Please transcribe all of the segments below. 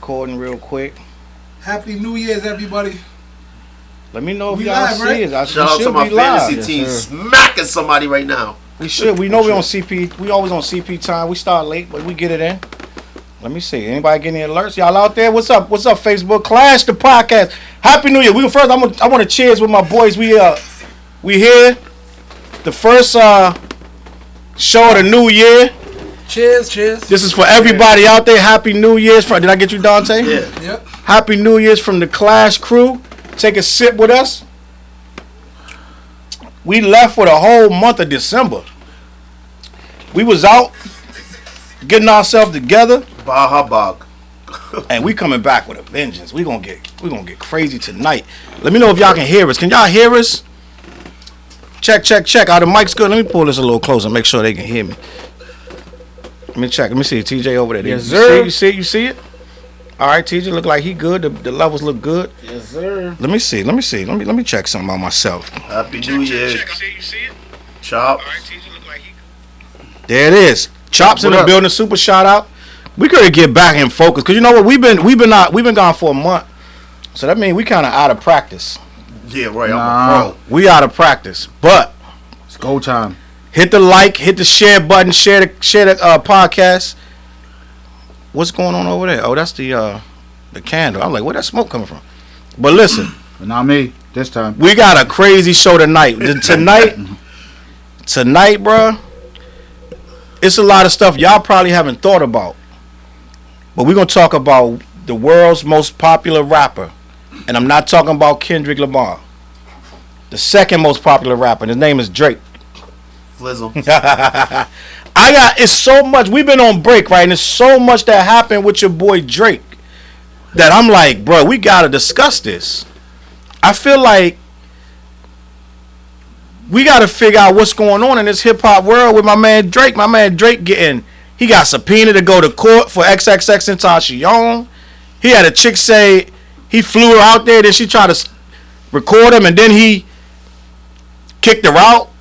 recording real quick. Happy New Year's, everybody. Let me know if We y'all live, see right? it. Shout out to my fantasy team smacking somebody right now. We should. We know we on CP. We always on CP time. We start late, but we get it in. Let me see. Anybody getting any alerts? Y'all out there? What's up? What's up, Facebook? Clash the podcast. Happy New Year. We first. I want to cheers with my boys. We here. The first show of the new year. Cheers, cheers. This is for everybody out there. Happy New Year's. Did I get you, Dante? Yeah. Yep. Happy New Year's from the Clash crew. Take a sip with us. We left for the whole month of December. We was out getting ourselves together. Baha Bog. And we coming back with a vengeance. We gonna get crazy tonight. Let me know if y'all can hear us. Can y'all hear us? Check. Are the mics good? Let me pull this a little closer and make sure they can hear me. Let me check. Let me see TJ over there. Yes, sir. You see it? All right, TJ look like he good. The levels look good. Yes, sir. Let me see. Let me check something out myself. Happy New Year. You see it? Chop. All right, TJ look like he good. There it is. Chops in the building. Super shout out. We could get back in focus because you know what? We've been gone for a month, so that means we kind of out of practice. Yeah, right. I'm a pro. We out of practice, but It's go time. hit the like, hit the share button, share the podcast. What's going on over there? Oh, that's the candle. I'm like, where that smoke coming from? But listen, But not me this time. we got a crazy show tonight. Tonight, bro, it's a lot of stuff y'all probably haven't thought about. But we're going to talk about the world's most popular rapper. And I'm not talking about Kendrick Lamar. The second most popular rapper. And his name is Drake. Flizzle. It's so much. We've been on break, right? And there's so much that happened with your boy Drake that I'm like, bro, we got to discuss this. I feel like we got to figure out what's going on in this hip-hop world with my man Drake. My man Drake he got subpoenaed to go to court for XXXTentacion. He had a chick say he flew her out there, then she tried to record him, and then he kicked her out.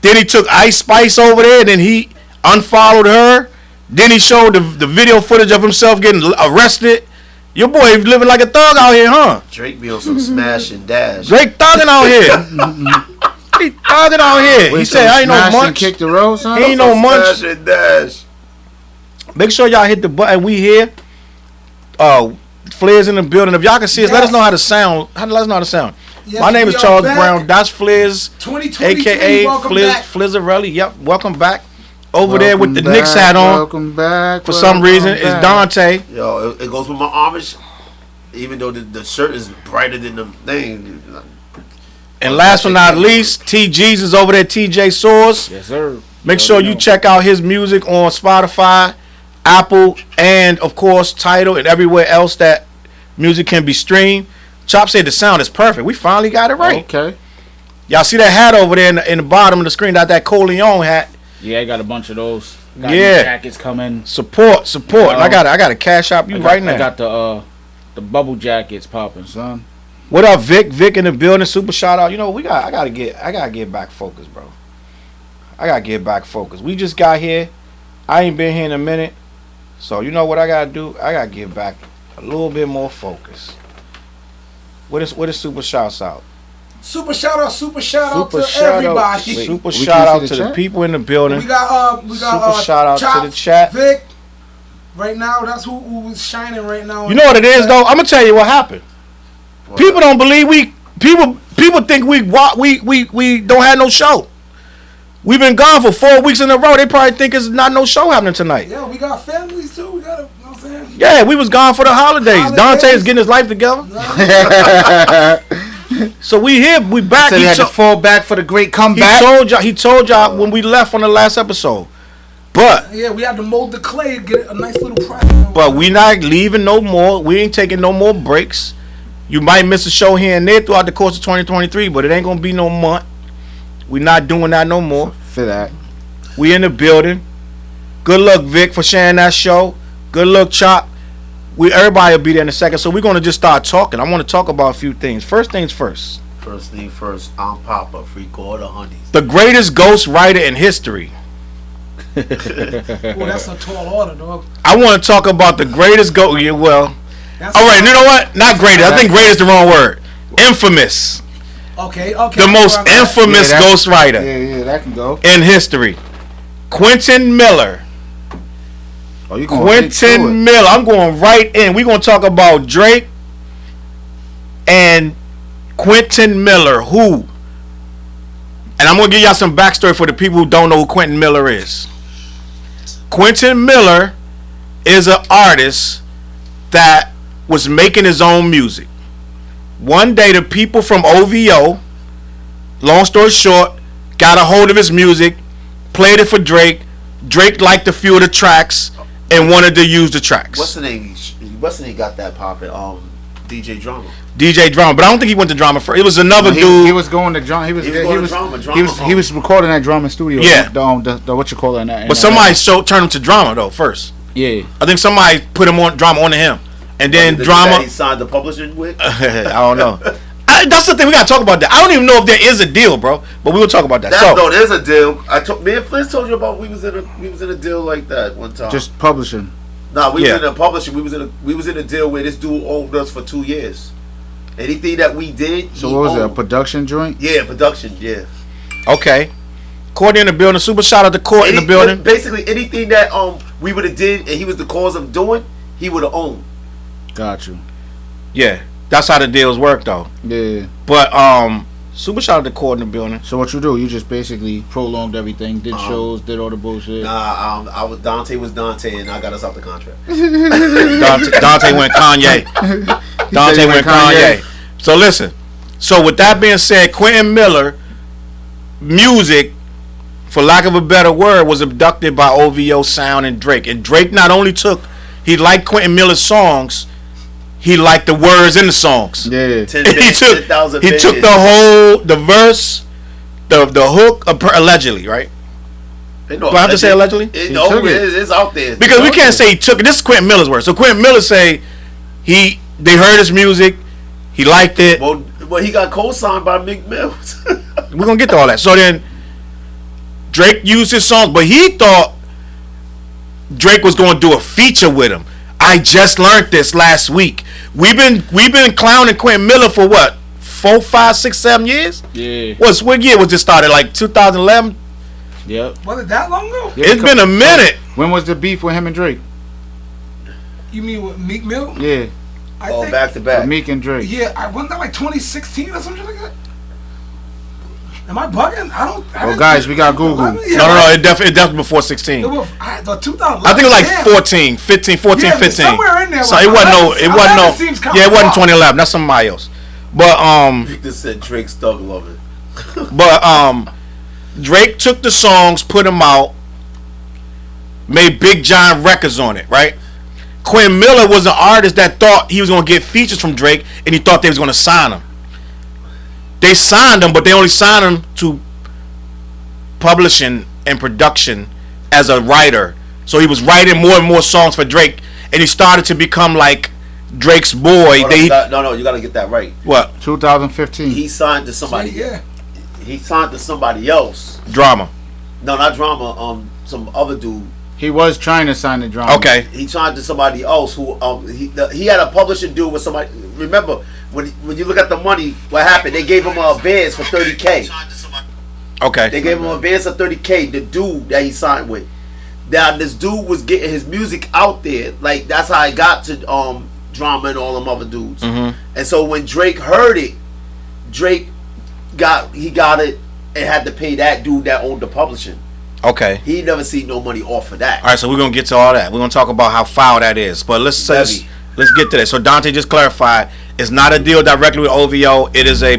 Then he took Ice Spice over there, and then he unfollowed her. Then he showed the video footage of himself getting arrested. Your boy living like a thug out here, huh? Drake be on some smash and dash. Drake thugging out here. He thugging out here. Wait, He said, I ain't no munch. Kick the road, son? He ain't no munch. Smash and dash. Make sure y'all hit the button. We here. Flizz in the building. If y'all can see us, let us know how to sound. Let us know how to sound. Yes, My name is we are Challz back. Brown. That's Flizz, 2023, a.k.a. welcome Flizz, back. Flizzarelli. Yep, welcome back. Over there with the Knicks hat on. Welcome back. For some reason, it's Dante. Yo, it goes with my homage. Even though the shirt is brighter than the thing. And last but not least, T. Jesus over there, TJ Soares. Yes, sir. Make sure you check out his music on Spotify, Apple, and of course Tidal and everywhere else that music can be streamed. Chop said the sound is perfect. We finally got it right. Okay. Y'all see that hat over there in the bottom of the screen? That Coleon hat. Yeah, I got a bunch of those. Got Yeah. new jackets coming. Support. And I got to cash out you right now. I got the bubble jackets popping, son. What up, Vic? Vic in the building. Super shout out. You know, I gotta get back focused, bro. I gotta get back focused. We just got here. I ain't been here in a minute. So you know what I gotta do? I gotta get back a little bit more focused. What is super shouts out? Super shout out to shout everybody. Wait, Super we shout can out see to the the chat? people in the building. We got Super shout out to Chops, the chat. Vic. Right now, that's who is shining right now. You know what it is though? I'm gonna tell you what happened. What? People don't believe people think we don't have no show. We've been gone for 4 weeks in a row. They probably think it's not no show happening tonight. Yeah, we got families too. We got, you know what I'm saying? Yeah, we was gone for the holidays. Dante is getting his life together. So we here, we back. So he had to fall back for the great comeback. He told y'all when we left on the last episode. But Yeah, we had to mold the clay, get a nice little prize. but we not leaving no more. We ain't taking no more breaks. You might miss a show here and there throughout the course of 2023, but it ain't gonna be no month. We not doing that no more. For that. We in the building. Good luck, Vic, for sharing that show. Good luck, Chop. Everybody will be there in a second. So we're gonna just start talking. I want to talk about a few things. First things first. First thing first, I'm Papa, freak all the honeys. The greatest ghost writer in history. Well, that's a tall order, dog. I want to talk about the greatest GOAT. Yeah, well, That's all right. You know what? Not greatest. I think greatest is the wrong word. Infamous. Okay. The most infamous ghostwriter Yeah, that can go. in history. Quentin Miller. Oh, you going right to it. Quentin Miller. I'm going right in. We're going to talk about Drake and Quentin Miller. Who? And I'm going to give y'all some backstory for the people who don't know who Quentin Miller is. Quentin Miller is an artist that was making his own music. One day, the people from OVO, long story short, got a hold of his music, played it for Drake. Drake liked a few of the tracks and wanted to use the tracks. What's the name? What's the name got that popping? DJ Drama. DJ Drama, but I don't think he went to Drama first. It was another dude. He was going to Drama. He was recording that Drama studio. Yeah. The what you call it? But somebody turned him to Drama though first. Yeah. I think somebody put him on Drama onto him, and then Drama. He signed the publisher with. I don't know. That's the thing, we gotta talk about that. I don't even know if there is a deal, bro. But we will talk about that. No, there's a deal. Me and Flizz told you about. We was in a deal like that one time. Just publishing. No, we was in a publishing. We was in a deal where this dude owned us for 2 years. Anything that we did. So what was it? A production joint? Yeah, production. Yeah. Okay. Court in the building. Super shout out to Court in the building. Basically, anything that we would have did and he was the cause of doing, he would have owned. Got you. Yeah, that's how the deals work though. Yeah. But super shout out to Court in the building. So what you do? You just basically prolonged everything, did shows, did all the bullshit. Nah, Dante was Dante, and I got us off the contract. Dante went Kanye. Dante went Kanye. So listen. So with that being said, Quentin Miller music, for lack of a better word, was abducted by OVO Sound and Drake. And Drake not only he liked Quentin Miller's songs, he liked the words in the songs. Yeah. He took the verse, the hook, allegedly, right? Do I have to say allegedly? It's out there. Because we can't say he took it. This is Quentin Miller's word. So Quentin Miller say they heard his music, he liked it. Well, he got co-signed by Meek Mills. We're gonna get to all that. So then Drake used his songs, but he thought Drake was gonna do a feature with him. I just learned this last week. We've been clowning Quentin Miller for what? 4, 5, 6, 7 years? Yeah. What year was this started? Like 2011? Yep. Was it that long ago? Yeah, it's been a minute. When was the beef with him and Drake? You mean with Meek Mill? Yeah. I think, back to back. Meek and Drake. Yeah, wasn't that like 2016 or something like that? Am I bugging? Well, guys, we got Google. Yeah, No. It definitely before 16. It was, the 2011. I think it was like 14, 15. Somewhere in there. So it wasn't it wasn't 2011. That's somebody else. But Victor said Drake's Thug Lovin'. But Drake took the songs, put them out, made big giant records on it, right? Quentin Miller was an artist that thought he was gonna get features from Drake, and he thought they was gonna sign him. They signed him, but they only signed him to publishing and production as a writer. So he was writing more and more songs for Drake, and he started to become like Drake's boy. You gotta get that right. What? 2015. He signed to somebody. Yeah. He signed to somebody else. Drama. No, not Drama. Some other dude. He was trying to sign the Drama. Okay. He signed to somebody else who he had a publishing deal with somebody. Remember when you look at the money, what happened? They gave him a advance for $30K. Okay. They gave him an advance of $30K. The dude that he signed with. Now this dude was getting his music out there. Like that's how I got to Drama and all them other dudes. Mm-hmm. And so when Drake heard it, Drake got it and had to pay that dude that owned the publishing. Okay. He never seen no money off of that. All right, so we're gonna get to all that. We're gonna talk about how foul that is, but let's get to that. So Dante just clarified, it's not a deal directly with OVO. It is a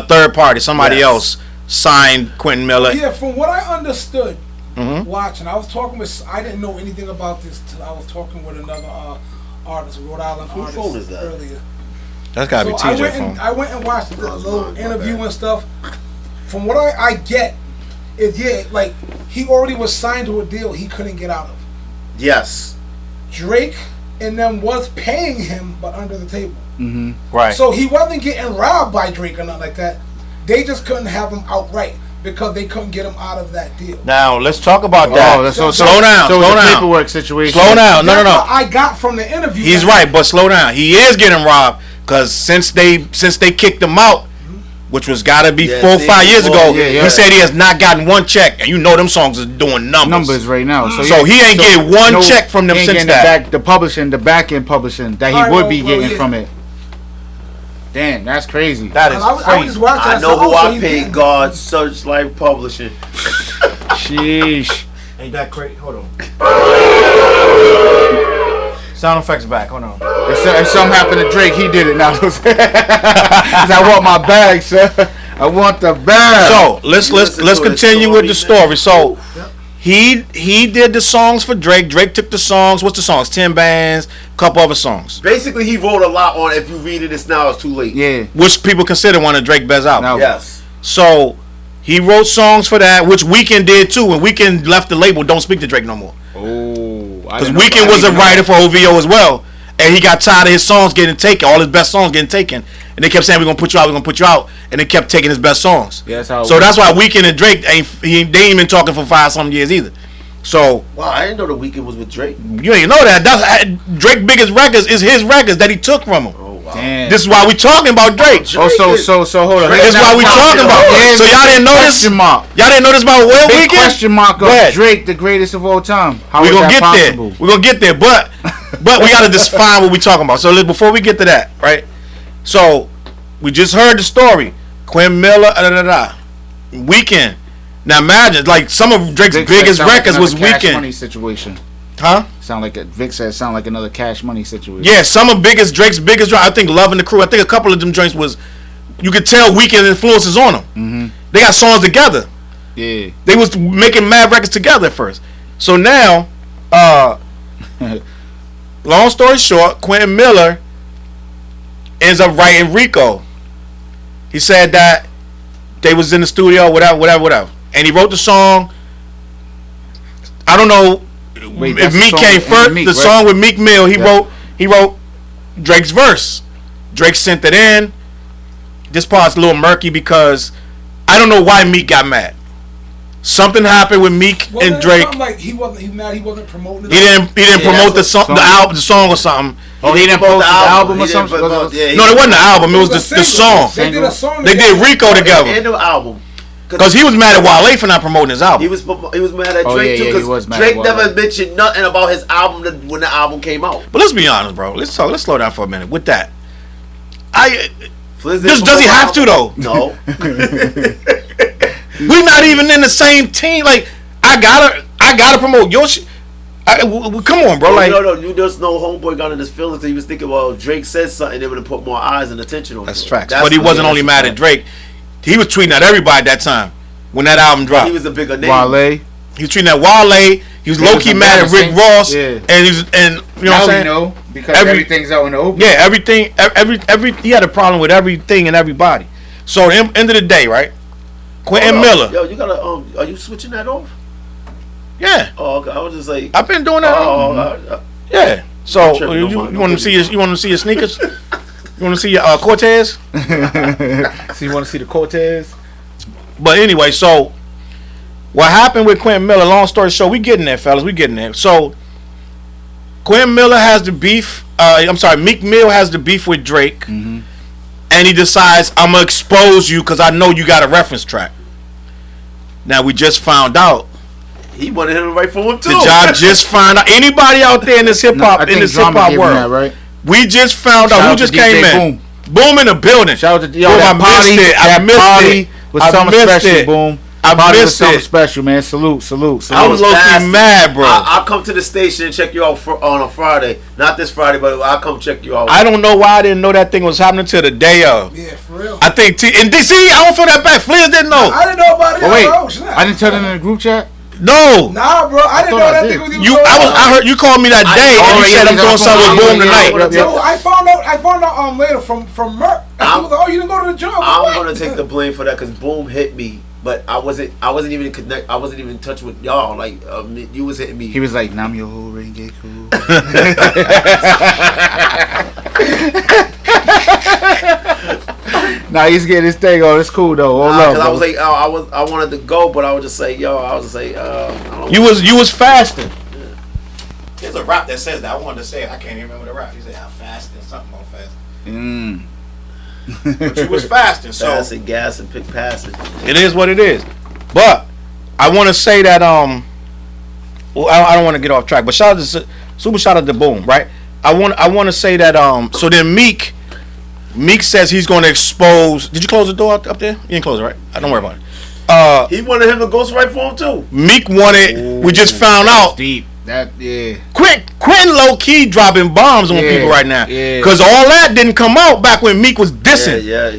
third party. Somebody else signed Quentin Miller. Yeah, from what I understood, Mm-hmm. watching, I was talking with. I didn't know anything about this till I was talking with another artist, Rhode Island Whose artist phone is that? earlier. That's gotta be TJ phone. I went and watched the little interview and stuff. From what I get, is like he already was signed to a deal he couldn't get out of. Yes. Drake and them was paying him, but under the table. Mm-hmm. Right. So he wasn't getting robbed by Drake or nothing like that. They just couldn't have him outright. because they couldn't get him out of that deal. Now let's talk about that. So slow down. So slow it's a down. paperwork situation. Slow down. No. That's what I got from the interview. He's right, but slow down. He is getting robbed because since they kicked him out, which was gotta be 4 or 5 years ago, he said he has not gotten one check, and you know them songs is doing numbers right now. So he ain't getting one check from them since that. The back end publishing that he would be getting from it. Damn, that's crazy. That is crazy. I was just watching. I know who I paid. God, Searchlight Publishing. Sheesh. Ain't that crazy? Hold on. Sound effects back. Hold on. If something happened to Drake, he did it now. I want my bag, sir. I want the bag. So let's continue with the story. So he did the songs for Drake. Drake took the songs. What's the songs? 10 bands, couple other songs. Basically, he wrote a lot on it. If you read it, it's now it's too late. Yeah. Which people consider one of Drake's best albums. Yes. So he wrote songs for that, which Weeknd did too. And Weeknd left the label, don't speak to Drake no more. Oh. Because Weeknd was a writer for OVO as well. And he got tired of his songs getting taken, all his best songs getting taken. And they kept saying, we're going to put you out, we're going to put you out. And they kept taking his best songs. Yeah, that's how so that's why Weeknd and Drake, they ain't been talking for 5-something years either. So. Wow, I didn't know the Weeknd was with Drake. You ain't know that. Drake's biggest records is his records that he took from him. Oh, wow. Damn. This is why we talking about Drake. So hold on. This is why we talking about it. So y'all didn't know this? Y'all didn't know this about Will Big Weeknd? question mark of Drake, the greatest of all time. How we is gonna that get possible? there. We're gonna get there, but we gotta define what we talking about. So before we get to that, right? So we just heard the story. Quentin Miller, Weeknd. Now imagine, like some of Drake's biggest records was Cash Weeknd. Money situation. Huh? Vic said sound like another Cash Money situation. Yeah, some of Drake's biggest. I think Love and the Crew. I think a couple of them joints was. You could tell Weeknd influences on them. Mm-hmm. They got songs together. Yeah. They was making mad records together at first. So now, long story short, Quentin Miller ends up writing Rico. He said that they was in the studio, whatever. And he wrote the song. I don't know if Meek came first. The song with Meek Mill, he wrote Drake's verse. Drake sent it in. This part's a little murky because I don't know why Meek got mad. Something happened with Meek and Drake. Like he wasn't promoting it. He didn't promote the song or something. Oh, he didn't post the album or something? No, it wasn't the album. It was the song. They did a song. They did Rico together. And the album. Because he was mad at Wale for not promoting his album. He was mad at Drake too because Drake never mentioned nothing about his album when the album came out. But let's be honest, bro. Let's slow down for a minute with that. Does he have to though? No. We're not even in the same team. Like I gotta promote your shit. Come on, bro. Like no. You just know homeboy got in his feelings. He was thinking, well, if Drake said something, they would have put more eyes and attention on. That's facts. But he wasn't only mad at Drake. He was tweeting at everybody at that time when that album dropped. He was a bigger name. Wale. He was tweeting at Wale. He was low key mad at Rick Ross. Yeah. And you know what I'm saying? Know because everything's out in the open. Yeah, everything. He had a problem with everything and everybody. So at the end of the day, right? Quentin Miller. Yo, you gotta. Are you switching that off? Yeah. Oh, okay. I was just like. I've been doing that. Yeah. So you want to see your sneakers? You want to see your Cortez? So you want to see the Cortez? But anyway, so what happened with Quentin Miller? Long story short, we getting there, fellas. We getting there. So Quentin Miller has the beef. Meek Mill has the beef with Drake, and he decides I'm gonna expose you because I know you got a reference track. Now we just found out. He wanted him to write for him too. Did y'all just find out? Anybody out there in this hip hop world? That, right? We just found out who just came in. Boom in the building. Shout out to I missed it. Was something special, Boom. I missed something it. Special, man. Salute. I was low-key mad, bro. I'll come to the station and check you out on a Friday. Not this Friday, but I'll come check you out. I don't know why I didn't know that thing was happening till the day of. Yeah, for real. I think in DC, I don't feel that bad. Flizz didn't know. I didn't know about it. Oh, wait, I didn't tell them in the group chat. No. Nah, bro. I didn't know that thing was even going on. I heard you called me that day and you said I'm doing something with Boom tonight. I found out later from Merc. I was like, oh, you didn't go to the job. I'm gonna take the blame for that because Boom hit me, but I wasn't even I wasn't even in touch with y'all. Like you was hitting me. He was like, "Nam yo ho ring get cool." Nah, he's getting his thing on. It's cool though. All love, because I was like, I wanted to go, but I would just say, I don't you was fasting. There's a rap that says that. I wanted to say it. I can't even remember the rap. He said, I'm fasting, something on fasting. But you was fasting, so. Fasting, gas, and pick passing. It is what it is. But I want to say that, well, I don't want to get off track, but super shout out to Boom, right? I want to say that, so then Meek says he's going to expose. Did you close the door up there? You didn't close it, right? Don't worry about it. He wanted him to ghostwrite for him too. Meek wanted. We just found out. Deep. Quentin low key dropping bombs on people right now. Because all that didn't come out back when Meek was dissing. Yeah.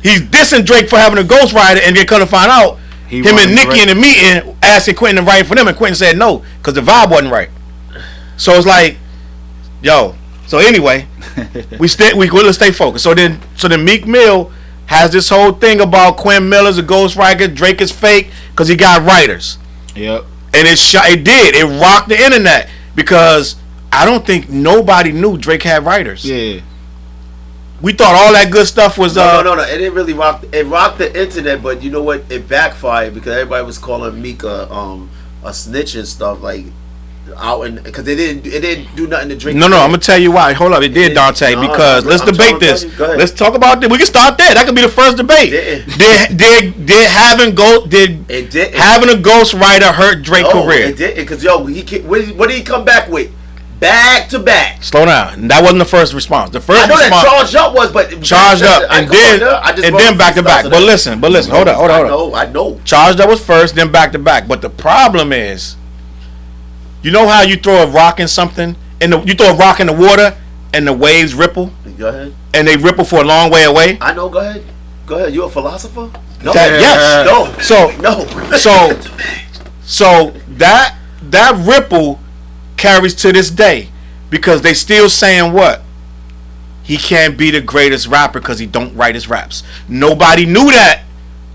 He's dissing Drake for having a ghostwriter, and they're going to find out him and Nicki in the meeting asking Quentin to write for them, and Quentin said no because the vibe wasn't right. So it's like, yo. So anyway, let's stay focused. So then Meek Mill has this whole thing about Quentin Miller's a ghostwriter, Drake is fake because he got writers. Yep. And it rocked the internet because I don't think nobody knew Drake had writers. Yeah. We thought all that good stuff was no. It didn't really rock. It rocked the internet, but you know what? It backfired because everybody was calling Meek a snitch and stuff like. Out and because it didn't do nothing to Drake. No, I'm gonna tell you why. Hold up, it did, Dante. Because let's debate this. Let's talk about this. We can start there. That could be the first debate. Did having a ghostwriter hurt Drake's career? It did because what did he come back with? Back to back. Slow down. That wasn't the first response. The first I know response, that charged up was, but charged up and then back to back. But listen. Hold on. I know. Charged up was first, then back to back. But the problem is. You know how you throw a rock in something, you throw a rock in the water, and the waves ripple? Go ahead. And they ripple for a long way away? I know, go ahead. You a philosopher? No. Yes. No. So that ripple carries to this day because they still saying what? He can't be the greatest rapper because he don't write his raps. Nobody knew that.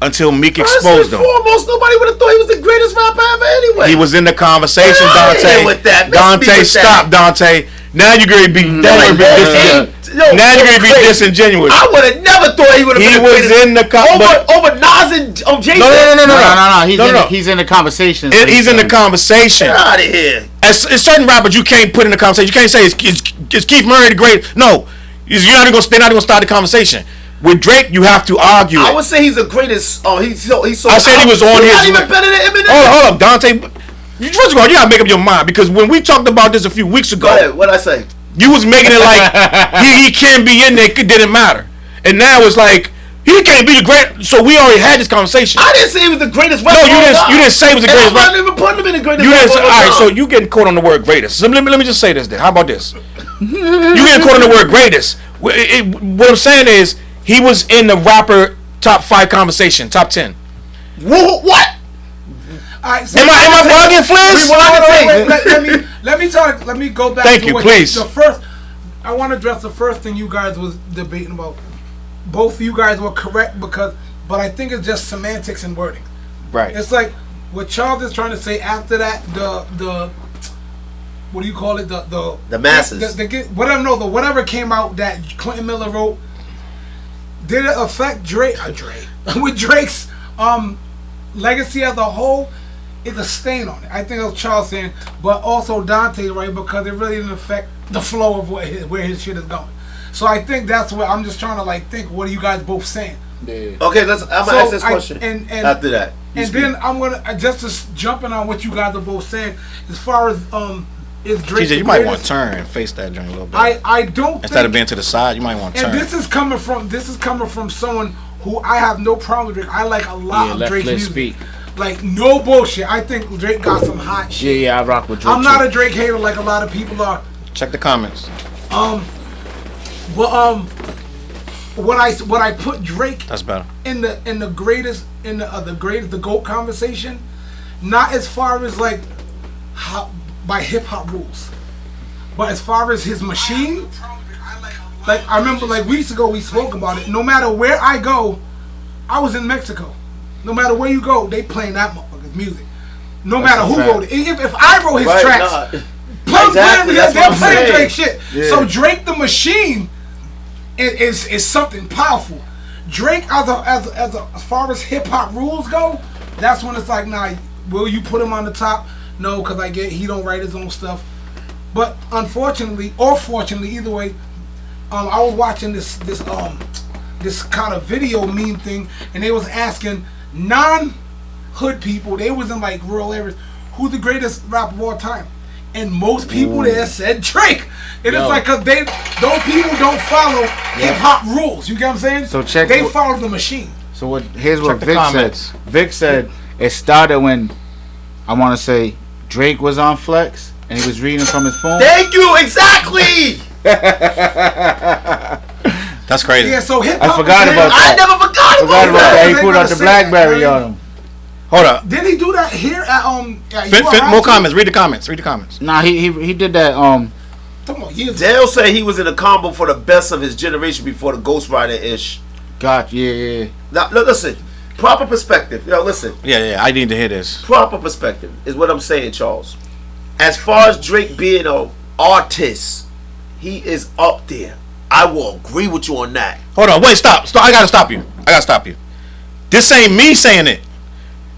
Until Meek exposed him. Foremost, nobody would have thought he was the greatest rapper ever anyway. He was in the conversation, Dante. With that. Dante, stop, Dante. Now you're going to be disingenuous. I would have never thought he would have been the greatest. He was in the over Nas and Jay-Z. No. He's in the conversation. He's in the conversation. Get out of here. As certain rappers, you can't put in the conversation. You can't say is Keith Murray the greatest. No, they're not going to start the conversation. With Drake, you have to argue. I would say he's the greatest. He's so. I said he was on his. Not even better than Eminem. Hold up, Dante. First of all, you gotta make up your mind because when we talked about this a few weeks ago, go ahead. What'd I say? You was making it like he can't be in there. It didn't matter, and now it's like he can't be the great. So we already had this conversation. I didn't say he was the greatest rapper. No, you didn't say he was the greatest rapper. I'm not even putting him in the greatest. You didn't say, all right, so you getting caught on the word greatest. So let me just say this then. How about this? You getting caught on the word greatest. What I'm saying is. He was in the rapper top 5 conversation, top 10. What? Right, so am I bugging, Flizz? Let me go back. Thank you, please. I want to address the first thing you guys was debating about. Both of you guys were correct but I think it's just semantics and wording. Right. It's like what Challz is trying to say after that. The what do you call it? The masses. Whatever came out that Quentin Miller wrote. Did it affect Drake? With Drake's legacy as a whole, it's a stain on it. I think that's Challz saying, but also Dante, right? Because it really didn't affect the flow of where his shit is going. So I think that's what I'm just trying to think. What are you guys both saying? Yeah. Okay, I'm gonna ask this question and after that. Then I'm gonna just jumping on what you guys are both saying as far as is Drake. TJ, you might want to turn and face that joint a little bit. I don't. Instead of being to the side, you might want to turn. And this is coming from someone who I have no problem with Drake. I like a lot of Drake's music. Speak. Like no bullshit. I think Drake got some hot shit. Yeah, I rock with Drake. I'm not a Drake hater like a lot of people are. Check the comments. What I put Drake. That's better. In the greatest the GOAT conversation, not as far as like how. By hip hop rules, but as far as his machine, like I remember, like weeks ago we spoke about it. No matter where I go, I was in Mexico. No matter where you go, they playing that motherfucker's music. No matter who wrote it. If I wrote his tracks, they're playing Drake shit. Yeah. So Drake the machine is something powerful. Drake, as far as hip hop rules go, that's when it's like, nah, will you put him on the top? No, because he don't write his own stuff. But unfortunately, or fortunately, either way, I was watching this kind of video meme thing, and they was asking non-hood people, they was in like rural areas, who's the greatest rapper of all time? And most people there said Drake. And it's like, because those people don't follow hip hop rules. You get what I'm saying? So they follow the machine. So here's what Check the Vic comments. said. Vic said it started when, I want to say, Drake was on Flex and he was reading from his phone. Thank you, exactly. That's crazy. Yeah, so hip hop. I forgot about that. I never forgot about that. He They put out gotta the say BlackBerry that, on him. Hold up. Didn't he do that here at More comments. Read the comments. Nah, he did that. Talking about years ago. Dale said he was in a combo for the best of his generation before the Ghost Rider ish. God, yeah. Now, listen. Proper perspective. Yo, listen. Yeah. I need to hear this. Proper perspective is what I'm saying, Challz. As far as Drake being an artist, he is up there. I will agree with you on that. Hold on. Wait. Stop. I gotta stop you. This ain't me saying it.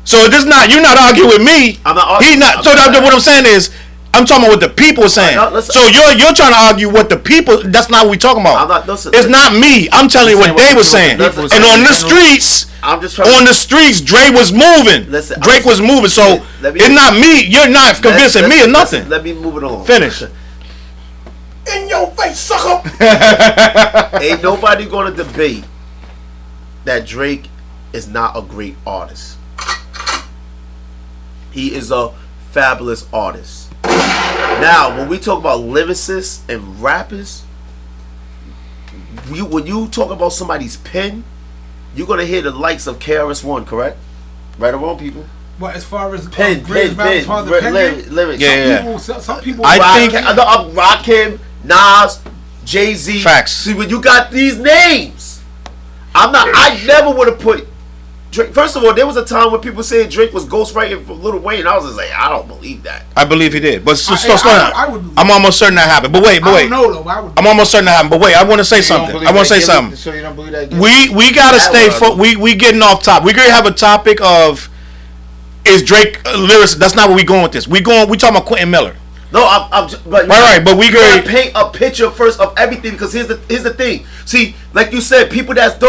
So this not you're not arguing with me. I'm not arguing. He not. So what I'm saying is, I'm talking about what the people are saying. So you're trying to argue what the people. That's not what we talking about. I'm not. Listen, it's not me. I'm telling you what they were saying. listen, And on the streets, I'm just trying on the streets, Dre was moving. Listen, Drake was moving. So it's not me. You're not convincing me or nothing. Let me move it on. Finish. In your face, sucker. Ain't nobody gonna debate that Drake is not a great artist. He is a fabulous artist. Now, when we talk about lyricists and rappers, when you talk about somebody's pen, you're gonna hear the likes of KRS-One, correct? Right or wrong, people? But as far as Pen, lyrics, lyrics. Some people. I think Rakim, Nas, Jay-Z. Facts. See, when you got these names, I never would have put Drake. First of all, there was a time when people said Drake was ghostwriting for Lil Wayne. I was just like, I don't believe that. I believe he did. But slow down. I would I'm almost certain that happened. But wait. I don't know though. I'm almost certain that happened. But wait, I want to say something. So you don't believe that? We gotta stay. We getting off topic. We gonna have a topic of is Drake lyrics. That's not where we going with this. We talking about Quentin Miller. No, but right. But we gotta gonna paint a picture first of everything, because here's the thing. See, like you said, people that's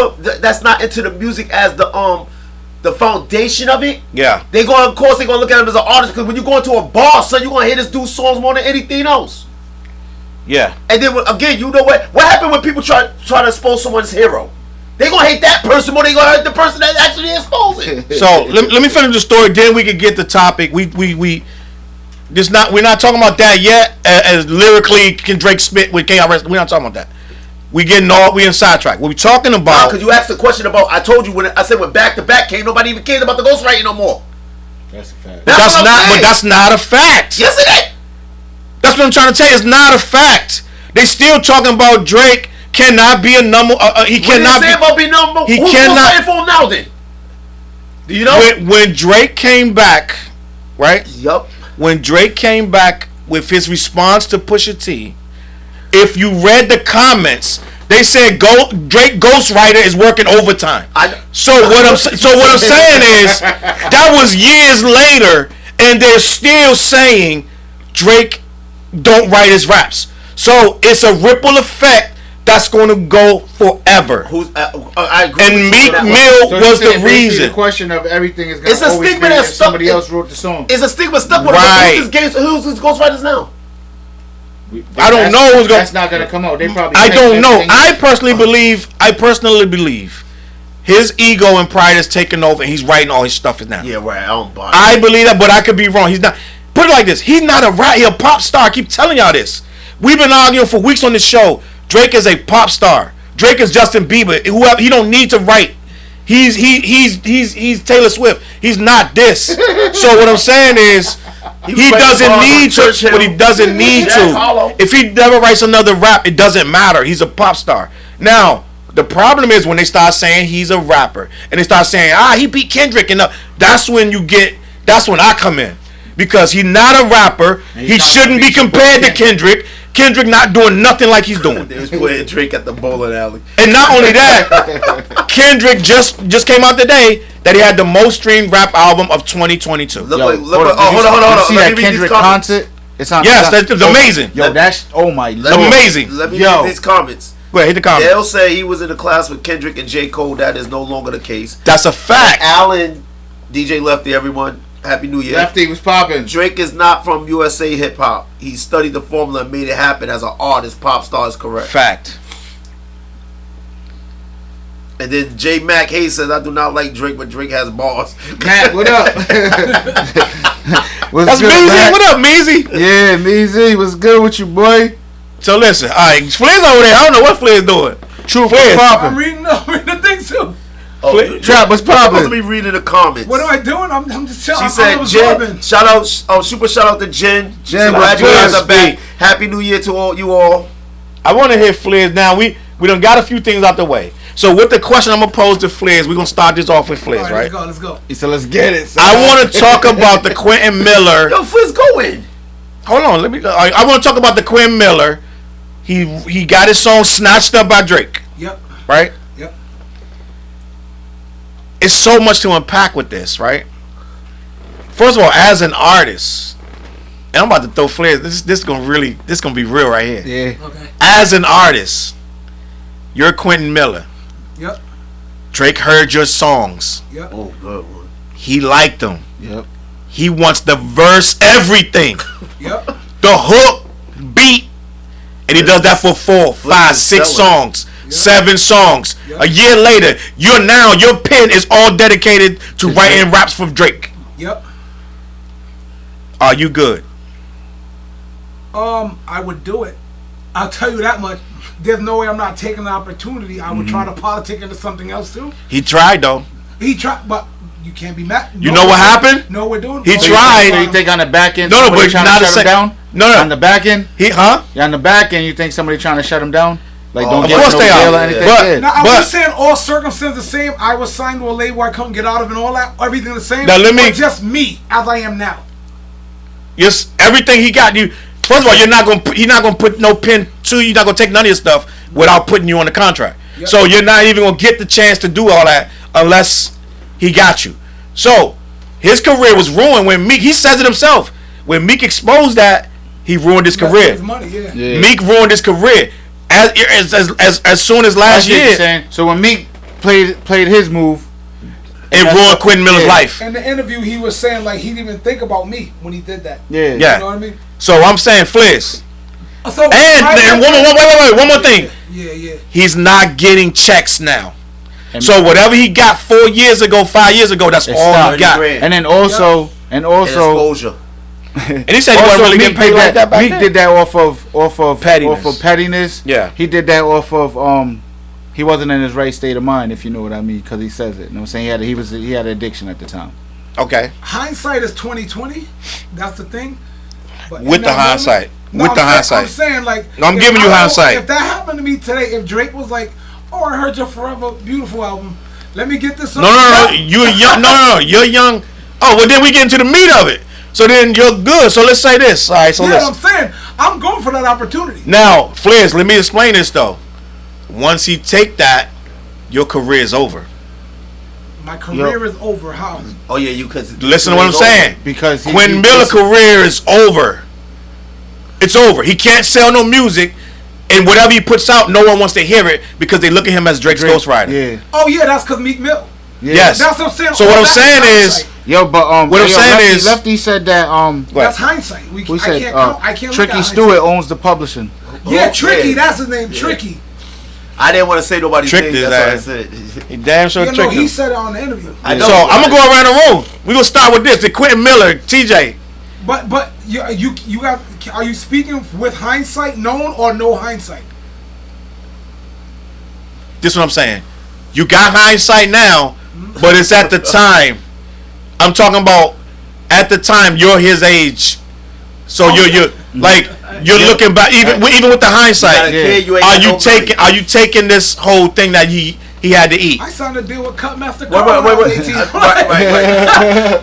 not into the music as the foundation of it. Yeah. They gonna look at him as an artist, because when you go into a bar, son, you gonna hear this dude's songs more than anything else. Yeah. And then again, you know what happened when people try to expose someone's hero? They gonna hate that person more than they gonna hate the person that actually exposed it. So let me finish the story. Then we can get the topic. We're not talking about that yet. As lyrically, can Drake spit with KRS? We're not talking about that. We in sidetrack. What we talking about? Because you asked the question about. I told you when I said when back to back came, nobody even cared about the ghostwriting no more. That's a fact. But that's not a fact. Yes, it is. That's what I'm trying to tell you. It's not a fact. They still talking about Drake cannot be a number. He cannot say about be number. He Who's cannot. gonna for him now then? Do you know? When Drake came back, right? Yup. When Drake came back with his response to Pusha T, if you read the comments, they said Drake ghostwriter is working overtime. So what I'm saying is that was years later, and they're still saying Drake don't write his raps. So it's a ripple effect that's going to go forever. I agree. And Meek Mill was the reason. The question of everything is going It's to a always stigma be that's if somebody else wrote the song. It's a stigma stuck with Right. Who's his ghostwriters now? I don't know who's going. That's not going to come out. They probably. I don't know. I personally believe his ego and pride is taking over, and he's writing all his stuff now. Yeah, right. I don't buy it. I believe that, but I could be wrong. He's not. Put it like this: he's not a rap. He's a pop star. I keep telling y'all this. We've been arguing for weeks on this show. Drake is a pop star. Drake is Justin Bieber. Whoever, he don't need to write. He's Taylor Swift. He's not this. So what I'm saying is, he doesn't need to. But he doesn't need to. If he never writes another rap, it doesn't matter. He's a pop star. Now the problem is when they start saying he's a rapper and they start saying he beat Kendrick, and that's when I come in, because he's not a rapper. He shouldn't be compared to Kendrick. Kendrick not doing nothing like he's doing. They was putting Drake at the bowling alley. And not only that, Kendrick just came out today that he had the most streamed rap album of 2022. Hold on. You see that Kendrick concert? It's on. Yes, that's amazing. Yo, that's Lord. Amazing. Let me read these comments. Go ahead, hit the comments. They'll say he was in the class with Kendrick and J. Cole. That is no longer the case. That's a fact. Allen, DJ Lefty, everyone, Happy New Year. Lefty was popping. Drake is not from USA hip hop. He studied the formula and made it happen as an artist. Pop star is correct. Fact. And then J. Mac Hayes says, I do not like Drake, but Drake has bars. Matt, what up? That's Meezy. What up, Meezy? Yeah, Meezy. What's good with you, boy? So listen, all right, Flizz over there. I don't know what Flizz doing. True, Flizz. I'm reading the thing too. Trap, what's popping? Supposed to be reading the comments. What am I doing? I'm just telling. She said, Jen, super shout out to Jen. Jen, glad you guys are back. Happy New Year to you all. I want to hear Flizz now. We done got a few things out the way. So with the question I'm gonna pose to Flizz, we're gonna start this off with Flizz, right? Let's go. He said, let's get it. I want to talk about the Quentin Miller. Yo, Flizz, go in. Hold on, I want to talk about the Quentin Miller. He got his song snatched up by Drake. Yep. Right? Yep. It's so much to unpack with this, right? First of all, as an artist, and I'm about to throw Flizz. This gonna be real right here. Yeah. Okay. As an artist, you're Quentin Miller. Yep. Drake heard your songs. Yep. Oh, good one. He liked them. Yep. He wants the verse, everything. Yep. The hook, beat, and he does that for 4, 5, 6 songs, 7 songs. Yep. A year later, your pen is all dedicated to writing raps for Drake. Yep. Are you good? I would do it. I'll tell you that much. There's no way I'm not taking the opportunity. I would try to politic into something else too. He tried though. He tried, but you can't be mad. You know what happened? No, we're doing. He tried. So you think on the back end? No, but trying not to the shut him same. down. No. On the back end. Yeah, on the back end, you think somebody trying to shut him down? Like don't of get course no they are. bail or anything. But- Yeah. Now, I was saying all circumstances the same. I was signed to a label I couldn't get out of and all that. Everything the same. Now, let me- Or just me as I am now. Yes, everything he got you. First of all, you're not gonna put no pen to you. You're not gonna take none of your stuff without putting you on the contract. Yep. So you're not even gonna get the chance to do all that unless he got you. So his career was ruined when Meek. He says it himself. When Meek exposed that, he ruined his career. His money, yeah. Meek ruined his career as soon as last year. So when Meek played his move, It ruined Quentin Miller's life. In the interview, he was saying like he didn't even think about me when he did that. yeah. You know what I mean? So I'm saying Flizz. So And one more thing. Yeah. He's not getting checks now. So whatever he got 4 years ago, 5 years ago, that's It's all stopped. he got. And then also, Exposure. And he said he wasn't really getting paid like that back Meek then. did that off of Pettiness. pettiness. Yeah. He did that off of he wasn't in his right state of mind, if you know what I mean, because he says it. You know what I'm saying? He had addiction at the time. Okay. Hindsight is 2020. That's the thing. But With in the that hindsight. moment- With the hindsight. I'm saying like. No, I'm if giving you I- hindsight. If that happened to me today, if Drake was like, "Oh, I heard your Forever Beautiful album. Let me get this." No. You're young. No. You're young. Oh, well, then we get into the meat of it. So then you're good. So let's say this. All right. So Yeah, listen. I'm saying I'm going for that opportunity. Now, Flizz, let me explain this though. Once he take that, your career is over. My career is over. How? Oh yeah, you could Listen to what I'm saying. Because Quentin Miller's career is over. It's over. He can't sell no music, and whatever he puts out, no one wants to hear it because they look at him as Drake's ghostwriter. Yeah. Oh yeah, that's because Meek Mill. Yes. That's what I'm saying. So what All I'm that saying is, hindsight. Yo, but what I'm saying is, Lefty said that That's hindsight. we I said can't count. I can't look Tricky at Stewart hindsight. owns the publishing. Yeah, Tricky. Yeah. That's his name. Tricky. I didn't want to say nobody's Tricked name. his That's what I ass. said. he damn sure You know, tricked he him. said it on the interview. I know. So I'm gonna go around the room. We're gonna start with this. The Quentin Miller, TJ. But you got. Are you speaking with hindsight known or no hindsight? This is what I'm saying. You got hindsight now, but it's at the time. I'm talking about at the time you're his age. So you're like you're looking back even with the hindsight. Are you taking this whole thing that he had to eat? I signed a deal with Cutmaster. Wait. Right.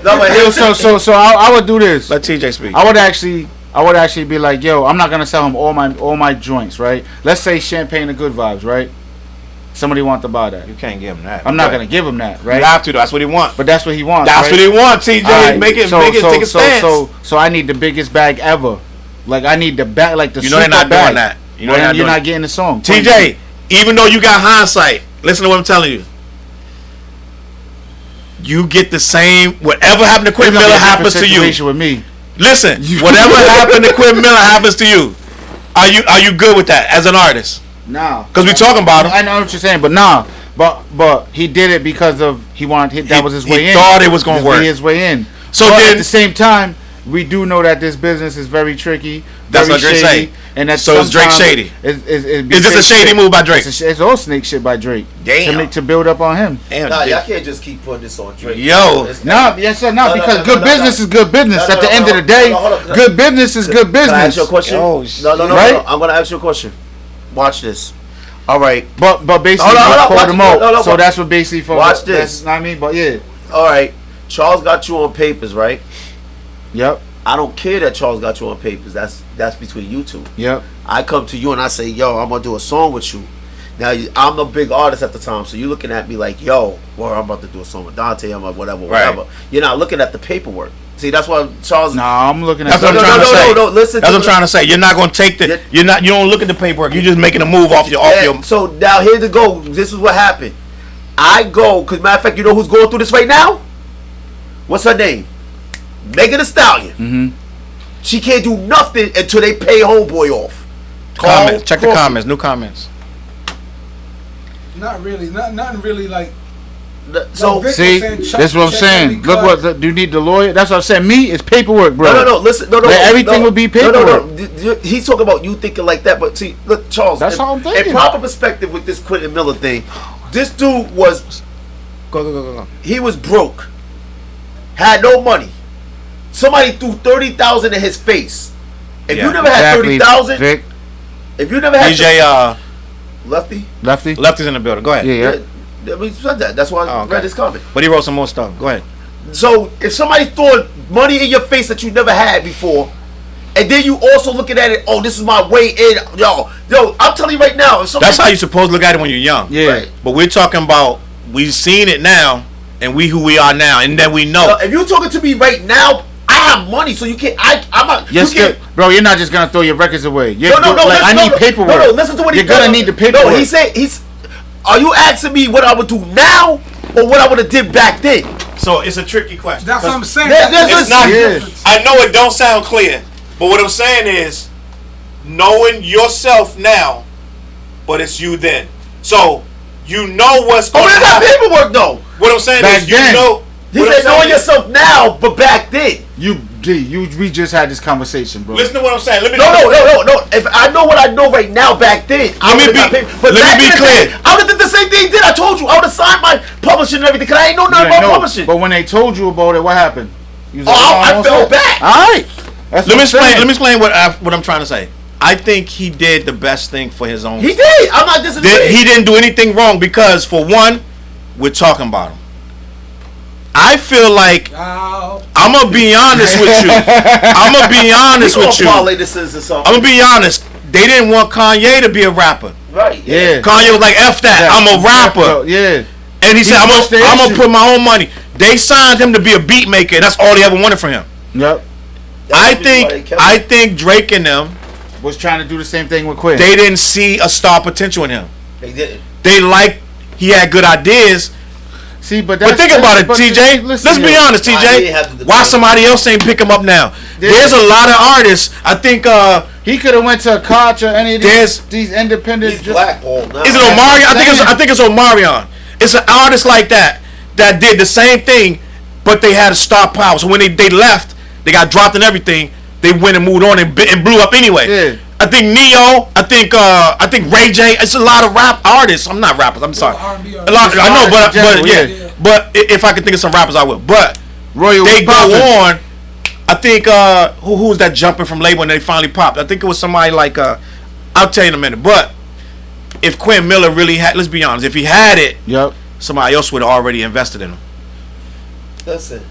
No, but So I would do this. Let TJ speak. I would actually I would actually be like, yo, I'm not gonna sell him all my joints, right? Let's say Champagne and Good Vibes, right? Somebody want to buy that. You can't give him that. I'm not gonna give him that, right? You have to. That's what he wants. But that's what he wants. That's right? what he wants. TJ, Right. make it, take a stance. So I need the biggest bag ever. Like I need the bag, like the. You know they're not bag. doing that. You know you're not getting the song. TJ, even though you got hindsight, listen to what I'm telling you. You get the same. Whatever happened to Quentin Miller happens to you. With me. Listen, whatever happened to Quentin Miller happens to you. Are you good with that as an artist? Nah. Because we talking about him. I know what you're saying, but nah. But he did it because of that was his way in. He thought it was going to work. His way in. So but then, at the same time, we do know that this business is very tricky. That's very what Drake shady, say. And that So is Drake shady? Is this a shady move by Drake? It's all snake shit by Drake. Damn. To build up on him. Damn, Nah, y'all can't just keep putting this on Drake. Yo. Yes sir, because good business is good business. At the end of the day, good business is good business. Can I ask you a question? Oh, No. right? I'm gonna ask you a question. Watch this. All right. But basically, called him out. So that's what basically for. Watch this. Know what I mean, but yeah. All right. Challz got you on papers, right? Yep. I don't care that Challz got you on papers. That's between you two. Yep. I come to you and I say, yo, I'm gonna do a song with you. Now I'm a big artist at the time, so you're looking at me like, yo, well, I'm about to do a song with Dante. I'm like, whatever. You're not looking at the paperwork. See, that's why Challz. Nah, I'm looking at. That's what I'm trying to say. No, listen. That's what I'm trying to say. You're not gonna take the. You don't look at the paperwork. You're just making a move off your. So now here to go. This is what happened. I go because matter of fact, you know who's going through this right now? What's her name? Megan Thee Stallion. Mm-hmm. She can't do nothing until they pay homeboy off. Check the comments. New comments. Not really. Nothing really like. So see, that's what I'm saying. Look, do you need the lawyer? That's what I'm saying. Me, it's paperwork, bro. No. Listen, no. Everything would be paperwork. No. He's talking about you thinking like that, but see, look, Challz. That's how I'm thinking. In proper perspective with this Quentin Miller thing, this dude was. Go. He was broke. Had no money. Somebody threw 30,000 in his face. If you never had 30,000, if you never had DJ Lefty's in the building. Go ahead. Yeah. I mean, said that. That's why I read his comment. But he wrote some more stuff. Go ahead. So if somebody threw money in your face that you never had before, and then you also looking at it, oh, this is my way in, yo, I'm telling you right now. If that's how you're supposed to look at it when you're young. Yeah. Right. But we're talking about we've seen it now, and we who we are now, and then we know. If you're talking to me right now, I have money, so you can't. I'm not. Yes, you can't, bro. You're not just gonna throw your records away. No. I need paperwork. No, listen to what you're gonna need the paperwork. No, he said Are you asking me what I would do now or what I would have did back then? So it's a tricky question. That's what I'm saying. It's not. Yes. I know it don't sound clear, but what I'm saying is knowing yourself now, but it's you then. So you know what's going to happen. That paperwork though. What I'm saying back is then. you know. He said knowing yourself now, but back then. We just had this conversation, bro. Listen to what I'm saying. Let me No. If I know what I know right now back then, let me be clear. I would have did the same thing. I told you I would have signed my publishing and everything because I ain't know nothing about publishing. But when they told you about it, what happened? You was like, I fell back. All right. Let me explain what I'm trying to say. I think he did the best thing for his own. He did. I'm not disagreeing. He didn't do anything wrong because, for one, we're talking about him. I feel like I'm gonna be honest with you. I'm gonna be honest with you. I'm gonna be honest. They didn't want Kanye to be a rapper. Right. Yeah. Kanye was like, "F that. I'm a rapper." Yeah. And he said, "I'm gonna put my own money." They signed him to be a beat maker. That's all they ever wanted from him. Yep. I think Drake and them was trying to do the same thing with Quentin. They didn't see a star potential in him. They didn't. They liked he had good ideas. See, but think about it, TJ. Let's be honest, TJ. Why somebody else ain't pick him up now? There's a lot of artists. I think he could have went to a Koch or any of these independent. He's blackballed now. Is it Omarion? I think it's Omarion. It's an artist like that did the same thing, but they had a star power. So when they left, they got dropped and everything. They went and moved on and blew up anyway. Yeah. I think Neo. I think Ray J. It's a lot of rap artists. I'm not rappers. I'm sorry. A lot. I know, but yeah. But if I could think of some rappers, I will. But they go on. I think who's that jumping from label and they finally popped? I think it was somebody like I'll tell you in a minute. But if Quentin Miller really had, let's be honest, if he had it, yep, somebody else would have already invested in him. Listen,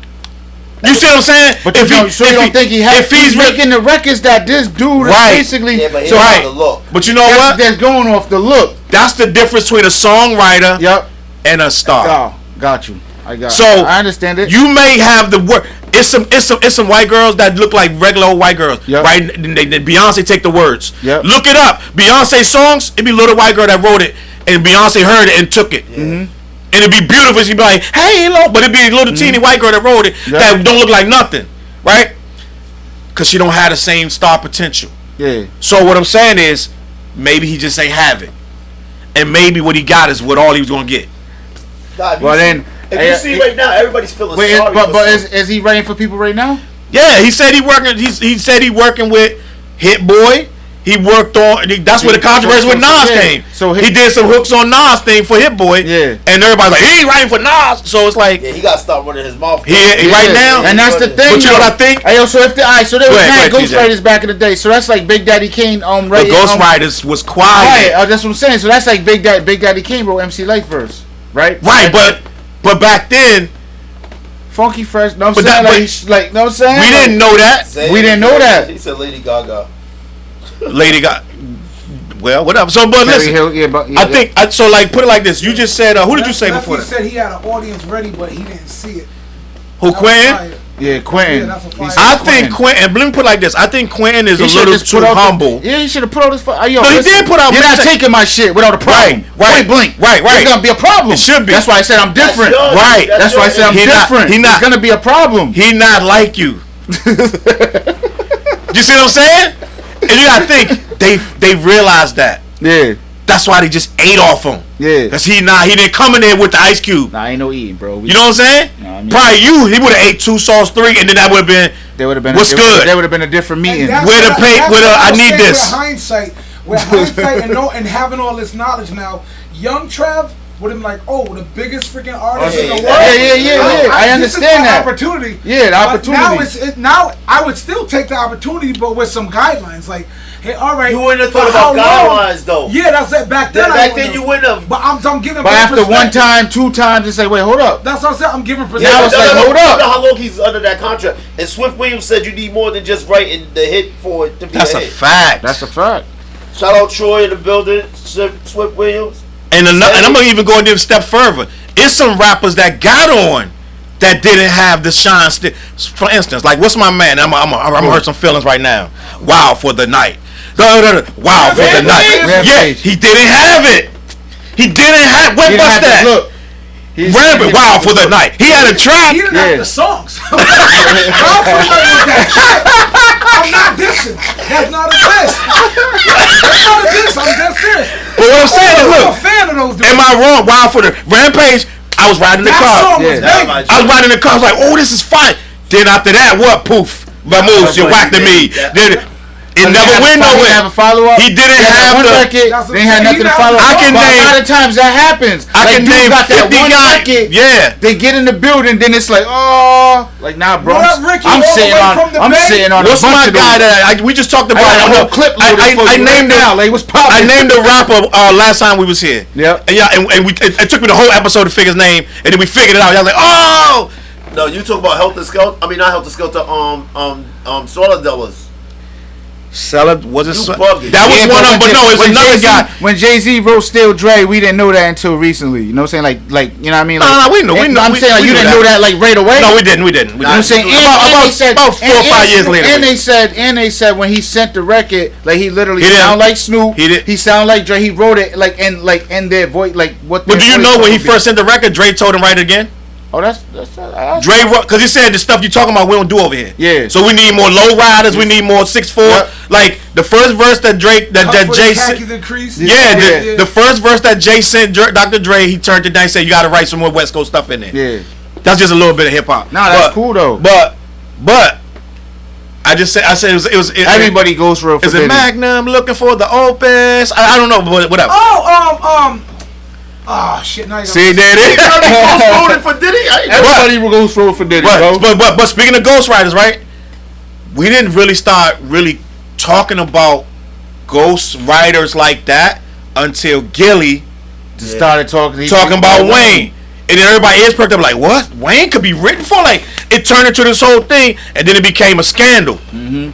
You see what I'm saying? But you don't think he has? If he's making the records that this dude is basically. Yeah, but so the look. But you know what? That's going off the look. That's the difference between a songwriter and a star. Oh, got you. I got. So I understand it. You may have the work. It's some white girls that look like regular old white girls, right? Beyonce take the words. Yep. Look it up. Beyonce songs. It be a little white girl that wrote it, and Beyonce heard it and took it. Mm-hmm. And it'd be beautiful. She'd be like, "Hey, look," but it'd be a little teeny white girl that wrote it that don't look like nothing, right? Because she don't have the same star potential. Yeah. So what I'm saying is, maybe he just ain't have it, and maybe what he got is what all he was gonna get. God, if you see right now, everybody's feeling sorry. But is he writing for people right now? Yeah, he said he working. He said he working with Hit Boy. He worked on. That's where the controversy with Nas came. So he did some hooks on Nas thing for Hit Boy. Yeah, and everybody's like, he ain't writing for Nas. So it's like, he got to stop running his mouth. Right now, and that's the thing. But you know what I think? Hey, so if so there was mad ghostwriters back in the day. So that's like Big Daddy Kane. The ghostwriters was quiet. Right, that's what I'm saying. So that's like Big Daddy Kane wrote MC Light verse, right? Right, but back then. Funky Fresh, know what I'm saying? Know what I'm saying? We didn't know that. We didn't know that. He said Lady Gaga. Well, whatever. So, but listen, I think so. Like, put it like this. You just said, who did you say before that? He said he had an audience ready, but he didn't see it. Who, Quentin? Yeah, Quentin. I think Quentin. Let me put it like this. I think Quentin is a little too humble. He should have put out his. No, he did put out. You're not taking my shit without a problem. Right. Blink. Right. It's gonna be a problem. It should be. That's why I said I'm different. Right. That's why I said I'm different. It's gonna be a problem. He not like you. You see what I'm saying? And you gotta think they realized that. Yeah. That's why they just ate off him. Yeah. Cause he didn't come in there with the Ice Cube. Nah, ain't no eating, bro. You know what I'm saying? Nah, probably he would have ate 2 Sauce 3, and then that would have been. They would have been. What's good? There would have been a different meeting. I need this. With hindsight and having all this knowledge now, young Trav would have been like, oh, the biggest freaking artist in the world. Yeah. I understand that. Opportunity. Yeah, the opportunity. Now I would still take the opportunity, but with some guidelines, like. Hey, all right. You wouldn't have thought about guidelines, though. Yeah, that's it. Back then, you wouldn't have. But I'm giving. But after 1 time, 2 times, it's like, wait, hold up. That's what I'm saying. I'm giving perspective. Now it's like, hold up. You know how long he's under that contract? And Swift Williams said you need more than just writing the hit for it to be a hit. That's a fact. Shout out Troy in the building. Swift Williams. And I'm gonna even go a step further. It's some rappers that got on that didn't have the shine. For instance, like what's my man? I'm gonna hurt some feelings right now. Wow for the night. Wow for the night. Yeah, he didn't have it. He didn't have. What was that? Look. Rampant. Wow for the night. He had a track. He didn't have the songs. Wow for the night was that shit. I'm not dissing. That's not a diss. That's not a diss. I'm dead serious. But what I'm saying is, look. I'm a fan of those dudes. Am I wrong? Wow for the Rampage. I was riding the car. I was riding the car. I was like, oh, this is fine. Then after that, what? Poof. Vamoose, you whacked at me. Then it never went nowhere. He didn't have the record. They had nothing to follow up. I can name. A lot of times that happens. I can name 50 guys. Yeah. They get in the building, then it's like, oh, like nah, bro. I'm sitting on. What's my guy that we just talked about? I whole clip. I named him. Like what's poppin'? I named the rapper last time we was here. Yep. And it took me the whole episode to figure his name, and then we figured it out. I was like, oh. No, you talk about Helter Skelter. I mean, not Helter Skelter. Soares. Seller was it? That was one of them, but no, it's another guy. When Jay-Z wrote Still Dre, we didn't know that until recently. You know what I'm saying? Like you know what I mean? Like, no, we know. I'm saying like you didn't know that like right away. No, we didn't. You know what I'm saying? About 4 or 5 years later. And they said when he sent the record, like he literally sound like Snoop. He sound like Dre. He wrote it like in their voice, like what. But do you know when he first sent the record, Dre told him write it again? Oh, that's Dre, because he said the stuff you talking about we don't do over here. Yeah. So we need more low riders. We need more 6'4". Yep. Like the first verse that Jay sent. Yeah. The first verse that Jay sent Dr. Dre, he turned it down and said you got to write some more West Coast stuff in there. Yeah. That's just a little bit of hip hop. Nah, that's cool though. But I said it was everybody goes for. Is it Magnum looking for the opus? I don't know, but whatever. Oh shit! Now you see, there it is. Everybody goes for Diddy, bro. But speaking of ghostwriters, right? We didn't really start talking about ghostwriters like that until Gilly started talking about Wayne. And then everybody ears perked up like, what? Wayne could be written for? Like, it turned into this whole thing, and then it became a scandal. Mm-hmm.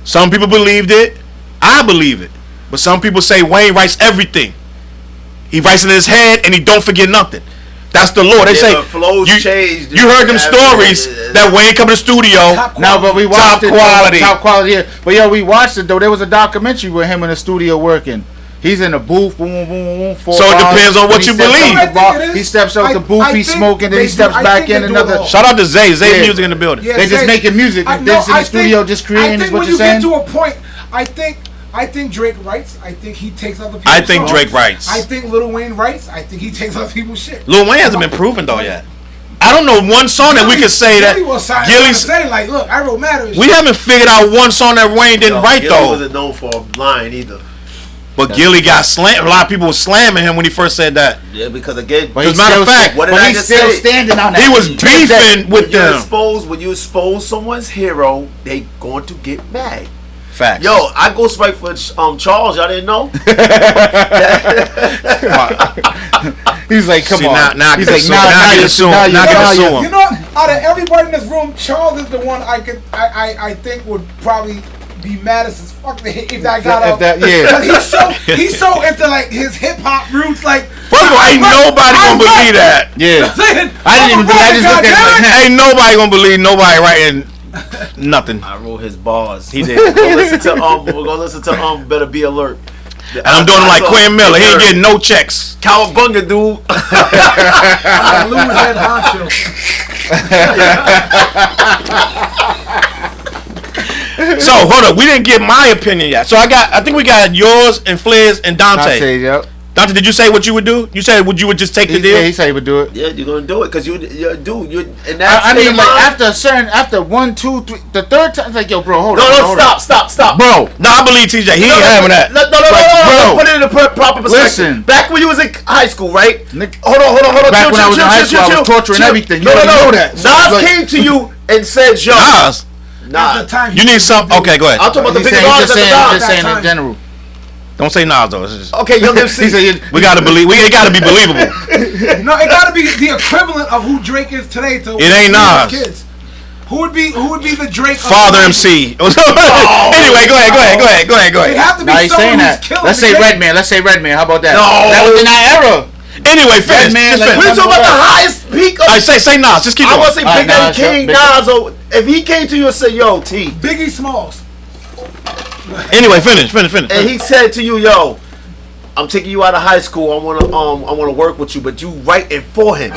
Some people believed it. I believe it. But some people say Wayne writes everything. He writes in his head, and he don't forget nothing. That's the law. They say you heard them stories that Wayne come to the studio. No, but we watched top quality. Top quality. Yeah. But yo, we watched it though. There was a documentary with him in the studio working. He's in the booth, boom, boom, boom. So it depends on what you believe. He steps out the booth, he's smoking, then he steps back in another. Shout out to Zay. Zay music in the building. Yeah, they just making music. They're just in the studio, just creating. Is what you're saying? I think when you get to a point, I think Drake writes. I think he takes other people's I think songs. Drake writes. I think Lil Wayne writes. I think he takes other people's shit. Lil Wayne hasn't been proven though yet. I don't know one song that we can say that Gilly say like, look, I wrote Matter. We haven't figured out one song that Wayne didn't write though. Gilly wasn't known for lying either. But Gilly got slammed. A lot of people were slamming him when he first said that. Yeah, because again, as a matter of fact, what did I just say? Standing on that. He was beefing with them. When you expose someone's hero, they going to get mad. Facts. Yo, I go straight for Challz. Y'all didn't know? He's like, come on. Now he's like, now get sue him. Now get sue him. You know, out of everybody in this room, Challz is the one I think would probably be maddest as fuck if that got out. Yeah. He's so into like his hip hop roots. Like, first of all, ain't nobody gonna believe that. Yeah. I didn't even believe. I just looked at it. Ain't nobody gonna believe nobody writing nothing. I wrote his bars. He did. We're gonna listen to Better Be Alert. And I'm doing him like Quentin Miller. He ain't getting no checks. Cowabunga, dude. I lose head honcho. So hold up, we didn't get my opinion yet. So I think we got yours and Flizz and Dante. Yep. Dante, did you say what you would do? You said you would just take the deal? Yeah, he said he would do it. Yeah, you're gonna do it because you and that's I mean, like after 1, 2, 3, the third time, it's like, yo, bro, hold on. No, stop, bro. No, I believe TJ. He ain't having that. No. Put it in the proper perspective. Listen, back when you was in high school, right? Hold on. Back when I was in high school, I was torturing everything. You don't know that. Nas came to you and said, "Yo, Nas, you need something." Okay, go ahead. I'm talking about the biggest artists at the time. Just saying in general. Don't say Nas though. It's just, okay, Young MC. We gotta believe. It gotta be believable. No, it gotta be the equivalent of who Drake is today. To it ain't Nas. Kids. Who would be the Drake? Father MC. Anyway, go ahead. It have to be someone who's killing. Let's say Redman. How about that? No, that was in that era. Anyway, finish. We're talking about the highest peak of. I say Nas. Just keep going. I want to say Big Daddy King, Nas. If he came to you and said, "Yo, T," Biggie Smalls. Anyway, finish. And he said to you, "Yo, I'm taking you out of high school. I wanna work with you, but you writing for him."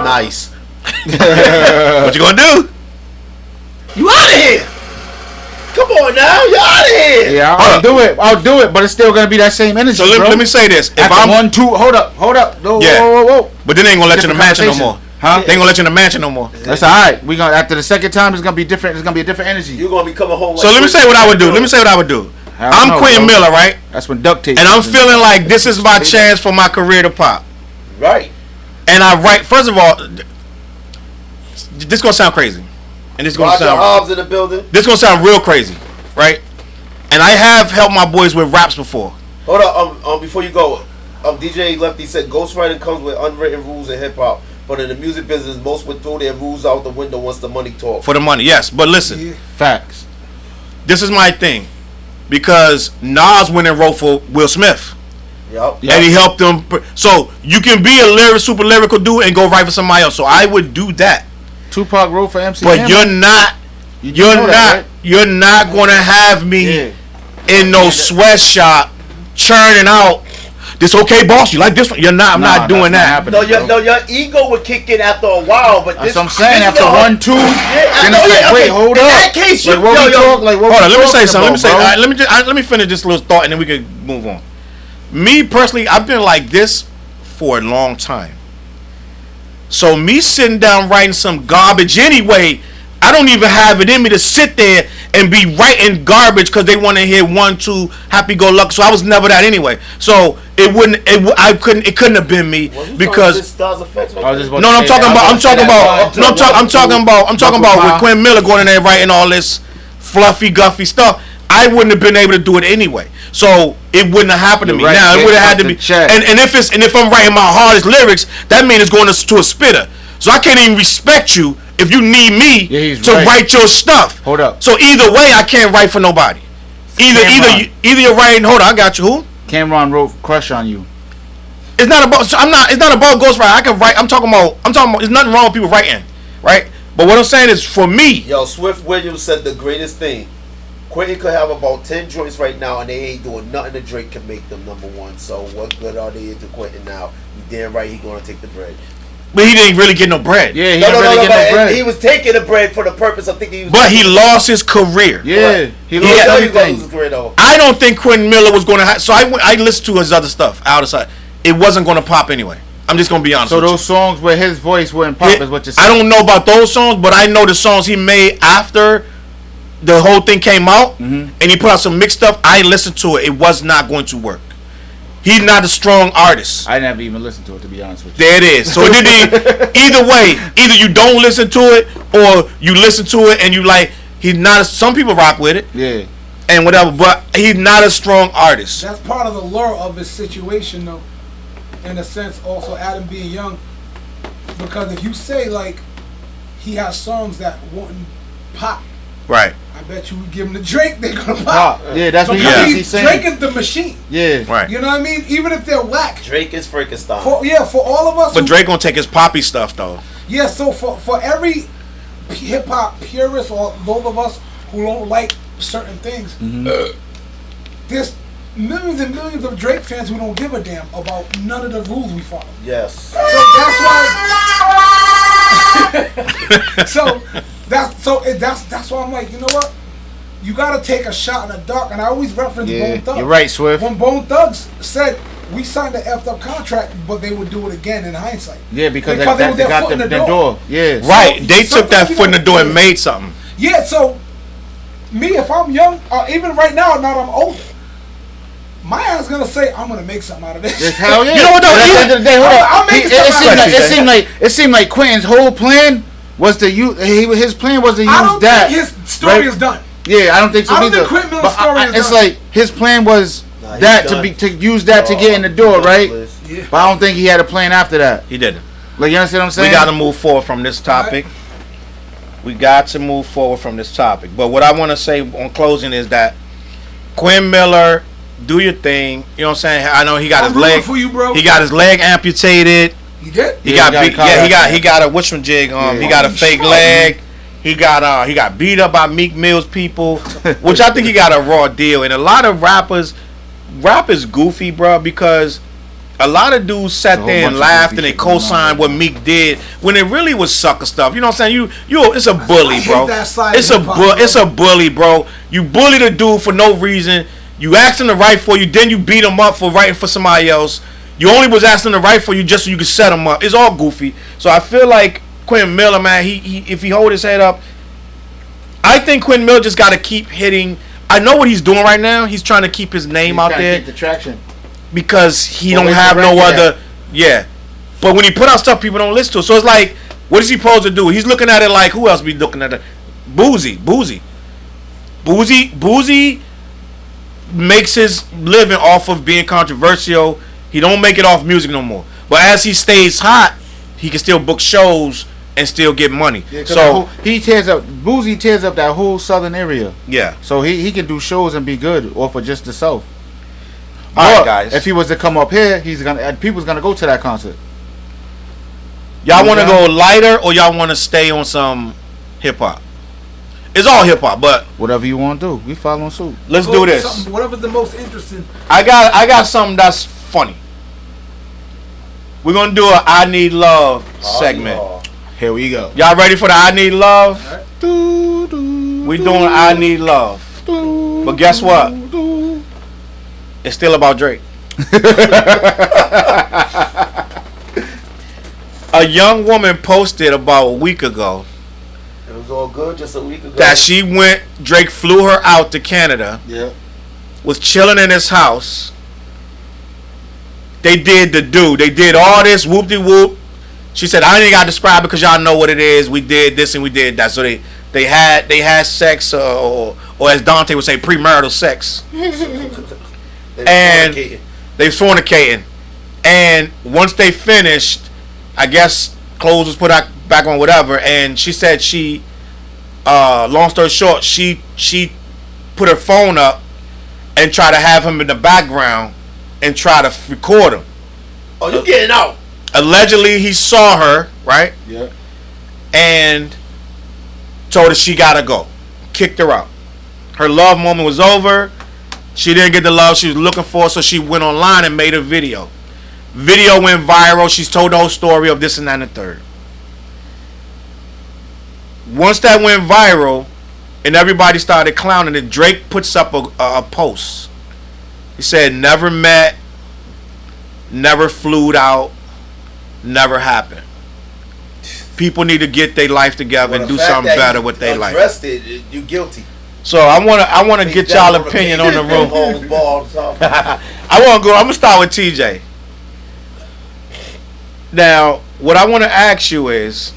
Nice. What you gonna do? You out of here. Come on now, you out of here. Yeah, I'll do it, but it's still gonna be that same energy. So let me say this: if I'm 1, 2, hold up, whoa. But then they ain't gonna let you in the mansion no more. Huh? They ain't gonna let you in the mansion no more. That's all right. We gonna after the second time, it's gonna be different. It's gonna be a different energy. You're gonna be coming home. So let me say what I would do. I'm Quentin Miller, right? That's when duct tape. And I'm feeling like this is my chance for my career to pop. Right. And I write. First of all, this gonna sound crazy, and this gonna sound. Hobbs in the building. This gonna sound real crazy, right? And I have helped my boys with raps before. Hold up, before you go, DJ Lefty said ghostwriting comes with unwritten rules in hip hop. But in the music business, most would throw their rules out the window once the money talks. For the money, yes. But listen. Facts. This is my thing. Because Nas went and wrote for Will Smith. Yep. And he helped him. So you can be a super lyrical dude and go write for somebody else. So I would do that. Tupac wrote for MC But Hammer. you're not going to have me in no sweatshop churning out. This okay, boss? You like this one? I'm not doing that. No, your ego would kick in after a while, but that's what I'm saying. After 1, 2, then it's like, wait, hold up. In that case, hold on. Let me say something. Let me finish this little thought, and then we can move on. Me personally, I've been like this for a long time. So me sitting down writing some garbage anyway, I don't even have it in me to sit there and be writing garbage because they want to hear 1, 2 happy-go-lucky. So I was never that anyway. So it couldn't have been me because. I'm talking about with Quentin Miller going in there writing all this fluffy guffy stuff. I wouldn't have been able to do it anyway. So it wouldn't have happened to me. Right, Now it would have had to the be. check. And if I'm writing my hardest lyrics, that means it's going to a spitter. So I can't even respect you if you need me to write your stuff. Hold up. So either way, I can't write for nobody. Either you're writing. Hold on, I got you. Who? Cameron wrote "Crush on You." It's not about. So it's not about ghostwriting. I can write. I'm talking about. There's nothing wrong with people writing, right? But what I'm saying is, for me, Yo, Swift Williams said the greatest thing. Quentin could have about 10 joints right now, and they ain't doing nothing to Drake can make them number one. So what good are they into Quentin now? You damn right he gonna take the bread. but he didn't really get no bread. Yeah, he didn't really get no bread. He was taking the bread for the purpose of thinking he was. But he lost his career. Yeah, he lost Yeah, everything. I don't think Quentin Miller was going to. So I listened to his other stuff out of sight. It wasn't going to pop anyway. I'm just going to be honest. So with those songs where his voice wouldn't pop is what you're saying. I don't know about those songs, but I know the songs he made after the whole thing came out, and he put out some mixed stuff. I listened to it. It was not going to work. He's not a strong artist. I never even listened to it, to be honest with you. There it is. So either way, either you don't listen to it or you listen to it and you like. He's not. Some people rock with it. Yeah. And whatever, but he's not a strong artist. That's part of the lure of his situation, though. In a sense, also Adam being young, because if you say like he has songs that wouldn't pop, Right. I bet you would give him the Drake, they're gonna pop. Yeah, that's what he's saying. Drake is the machine. Yeah. Right. You know what I mean? Even if they're whack. Drake is Frankenstein. For all of us. But Drake gonna take his poppy stuff though. Yeah, so for every hip hop purist or those of us who don't like certain things, there's millions and millions of Drake fans who don't give a damn about none of the rules we follow. Yes. So that's why I'm like, you know what? You gotta take a shot in the dark, and I always reference Bone Thugs. You're right, Swift. When Bone Thugs said we signed an effed up contract, but they would do it again in hindsight. Yeah, because they was their got foot in the door. Yeah. Right. So They took that foot in the door and made something. Yeah, so me, if I'm young, or even right now, now that I'm older, my ass gonna say I'm gonna make something out of this. Just hell yeah. You know what though? At the end of the day, hold on. I'll make It seemed like Quentin's whole plan was to use. His plan was to use I don't that. think his story is done. Yeah, I don't think so I don't either. think Quentin Miller's But story is it's done. like his plan was that to use that to get in the door, right? Yeah. But I don't think he had a plan after that. He didn't. Like, you understand what I'm saying? We got to move forward from this topic. We got to move forward from this topic. But what I want to say on closing is that Quentin Miller, do your thing. You know what I'm saying? I know he got his leg. For you, bro. He got his leg amputated. He did. He got a whatchamajig. He got a fake leg. He got beat up by Meek Mill's people, which I think he got a raw deal. And a lot of rap is goofy, bro, because a lot of dudes sat there and laughed and they co-signed what Meek did when it really was sucker stuff. You know what I'm saying? It's a bully, bro. It's a bully, bro. You bully the dude for no reason. You asked him to write for you, then you beat him up for writing for somebody else. You only was asking him to write for you just so you could set him up. It's all goofy. So I feel like Quentin Miller, man, he if he hold his head up, I think Quentin Miller just got to keep hitting. I know what he's doing right now. He's trying to keep his name out there. Keep the traction. Because he don't have no other. Yeah. But when he put out stuff, people don't listen to it. So it's like, what is he supposed to do? He's looking at it like, who else be looking at it? Boozy makes his living off of being controversial. He don't make it off music no more. But as he stays hot, he can still book shows and still get money. Yeah, so Boozy tears up that whole southern area. Yeah. So he can do shows and be good off of just the South. All right, guys. If he was to come up here, people's gonna go to that concert. Y'all want to go lighter or y'all want to stay on some hip hop? It's all hip hop, but whatever you want to do, we following suit. Let's do this. Whatever's the most interesting. I got something that's funny. We're gonna do a I Need Love segment. Here we go. Y'all ready for the I Need Love? Right. We doing I Need Love. But guess what? It's still about Drake. A young woman posted about a week ago. It was all good just a week ago. That Drake flew her out to Canada. Yeah. Was chilling in his house. They did the do. They did all this whoop-de-whoop. She said, I ain't got to describe it because y'all know what it is. We did this and we did that. So they had sex, or as Dante would say, premarital sex. and they fornicating. And once they finished, I guess clothes was put back on, whatever. And she said long story short, she put her phone up and tried to have him in the background and try to record him. Oh, you getting out? Allegedly, he saw her, right? Yeah. And told her she gotta go. Kicked her out. Her love moment was over. She didn't get the love she was looking for, so she went online and made a video. Video went viral. She's told the whole story of this and that and the third. Once that went viral and everybody started clowning it, Drake puts up a post. He said, never met, never flew out, never happened. People need to get their life together and do something better with their life. Arrested, you guilty. So I wanna get y'all opinion on the room. I'm gonna start with TJ. Now, what I want to ask you is,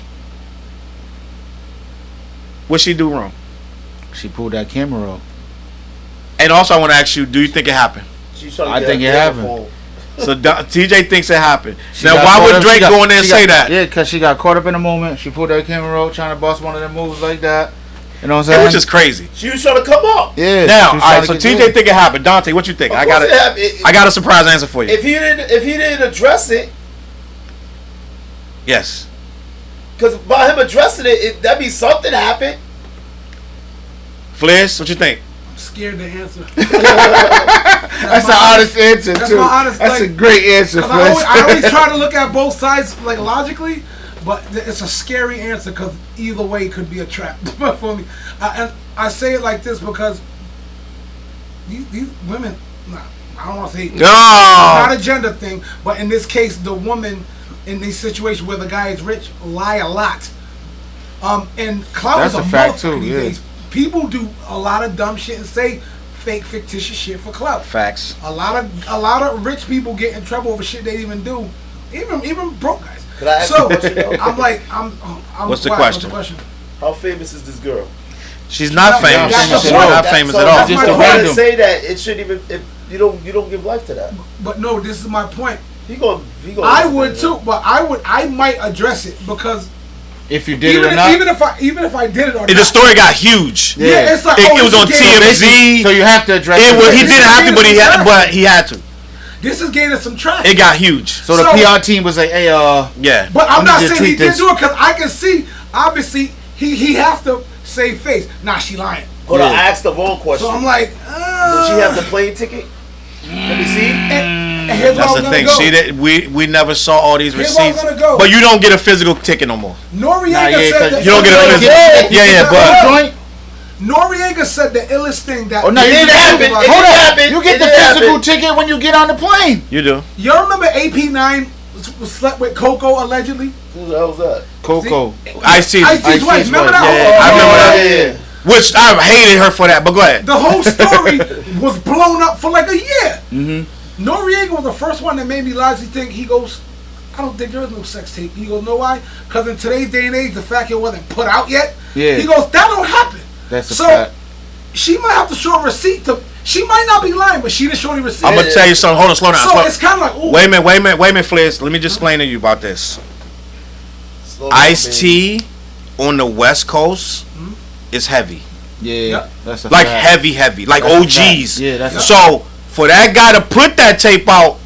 what she do wrong? She pulled that camera up. And also, I want to ask you, do you think it happened? I think it happened. So TJ thinks it happened. Now, why would Drake go in there and say that? Yeah, because she got caught up in the moment. She pulled that camera up, trying to bust one of them moves like that. You know what I'm saying? Which is crazy. She was trying to come up. Yeah. Now, all right. So TJ think it happened. Dante, what you think? I got a surprise answer for you. If he didn't address it. Yes. Because by him addressing it, that means something happened. Flizz, what you think? I'm scared to answer. That's an honest answer, that's too. My honest, that's like, a great answer, Flizz. I always try to look at both sides, like, logically, but it's a scary answer because either way could be a trap for me. And I say it like this because these women, I don't want to say not a gender thing, but in this case, the woman in these situations where the guy is rich lie a lot. And clout is a fact too. These days. People do a lot of dumb shit and say fake, fictitious shit for clout. Facts. A lot of rich people get in trouble over shit they didn't even do. Even broke guys. Could I ask you a question? What's the question? How famous is this girl? She's not famous. She's not famous so at all. Just to say that it shouldn't even. If you don't give life to that. But no, this is my point. He gonna I would too, but I might address it because if you did it or not, even if I did it or not, the story got huge. Yeah, it's like it was on TMZ. So you have to address it. He didn't have to, but he had to. This is gaining some traction. It got huge. So the PR team was like, "Hey, yeah." But I'm not saying he didn't do it because I can see obviously he have to save face. Nah, she lying. Hold on, I asked the wrong question. So I'm like, did she have the plane ticket? Let me see. And here's That's where the I'm thing. gonna go. She did. We never saw all these Here's where I'm receipts. gonna go. But you don't get a physical ticket no more. Noriega said that you don't get a physical. Yeah, but Noriega said the illest thing that. Oh no, it didn't happen. Hold on, you get the physical ticket when you get on the plane. You do. Y'all remember AP9 slept with Coco allegedly? Who the hell was that? Coco. Ice-T's wife. Remember that? Yeah, I remember that. Yeah. Which I hated her for that, but go ahead. The whole story was blown up for like a year. Mm-hmm. Noriega was the first one that made me logically think. He goes, I don't think there is no sex tape. He goes, know why? Because in today's day and age, the fact it wasn't put out yet. Yeah. He goes, that don't happen. That's a fact. She might have to show a receipt to. She might not be lying, but she didn't show any receipt. I'm gonna tell you something. Hold on, slow down. So it's kind of like, ooh. Wait a minute, Flizz. Let me just explain to you about this. Ice-T on the West Coast is heavy. Yeah, that's a like fact. heavy, like that's OGs. Yeah, that's so for that guy to put that tape out,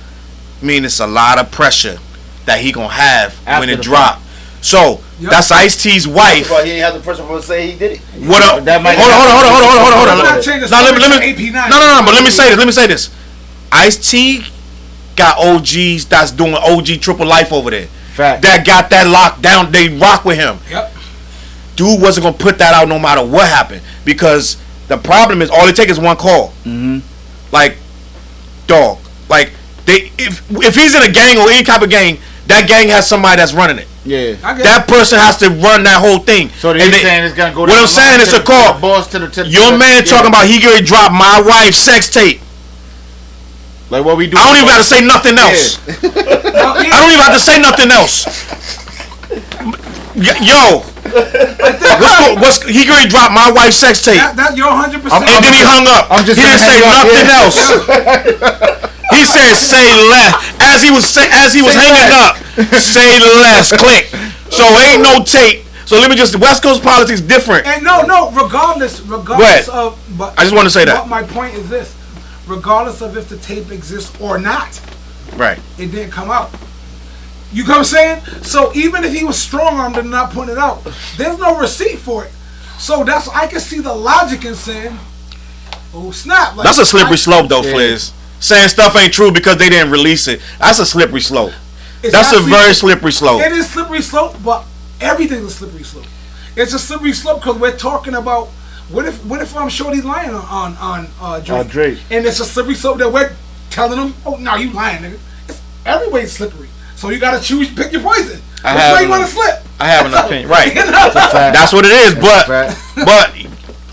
I mean it's a lot of pressure that he gonna have when it drop. So that's Ice-T's wife. He ain't have the pressure to say he did it. What up? Hold on. No. But let me say this. Ice-T got OGs that's doing OG triple life over there. Fact. That got that locked down. They rock with him. Yep. Dude wasn't gonna put that out no matter what happened because the problem is all it takes is one call. Mm-hmm. Like, dog. Like if he's in a gang or any type of gang, that gang has somebody that's running it. Yeah. That person has to run that whole thing. So they're saying it's gonna go. What I'm saying is a call. Your man talking about he gonna drop my wife's sex tape. Like what we do. I don't even have to say nothing else. I don't even have to say nothing else. Yo, He already dropped my wife's sex tape. That you're 100%. And then he hung up. He didn't say nothing else. He said, "Say less." As he was hanging up, say less. Click. So ain't no tape. So let me just. West Coast politics different. And no. Regardless of. But I just want to say that. My point is this: regardless of if the tape exists or not, right? It didn't come out. You know what I'm saying? So even if he was strong-armed and not putting it out, there's no receipt for it. So I can see the logic in saying, "Oh snap!" That's a slippery slope, though, Flizz. Saying stuff ain't true because they didn't release it. That's a slippery slope. That's a very slippery slope. It is slippery slope, but everything's a slippery slope. It's a slippery slope because we're talking about what if I'm Shorty's lying on Drake. And it's a slippery slope that we're telling him, "Oh no, you lying, nigga." Everybody's slippery. So you gotta pick your poison. Which way you wanna slip? I have an opinion. Right. That's what it is. But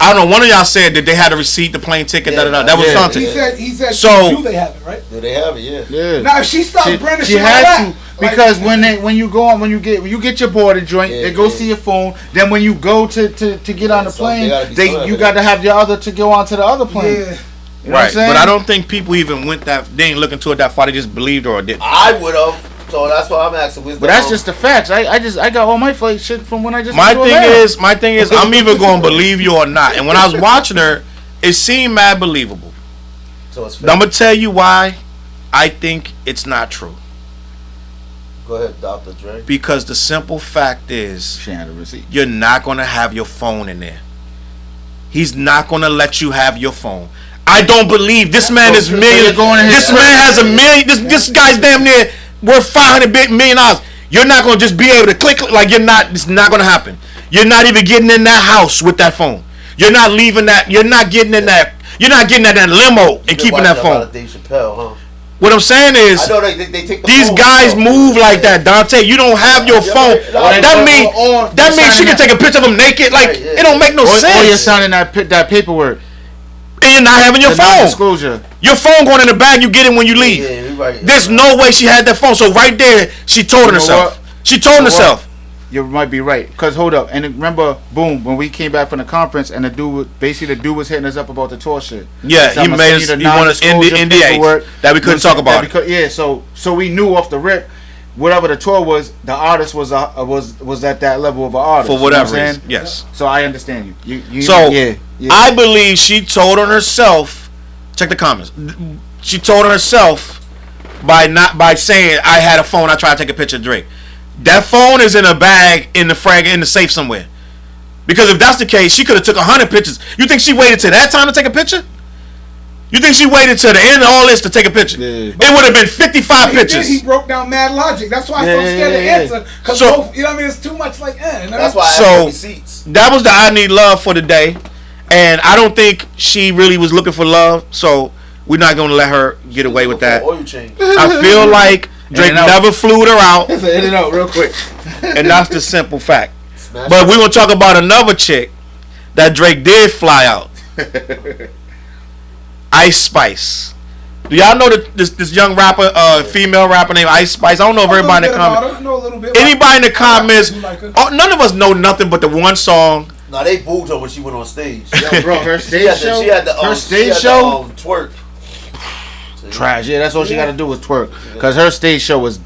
I don't know. One of y'all said that they had a receipt, the plane ticket. That was something. He said. So do they have it, right? Do they have it? Yeah. Now if she stops brandishing, she had to because when you get your boarding joint, they go see your phone. Then when you go to get on the plane, you got to have your other to go onto the other plane. Yeah. You know right. But I don't think people even went that. They ain't looking to it that far. They just believed her or didn't. I would have. So that's why I'm asking. But that's just the facts. I got all my flight shit from when I just. My thing is, I'm either going to believe you or not. And when I was watching her, it seemed mad believable. So it's fake. I'm gonna tell you why I think it's not true. Go ahead, Dr. Dre. Because the simple fact is, she had a receipt. You're not gonna have your phone in there. He's not gonna let you have your phone. I don't believe this man is million. This man has a million. This guy's damn near worth $500 million. You're not gonna just be able to click like you're not. It's not gonna happen. You're not even getting in that house with that phone. You're not leaving that. You're not getting in that. You're not getting in that limo and keeping that phone. Dave Chappelle, huh? What I'm saying is, I know they take these guys move like that, Dante. You don't have your phone. That means she can take a picture of him naked. Like it don't make no sense. Or you're signing that paperwork. And you're not having your phone. Disclosure. Your phone going in the bag. You get it when you leave. There's no way she had that phone. So right there, she told herself. She told herself. You might be right. Cause hold up, and remember, boom, when we came back from the conference, and the dude was hitting us up about the tour shit. Yeah, he made us. He wanted us NDA that we couldn't talk about. So we knew off the rip, whatever the tour was, the artist was at that level of an artist. For whatever reason. Yes. So I understand you. I believe she told on herself. Check the comments. She told on herself by saying I had a phone. I tried to take a picture of Drake. That phone is in a bag in the safe somewhere. Because if that's the case, she could have took 100 pictures. You think she waited till that time to take a picture? You think she waited till the end of all this to take a picture? Yeah. It would have been 55 pictures. He broke down mad logic. That's why I'm so scared to answer. Because you know what I mean? It's too much like, That's why I have receipts. That was the I Need Love for the day. And I don't think she really was looking for love. So we're not going to let her get away with that. Oil change. I feel like Drake never flew her out. In and out real quick. And that's the simple fact. But we're going to talk about another chick that Drake did fly out. Ice Spice. Do y'all know this young rapper, female rapper named Ice Spice? I don't know if everybody in the comments. I know a little bit. Anybody in the comments? None of us know nothing but the one song. No, they booed her when she went on stage. Yo, bro, her stage show. She had the twerk. Trash. Yeah, that's all she got to do was twerk. Because her stage show was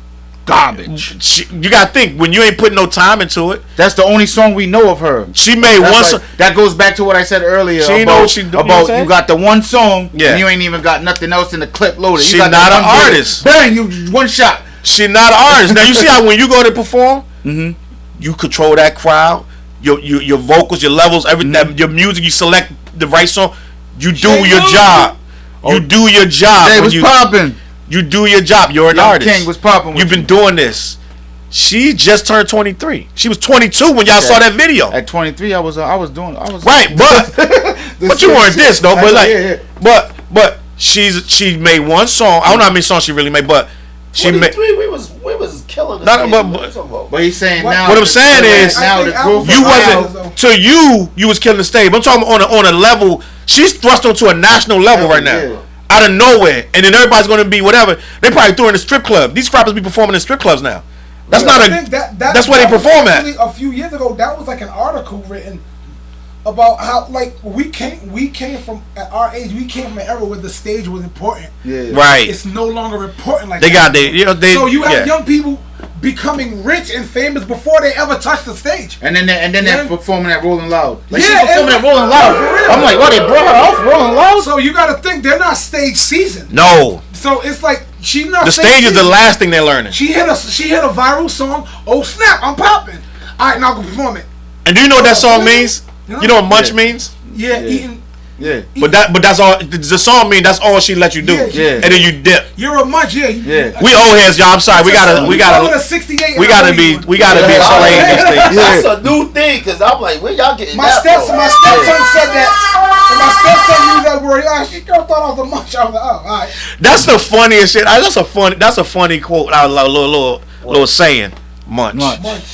garbage. You got to think, when you ain't putting no time into it. That's the only song we know of her. She made one song. That goes back to what I said earlier. She know what she do. About you got the one song, and you ain't even got nothing else in the clip loaded. She's not an artist. Bang, you one shot. She not an artist. Now, you see how when you go to perform, you control that crowd. Your vocals, your levels, everything, your music, you select the right song. You do your job. You do your job. They was popping. You do your job. You're an artist. King was popping. You've been doing this. She just turned 23. She was 22 when y'all saw that video. At 23, I was right, but you weren't this though. But but she made one song. I don't know how many songs she really made, but she made. We was killing the but he's saying now. What I'm saying is, now the growth you wasn't to you was killing the stage. But I'm talking on a level. She's thrust onto a national level right now. Out of nowhere, and then everybody's going to be whatever. They probably threw her in a strip club. These rappers be performing in strip clubs now. That's not a. That's where they perform at. A few years ago, that was like an article written about how like we came from at our age. We came from an era where the stage was important. Yeah. Right. It's no longer important like they that. So you have young people becoming rich and famous before they ever touch the stage. And then they're performing at Rolling Loud. Like she's performing at Rolling Loud. I'm like, what? They brought her off Rolling Loud? So you got to think they're not stage seasoned. No. So it's like she's not. The stage is the last thing they're learning. She hit a viral song. Oh snap! I'm popping. All right, now go perform it. And do you know what that song means? You know what munch means? Yeah, eating. Yeah, but that's all. The song means that's all she let you do. Yeah. And then you dip. You're a munch. Yeah. We old heads, y'all. I'm sorry. We gotta be explained these things. That's a new thing because I'm like, where y'all getting my stepson said that. So my stepson used that word. She thought I was a munch. I was like, oh, all right. That's the funniest shit. That's a funny quote. A little saying. Munch.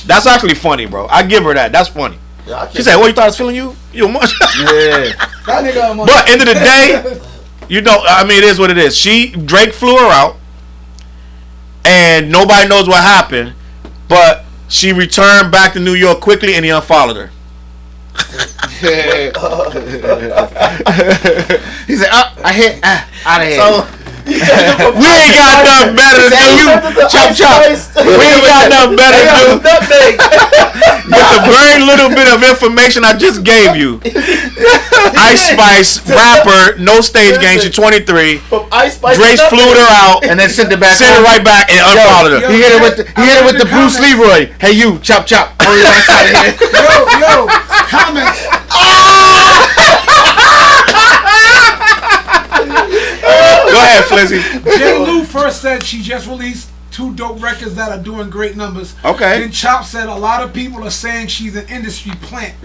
That's actually funny, bro. I give her that. That's funny. Yeah, she said, "What you thought I was feeling you? You a munch?" Yeah. That nigga a munch. But end of the day, you know, I mean, it is what it is. Drake flew her out, and nobody knows what happened. But she returned back to New York quickly, and he unfollowed her. He said, I hit out of here. So, we ain't got nothing better to do. Chop. We ain't got nothing better to do. With the very little bit of information I just gave you. Ice Spice, rapper, no stage game, she's 23. From Ice Spice, Drake flew her out and then sent it right back and unfollowed her. He hit it with the Bruce Leroy. Hey you, chop. Oh, you out of here. Yo, comments. Go ahead, Flizzy. J. Lou first said she just released 2 dope records that are doing great numbers. Okay. Then Chop said a lot of people are saying she's an industry plant.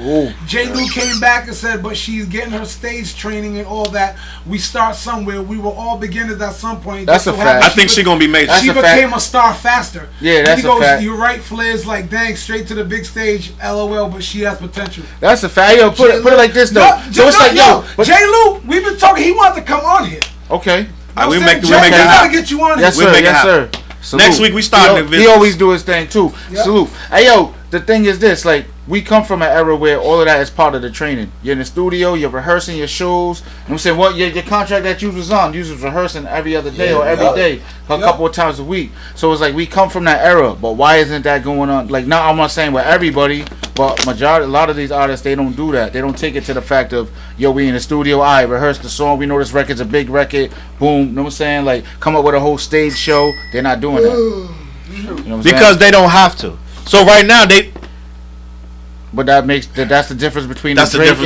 J. Lou came back and said, but she's getting her stage training and all that. We start somewhere. We were all beginners at some point. That's a fact. I think she's going to be major. She became a star faster. Yeah, that's a fact. You're right, Flizz. Like, dang, straight to the big stage. LOL, but she has potential. That's a fact. Yo, put it like this, though. So it's like, J. Lou, we've been talking. He wanted to come on here. Okay. We make it happen. Get you on. Yes, sir. Salute. Next week we start the video. He always do his thing too. Yep. Salute. Hey yo, the thing is this, like we come from an era where all of that is part of the training. You're in the studio, you're rehearsing your shows. You know what I'm saying? What your contract that you was on, you was rehearsing every other day or every day, a couple of times a week. So it's like we come from that era, but why isn't that going on? Like now I'm not saying with everybody, but a lot of these artists, they don't do that. They don't take it to the fact of, yo, we in the studio, I rehearse the song, we know this record's a big record, boom, you know what I'm saying? Like come up with a whole stage show. They're not doing that. You know because they don't have to. So right now but that's the difference between and they don't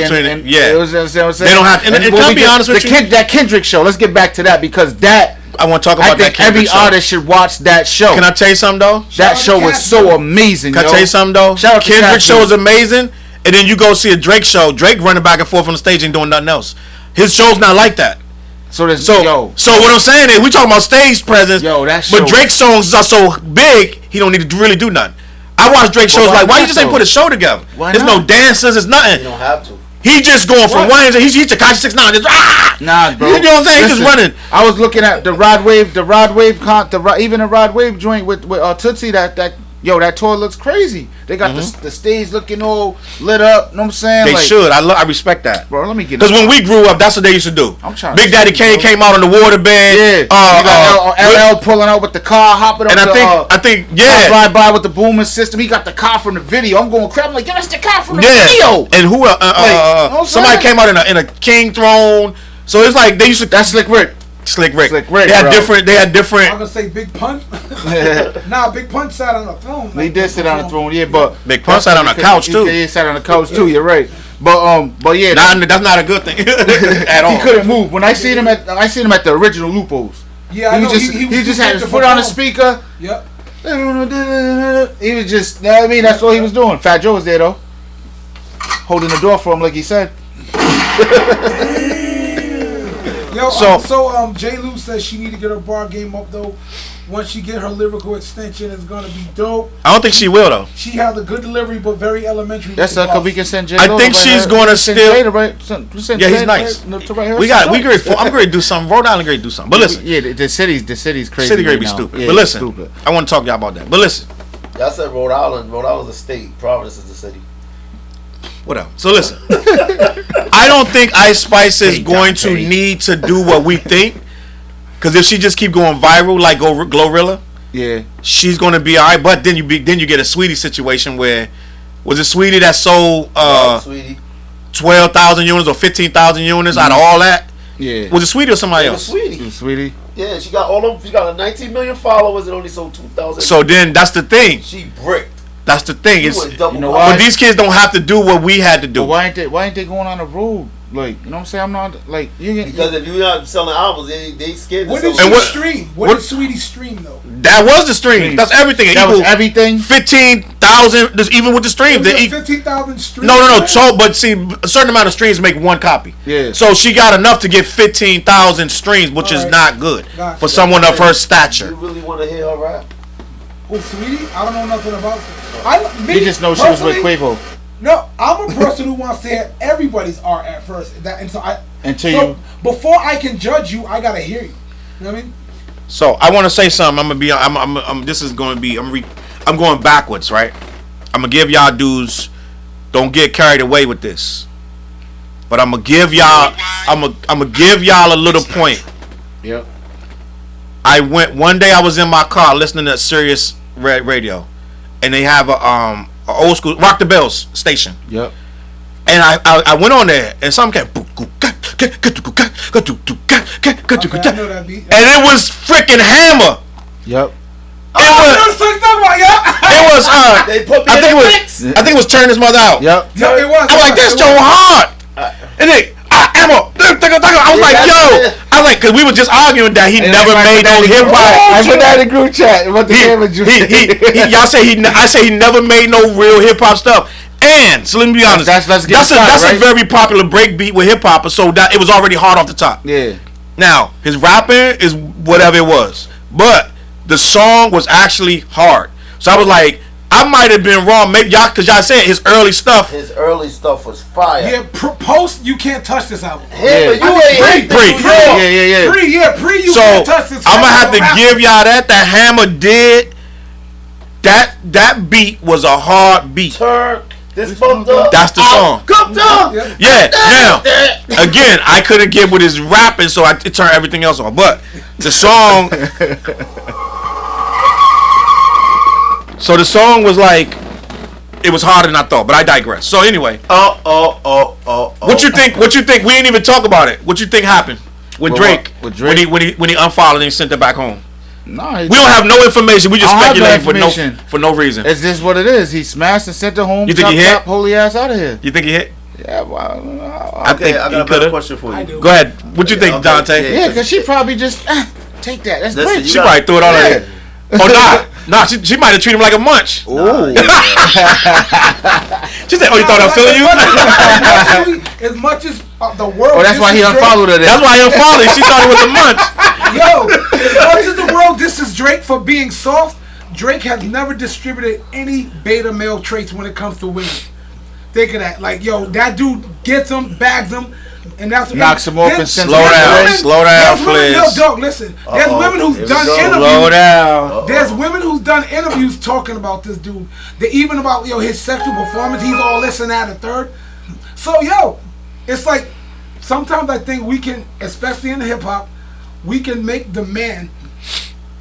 have. And can be honest with you, that Kendrick show. Let's get back to that because that I want to talk about that. Every artist should watch that show. Can I tell you something though? That show was so amazing. Can I tell you something though? Kendrick show is amazing, and then you go see a Drake show. Drake running back and forth on the stage and doing nothing else. His show's not like that. So what I'm saying is we talking about stage presence. But Drake's songs are so big, he don't need to really do nothing. I watch Drake shows like, why you just ain't put a show together? There's no dancers, there's nothing. You don't have to. He just going from one end. He's Tekashi 6ix9ine. Just nah, bro. You know what I'm saying? He's just running. I was looking at the Rod Wave even the Rod Wave joint with Tootsie. That tour looks crazy. They got the stage looking all lit up. You know what I'm saying? They should. I respect that, bro. Let me get. Because when we grew up, that's what they used to do. I'm trying. Big Daddy Kane came out on the water bed. LL pulling out with the car, hopping up. And I think ride by with the booming system. He got the car from the video. I'm going crap. I'm like, that's the car from the video. And who? Somebody came out in a king throne. So it's like they used to. That's Slick Rick. They had different. I'm gonna say Big Pun. Nah, Big Pun sat on the throne. He did sit on the throne, but Big Pun sat on the couch too. He sat on the couch too. You're right. But yeah, that's not a good thing at all. He couldn't move. When I seen him at the original Lupos. Yeah, he just had his foot on the speaker. Yep. He was just. I mean, that's all he was doing. Fat Joe was there though, holding the door for him like he said. So J. Lou says she need to get her bar game up though. Once she get her lyrical extension, it's gonna be dope. I don't think she will though. She has a good delivery, but very elementary. That's because we can send J. I think she's gonna still. Yeah, he's nice. I'm going to do something. Rhode Island going to do something. But listen, the city's crazy. City going to be stupid. But listen, I want to talk to y'all about that. But listen, Y'all said Rhode Island. Rhode Island's a state. Providence is the city. Whatever. So listen, I don't think Ice Spice is going to need to do what we think, because if she just keep going viral like Glorilla, Yeah. she's going to be all right. But then you get a Sweetie situation where, was it Sweetie that sold Sweetie. 12,000 units or 15,000 units out of all that? Yeah. Was it Sweetie or somebody It else? was Sweetie. Sweetie. Yeah, she got all of. She got 19 million followers and only sold 2,000. So then that's the thing. She bricked. That's the thing. She It's, went double you know wide. but these kids don't have to do what we had to do. But why ain't they going on the road? Like, you know what I'm saying? I'm not like you get Because if you're not selling albums, they scared to What sell. did she And what- stream? what- What did Sweetie stream though? That was the stream. That's everything. that was Equal everything. 15,000. There's even with the streams. It was They a equal. 15,000 streams. No. So, but see, a certain amount of streams make one copy. Yeah. So she got enough to get 15,000 streams, which is Alright. not good Gotcha. for someone of her You stature. really want to hear her rap? Oh, Sweetie? I don't know nothing about her. You just know she was with personally, Quavo. No, I'm a person who wants to hear everybody's art at first. Before I can judge you, I gotta hear you. You know what I mean? So I want to say something. I'm gonna be. This is going to be. I'm going backwards, right? I'm gonna give y'all dudes. Don't get carried away with this. But I'm gonna give y'all. I'm gonna give y'all a little point. Yep. I went one day. I was in my car listening to Sirius Radio, and they have a old school Rock the Bells station. Yep. And I went on there, and something came. Okay, I know that beat. And it was freaking Hammer. Yep. It was They put me I in think the it was mix. I think it was Turn His Mother Out. Yep. Yeah, it was. I'm like, this Joe hard. And then Hammer. I was like, yo. I was like, cause we were just arguing that he never made no hip hop. I put that in the group chat. About the Hammer juice. Y'all say I say he never made no real hip hop stuff. And so let me be honest, Let's get that's started, a very popular break beat with hip hop, so that it was already hard off the top. Yeah. Now his rapping is whatever it was, but the song was actually hard. So I was like, I might have been wrong, maybe y'all, cause y'all said his early stuff. His early stuff was fire. Yeah, post, you can't touch this album. Yeah, but you ain't Pre. Yeah. Pre, you So can't touch this I'm gonna have album. to give y'all that. That Hammer did. That beat was a hard beat. Turn this fucked up. That's the song. Come down. Yeah. Now, again, I couldn't get with his rapping, so it turned everything else on. But the song. So the song was like, it was harder than I thought. But I digress. So anyway. What you think? What you think? We didn't even talk about it. What you think happened with Drake? With Drake? When he unfollowed and he sent it back home. No, We don't have no information. We just I don't have speculating no information. for no reason. It's just what it is. He smashed and sent it home. You think he hit? Holy ass out of here. You think he hit? Yeah, well, I think I he got a better coulda. question for I you. do. Go ahead. What you think, Okay, Dante? yeah, because she probably just take that. That's Listen, great. She probably threw it all in. Oh nah. She might have treated him like a munch. Ooh. She said, "Oh, you thought I was feeling you?" As much as the world. Oh, that's why he unfollowed her. That's why he unfollowed. She thought it was a munch. Yo, as much as the world disses Drake for being soft, Drake has never distributed any beta male traits when it comes to women. Think of that. Like, yo, that dude gets them, bags them, and that's Knocks him off and sends Slow him down, away. slow down, Flizz. Yo, Flizz. dog, listen. There's women who's Here we done go. interviews. Slow down. There's women who's done interviews talking about this dude. They even about his sexual performance. He's all this and that and third. So it's like sometimes I think we can, especially in hip hop, we can make the man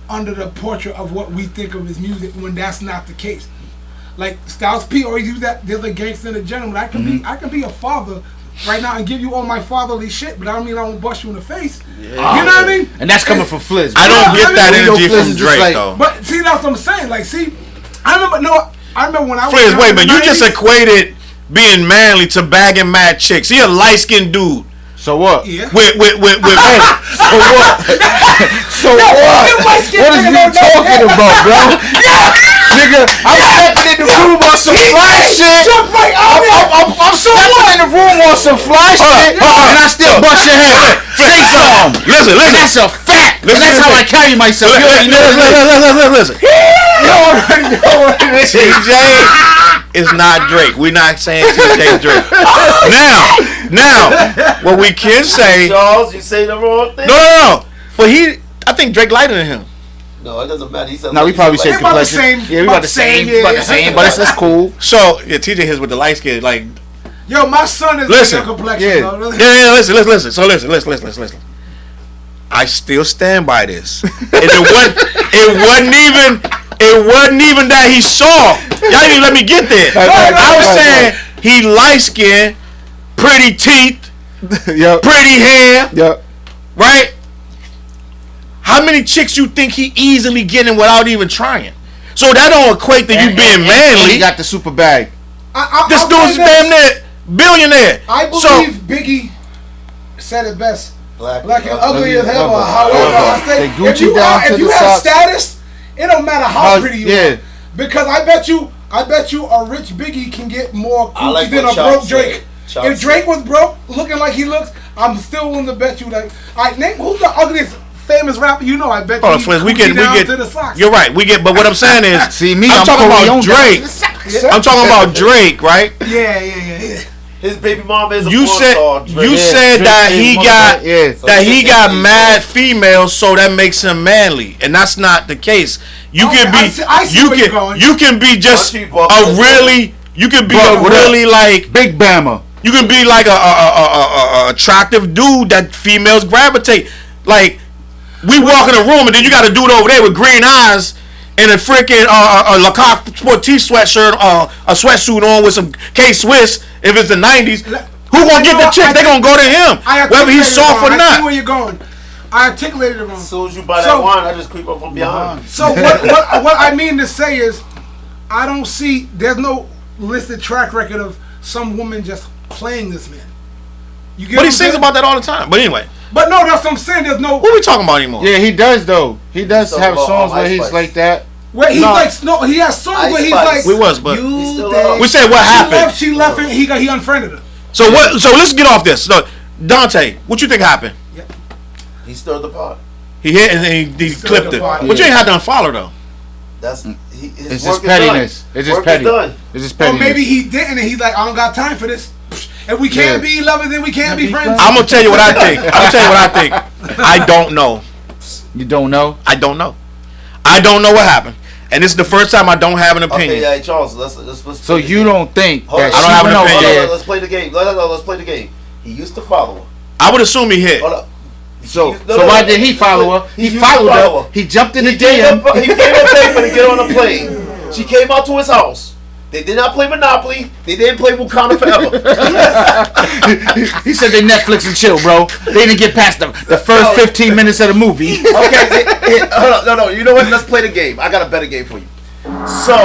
under the portrait of what we think of his music when that's not the case. Like Styles P always use that. There's a gangster and a gentleman. I can be a father right now and give you all my fatherly shit, but I don't mean I won't bust you in the face. You know what I mean? And that's coming from Flizz. I don't get that we know energy Flizz from is just Drake like- though. But see, that's what I'm saying. Like, see, I remember when I was Flizz, young wait a in the minute. You just 90s. equated being manly to bagging mad chicks. He a light skinned dude. So what? Yeah. With So what? So what? What is nigga we don't know talking about, bro? Nigga, I'm stepping in the room on some fly shit. Jump right out there. I'm stepping in the room on some fly shit, and I still bust your head. Say something. Listen. And that's a fact. And that's how I carry myself. You already know Listen. You already know what it is. TJ is not Drake. We're not saying TJ is Drake. Now, what we can say. Charles, you say the wrong thing. No. But I think Drake lighter than him. No, it doesn't matter. He said. No, we probably said About the complexion. same. Yeah, we about the same. About the same, but it's cool. So yeah, TJ hits with the light skin. Like, Yo, my son is Listen. a complexion. Yeah. Bro. yeah. Listen. So listen. I still stand by this. And it wasn't even that he saw. Y'all didn't even let me get there. I was saying he light skinned, pretty teeth, Yep. pretty hair, Yep. right? How many chicks you think he easily getting without even trying? So that don't equate to you being manly. He got the super bag. This dude's damn near billionaire. I believe Biggie said it best. Black and ugly as hell. However, I say, They Gucci down to if you the have socks. status, it don't matter how pretty you Yeah. are. Because I bet you a rich Biggie can get more I like coochie than a what broke Challz Drake. said. Challz If Drake was broke, looking like he looks, I'm still willing to bet you like, alright, name who's the ugliest famous rapper you know? I bet Hold you on, Flizz, we coochie down get. to the socks. You're right. We get. But what I'm saying is, See me, I'm talking about Corleone down Drake. to the socks. I'm talking about Drake, right? Yeah. His baby mom is a You porn said star. you Drake. said Drake that is he one got of the- yeah. that he So got he's mad females, so that makes him manly, and that's not the case. You Okay, can be I see where you're going. you can be just Bunch a of people- really you can be Bro, a what really like Big Bama. you can be like a attractive dude that females gravitate. Like we walk in a room and then you got a dude over there with green eyes and a freaking Lacoste sport t-sweatshirt, a sweatsuit on with some K-Swiss. If it's the '90s, who gonna get the chick? They gonna go to him, whether he's soft or I see not. where you're going. I articulated it wrong. As soon as you buy So- that wine, I just creep up from behind. So what I mean to say is, I don't see. There's no listed track record of some woman just playing this man. You get But what he I'm sings saying? about that all the time. But anyway, But no, that's what I'm saying. There's no what are we talking about anymore? Yeah, he does though. He does Talk have about, songs where Ice he's Spice. like that. where he's No. like no. He has songs Ice where he's Spice. like We was, but He still think- up. we said what happened. She left and he unfriended her. So what? So let's get off this. Look, Dante, what you think happened? He stirred the pot. He hit and then he clipped it. Yeah. But you ain't had to unfollow though. That's his It's work just is pettiness. done. It's just Work petty. is done. It's just Or pettiness. maybe he didn't and he's like, I don't got time for this. If we can't be lovers, then we can't be friends. I'm gonna tell you what I think. I don't know. You don't know. I don't know what happened. And this is the first time I don't have an opinion. Okay, yeah, Charles. Let's So play the you game. don't think Hold that on, I don't have an she- opinion. yeah. Let's play the game. Let's play the game. He used to follow her. I would assume he hit. Hold up. So No, why no, did he follow her? he He used to followed follow her. her. He jumped in the He came up DM. paper to get on a plane. She came out to his house. They did not play Monopoly. They didn't play Wakanda Forever. He said they Netflix and chill, bro. They didn't get past the first 15 minutes of the movie. Okay, hold on. No. You know what? Let's play the game. I got a better game for you. So,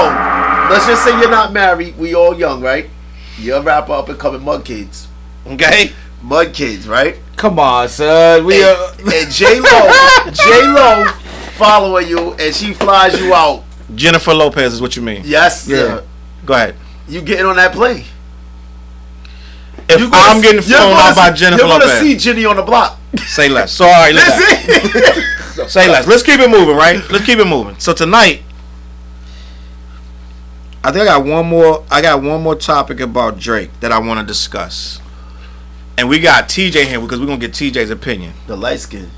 let's just say you're not married. We all young, right? You're a rapper up and coming Mud Kids. Okay. Mud Kids, right? Come on, son. We And J-Lo following you, and she flies you out. Jennifer Lopez is what you mean. Yes, Yeah. sir. Go ahead. You getting on that plane? If You gonna I'm getting you're flown gonna out by see- Jennifer You're gonna Lopez, see Jenny on the block. say less. So all right, That's listen. it. Say less. Let's keep it moving, right? Let's keep it moving. So tonight, I think I got one more topic about Drake that I want to discuss, and we got TJ here because we're gonna get TJ's opinion. The light skin.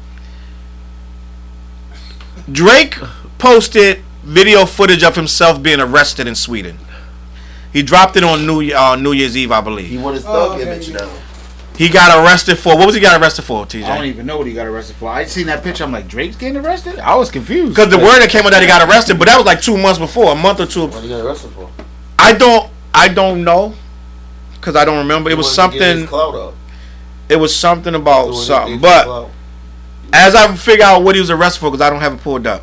Drake posted video footage of himself being arrested in Sweden. He dropped it on New Year's Eve, I He believe. want his thug Oh, okay. image now. He got arrested for what was he got arrested for, I don't TJ? even know what he got arrested for. I seen that picture. I'm like, Drake's getting arrested? I was confused. Because the word that came out that he got arrested, but that was like 2 months before, a month or two. What he got arrested for? I don't know, because I don't remember. It was something. It was something about something. But as I figure out what he was arrested for, because I don't have it pulled up.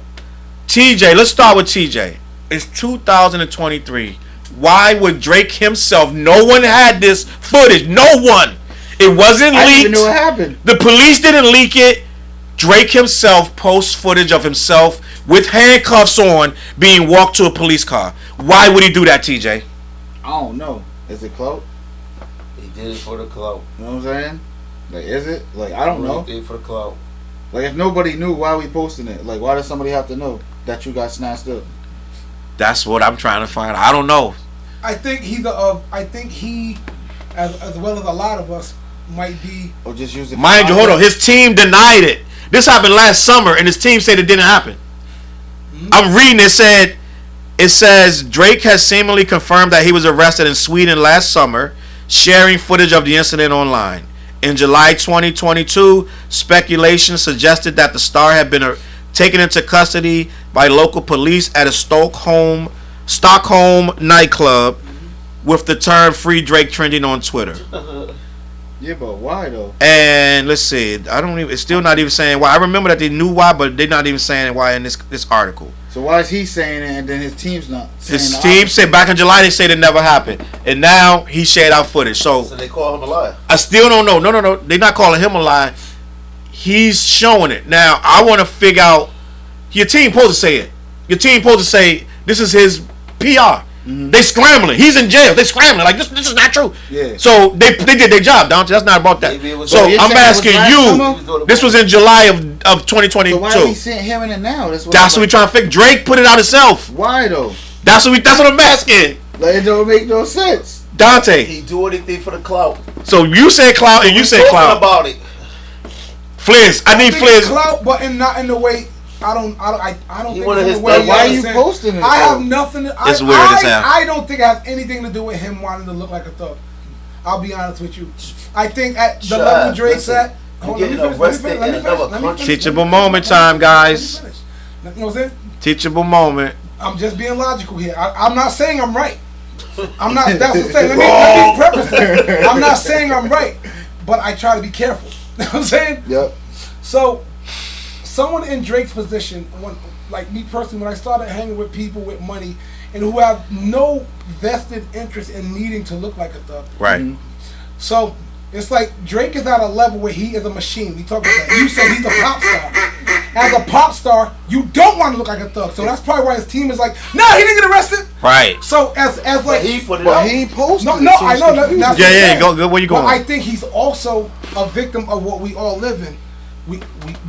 TJ, let's start with TJ. It's 2023. Why would Drake himself? No one had this footage. No one. It wasn't I didn't even leaked. know what happened. The police didn't leak it. Drake himself posts footage of himself with handcuffs on being walked to a police car. Why would he do that, TJ? I don't know. Is it clout? He did it for the clout. You know what I'm saying? Like, is it? Like, I don't know. He did it for the clout. Like, if nobody knew, why we posting it? Like, why does somebody have to know that you got snatched up? That's what I'm trying to find. I don't know. I think he, as well as a lot of us, might be. Or just use it for Mind you, hold on. His team denied it. This happened last summer, and his team said it didn't happen. I'm reading. It says Drake has seemingly confirmed that he was arrested in Sweden last summer, sharing footage of the incident online. In July 2022, speculation suggested that the star had been taken into custody by local police at a Stockholm nightclub, with the term "Free Drake" trending on Twitter. Yeah, but why though? And let's see, it's still not even saying why. I remember that they knew why, but they're not even saying why in this article. So why is he saying it and then his team's not saying His team said back in July they said it never happened, and now he shared out footage. So they call him a liar. I still don't know. No, they're not calling him a liar. He's showing it. Now I want to figure out. Your team supposed to say it. Your team supposed to say this is his PR. They scrambling. He's in jail. They scrambling. Like this is not true. Yeah. So they did their job, Dante. That's not about that. So I'm asking you. This was in July of 2022. So why are we seeing him in it now? That's what we trying to fix. Drake put it out himself. Why though? That's what I'm asking. Like, it don't make no sense. Dante. He do anything for the clout. So you say clout and you say clout about it. Flizz. I need Flizz. Clout, but not in the way. I don't think one of his way. Why are you posting it? I have nothing. It's weird as hell. I don't think it has anything to do with him wanting to look like a thug. I'll be honest with you. I think at the level Drake's at. Teachable moment time, guys. You know what I'm saying? Teachable moment. I'm just being logical here. I'm not saying I'm right. I'm not. That's what I'm saying. Let me preface that. I'm not saying I'm right, but I try to be careful. You know what I'm saying? Yep. So, someone in Drake's position, like me personally, when I started hanging with people with money and who have no vested interest in needing to look like a thug. Right. So, it's like Drake is at a level where he is a machine. We talk about that. You said he's a pop star. As a pop star, you don't want to look like a thug. So that's probably why his team is like, no, he didn't get arrested. Right. So as like he put it out. He posted no, it. no, So I know. That's Yeah. Go. Where you going? But I think he's also a victim of what we all live in. We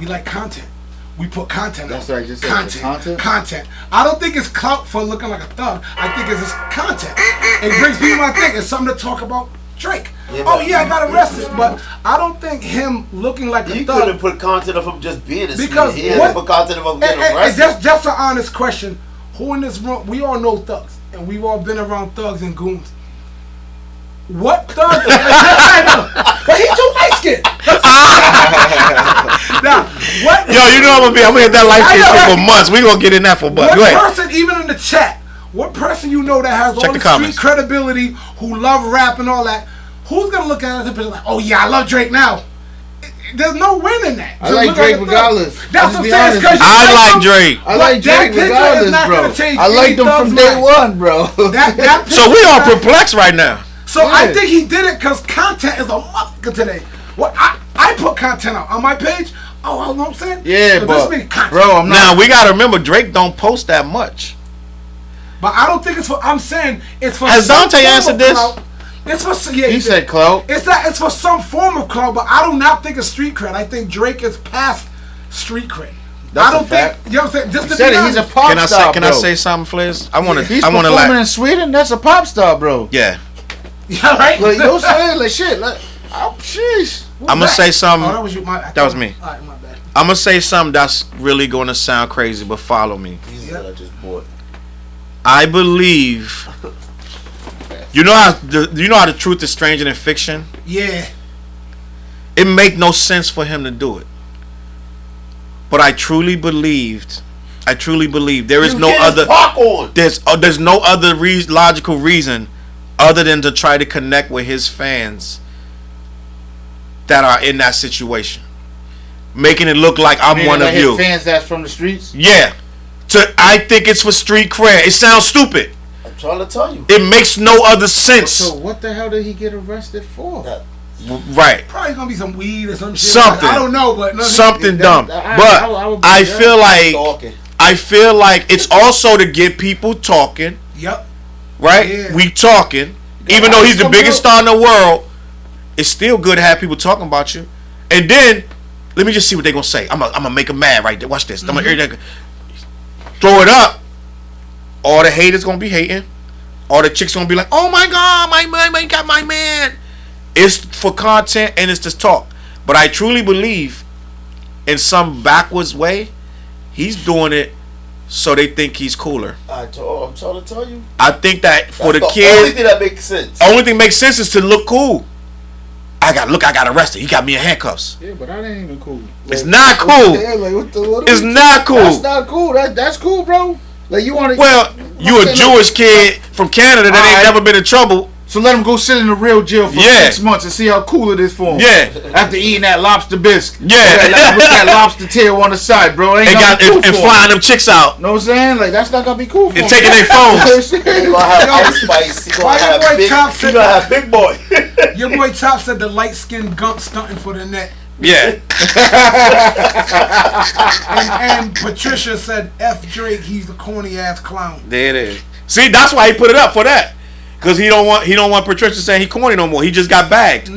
like content. We put content That's out. what I just said. Content. I don't think it's clout for looking like a thug. I think it's just content. It brings people, I think, it's something to talk about Drake. Yeah, I got arrested, but I don't think him looking like a You thug. couldn't put content of him just being a Because he had to put content of him getting arrested. Just an honest question. Who in this room, we all know thugs, and we've all been around thugs and goons. What thug? I know. But he too light skinned. Now, what? Yo, you know I'm gonna hit that life shit for months. We gonna get in that for months. What person, even in the chat, what person you know that has Check all the the comments. street credibility, who love rap and all that, who's gonna look at it and be like, oh yeah, I love Drake now? There's no win in that. I like Drake regardless. That's what I'm saying. Because I like Drake. I like Drake regardless, bro. I liked him from day one, bro. So we all perplexed right now. So I think he did it because content is a motherfucker today. What I put content out on my page. Oh, you know what I'm saying? Yeah, so but this means content. bro, I'm not. Now we gotta remember Drake don't post that much. But I don't think it's for. I'm saying it's for. Has some Dante form answered of this? clout. It's for. Yeah, He said clout. It's for some form of clout, but I do not think it's street cred. I think Drake is past street cred. That's I don't a fact. think. You know what I'm saying? Just He to said be it. He's a honest. pop star, Can bro. I say something, Flizz? I wanna. He's I wanna performing in Sweden. That's a pop star, bro. Yeah. Yeah, right. Like, you know what I'm saying? Like, shit. Like, oh, sheesh. I'm gonna say something. Oh, that was you. That was me. All right, my bad. I'm gonna say something that's really gonna sound crazy, but follow me. These that I just bought. I believe. You know how the truth is stranger than fiction. Yeah. It make no sense for him to do it. But I truly believed there is no other. There's no other logical reason other than to try to connect with his fans that are in that situation, making it look like I'm one of his you. Fans that's from the streets. Yeah. I think it's for street cred. It sounds stupid. I'm trying to tell you. It makes no other sense. So what the hell did he get arrested for? Right. Probably gonna be some weed or some shit. Something. I don't know, but something dumb. But I feel like it's also to get people talking. Yep. Right? Yeah. We talking. Even though he's the biggest star in the world, it's still good to have people talking about you. And then let me just see what they're gonna say. I'm gonna make them mad right there. Watch this. I'm gonna throw it up. All the haters gonna be hating. All the chicks gonna be like, "Oh my God, my man got my man." It's for content and it's just talk. But I truly believe, in some backwards way, he's doing it so they think he's cooler. I'm trying to tell you. I think that for That's the the kid, only thing that makes sense. only thing makes sense is to look cool. I got arrested. He got me in handcuffs. Yeah, but that ain't even cool. It's not cool. Yeah, like what It's not cool. That's not cool. That's cool, bro. Like you want to. Well, you a Jewish kid from Canada that ain't never been in trouble. So let him go sit in the real jail for 6 months and see how cool it is for him. Yeah. After eating that lobster bisque. Yeah. With that lobster tail on the side, bro. Ain't And flying them chicks out. Know what I'm saying? Like that's not gonna be cool for And him. taking their phones. He gonna have Ice Spice. He gonna have Big Boy. Your boy Top said the light skinned gump stunting for the net. Yeah. And Patricia said F Drake, he's the corny ass clown. There it is. See, that's why he put it up for that. Cause he don't want Patricia saying he corny no more. He just got bagged.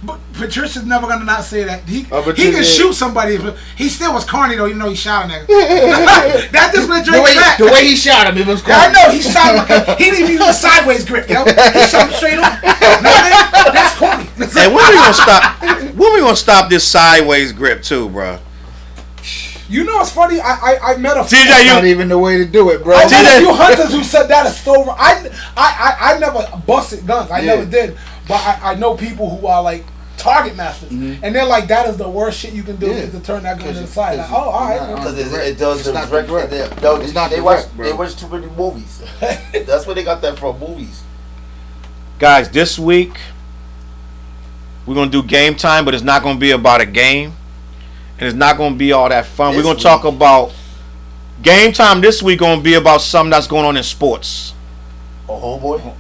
But Patricia's never gonna not say that. He Patricia, can shoot somebody, but he still was corny though, even though he shot a nigga. That's just what Drake back. The way he shot him, it was corny. I know he shot him. He didn't even use a sideways grip, yo. He shot him straight on. That's corny. And when we gonna stop? When we gonna stop this sideways grip too, bro? You know what's funny? I met a TJ, not even the way to do it, bro. I met a few hunters who said that is so wrong. I never busted guns. I never did. But I know people who are like target masters, and they're like, that is the worst shit you can do is to turn that gun to the side. Like, oh, all right. Because it does the direct. They watch too many movies. That's where they got that from, movies. Guys, this week we're gonna do game time, but it's not gonna be about a game. And it's not going to be all that fun. We're going to talk about game time this week. Going to be about something that's going on in sports. Oh, homeboy.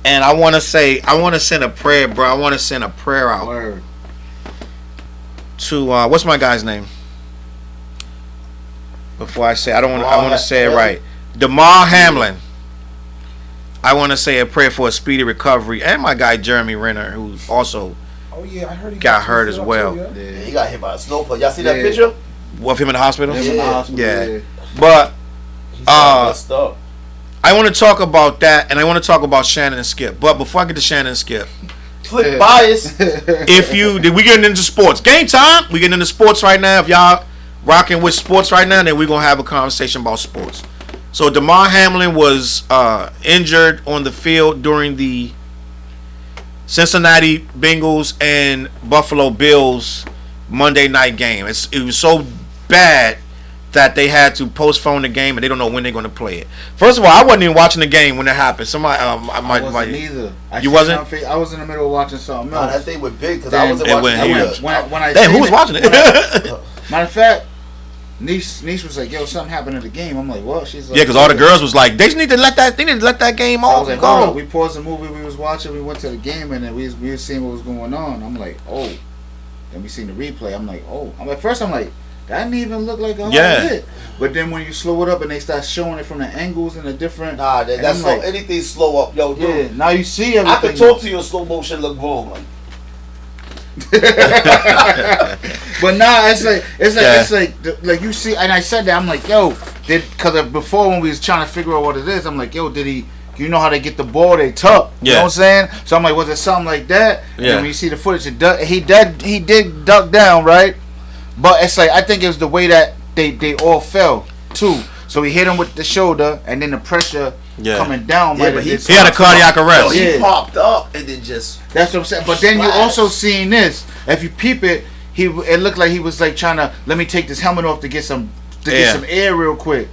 And I want to send a prayer, bro. I want to send a prayer out to what's my guy's name? Before I say, I want to say it right. Damar Hamlin. I want to say a prayer for a speedy recovery, and my guy Jeremy Renner, who also. Oh yeah, I heard he got hurt as well. Too, yeah, he got hit by a snowplow. Y'all see that picture? Of him in the hospital? Yeah. But messed up. I want to talk about that, and I want to talk about Shannon and Skip. But before I get to Shannon and Skip, Flip bias. we getting into sports game time? We getting into sports right now. If y'all rocking with sports right now, then we're gonna have a conversation about sports. So Damar Hamlin was injured on the field during the Cincinnati Bengals and Buffalo Bills Monday night game. It was so bad that they had to postpone the game, and they don't know when they're going to play it. First of all, I wasn't even watching the game when it happened. Somebody, I wasn't either. You wasn't? I was in the middle of watching something else. That thing went big because I wasn't watching it. Damn, who was watching it? Matter of fact, Niche was like, "Yo, something happened at the game." I'm like, "What?" She's like, "Yeah," because all the girls was like, "They need to let that game off." I was like, "Hold on." We paused the movie we was watching. We went to the game, and then we was seeing what was going on. I'm like, "Oh." Then we seen the replay. I'm like, "Oh." First, I'm like, that didn't even look like a hard hit. But then when you slow it up and they start showing it from the angles and the different, that's slow. Like, anything slow up, yo. Dude. Yeah. Now you see everything. I could talk to you in slow motion, look wrong. Like. But nah, it's like you see, and I said that I'm like, yo, because before when we was trying to figure out what it is, I'm like, yo, did he? You know how they get the ball, they tuck. You know what I'm saying? So I'm like, was it something like that? And then when you see the footage, he did duck down, right? But it's like I think it was the way that they all fell too. So he hit him with the shoulder, and then the pressure coming down. Yeah, but he had a cardiac arrest. He popped up and then just. That's what I'm saying. But then you also seeing this. If you peep it, it looked like he was like trying to let me take this helmet off to get some air real quick.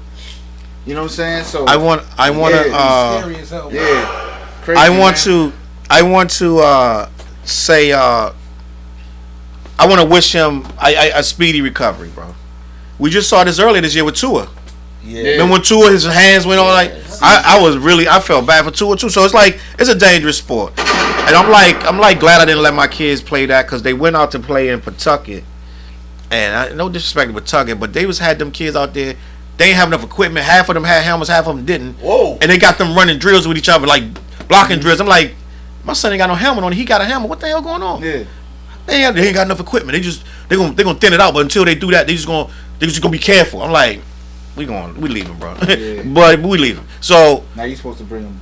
You know what I'm saying? So I want scary as hell. Yeah. Crazy, I want to say I want to wish him a speedy recovery, bro. We just saw this earlier this year with Tua. Yeah. Remember when Tua, his hands went on like I felt bad for Tua too. So it's like it's a dangerous sport, and I'm like glad I didn't let my kids play that because they went out to play in Pawtucket, and no disrespect to Pawtucket, but they had them kids out there. They ain't have enough equipment. Half of them had helmets, half of them didn't. Whoa! And they got them running drills with each other, like blocking drills. I'm like, my son ain't got no helmet on. He got a helmet. What the hell going on? Yeah. They ain't got enough equipment. They gonna thin it out. But until they do that, they just gonna be careful. I'm like, we leaving, bro. Yeah. But we leaving. So now you supposed to bring him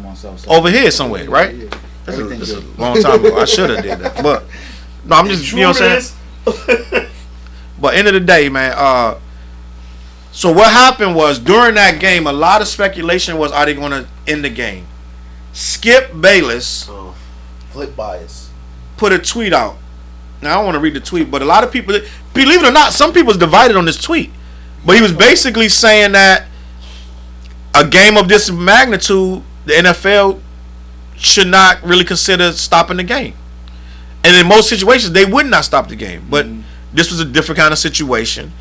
on south side. over here somewhere, right? Yeah. This is a long time ago. I should have did that, but no, I'm just you know what I'm saying. But end of the day, man, So what happened was during that game, a lot of speculation was, are they going to end the game? Skip Bayless flip bias put a tweet out. Now I don't want to read the tweet, but a lot of people, believe it or not, some people's divided on this tweet. But he was basically saying that a game of this magnitude, the NFL should not really consider stopping the game. And in most situations, they would not stop the game. But this was a different kind of situation.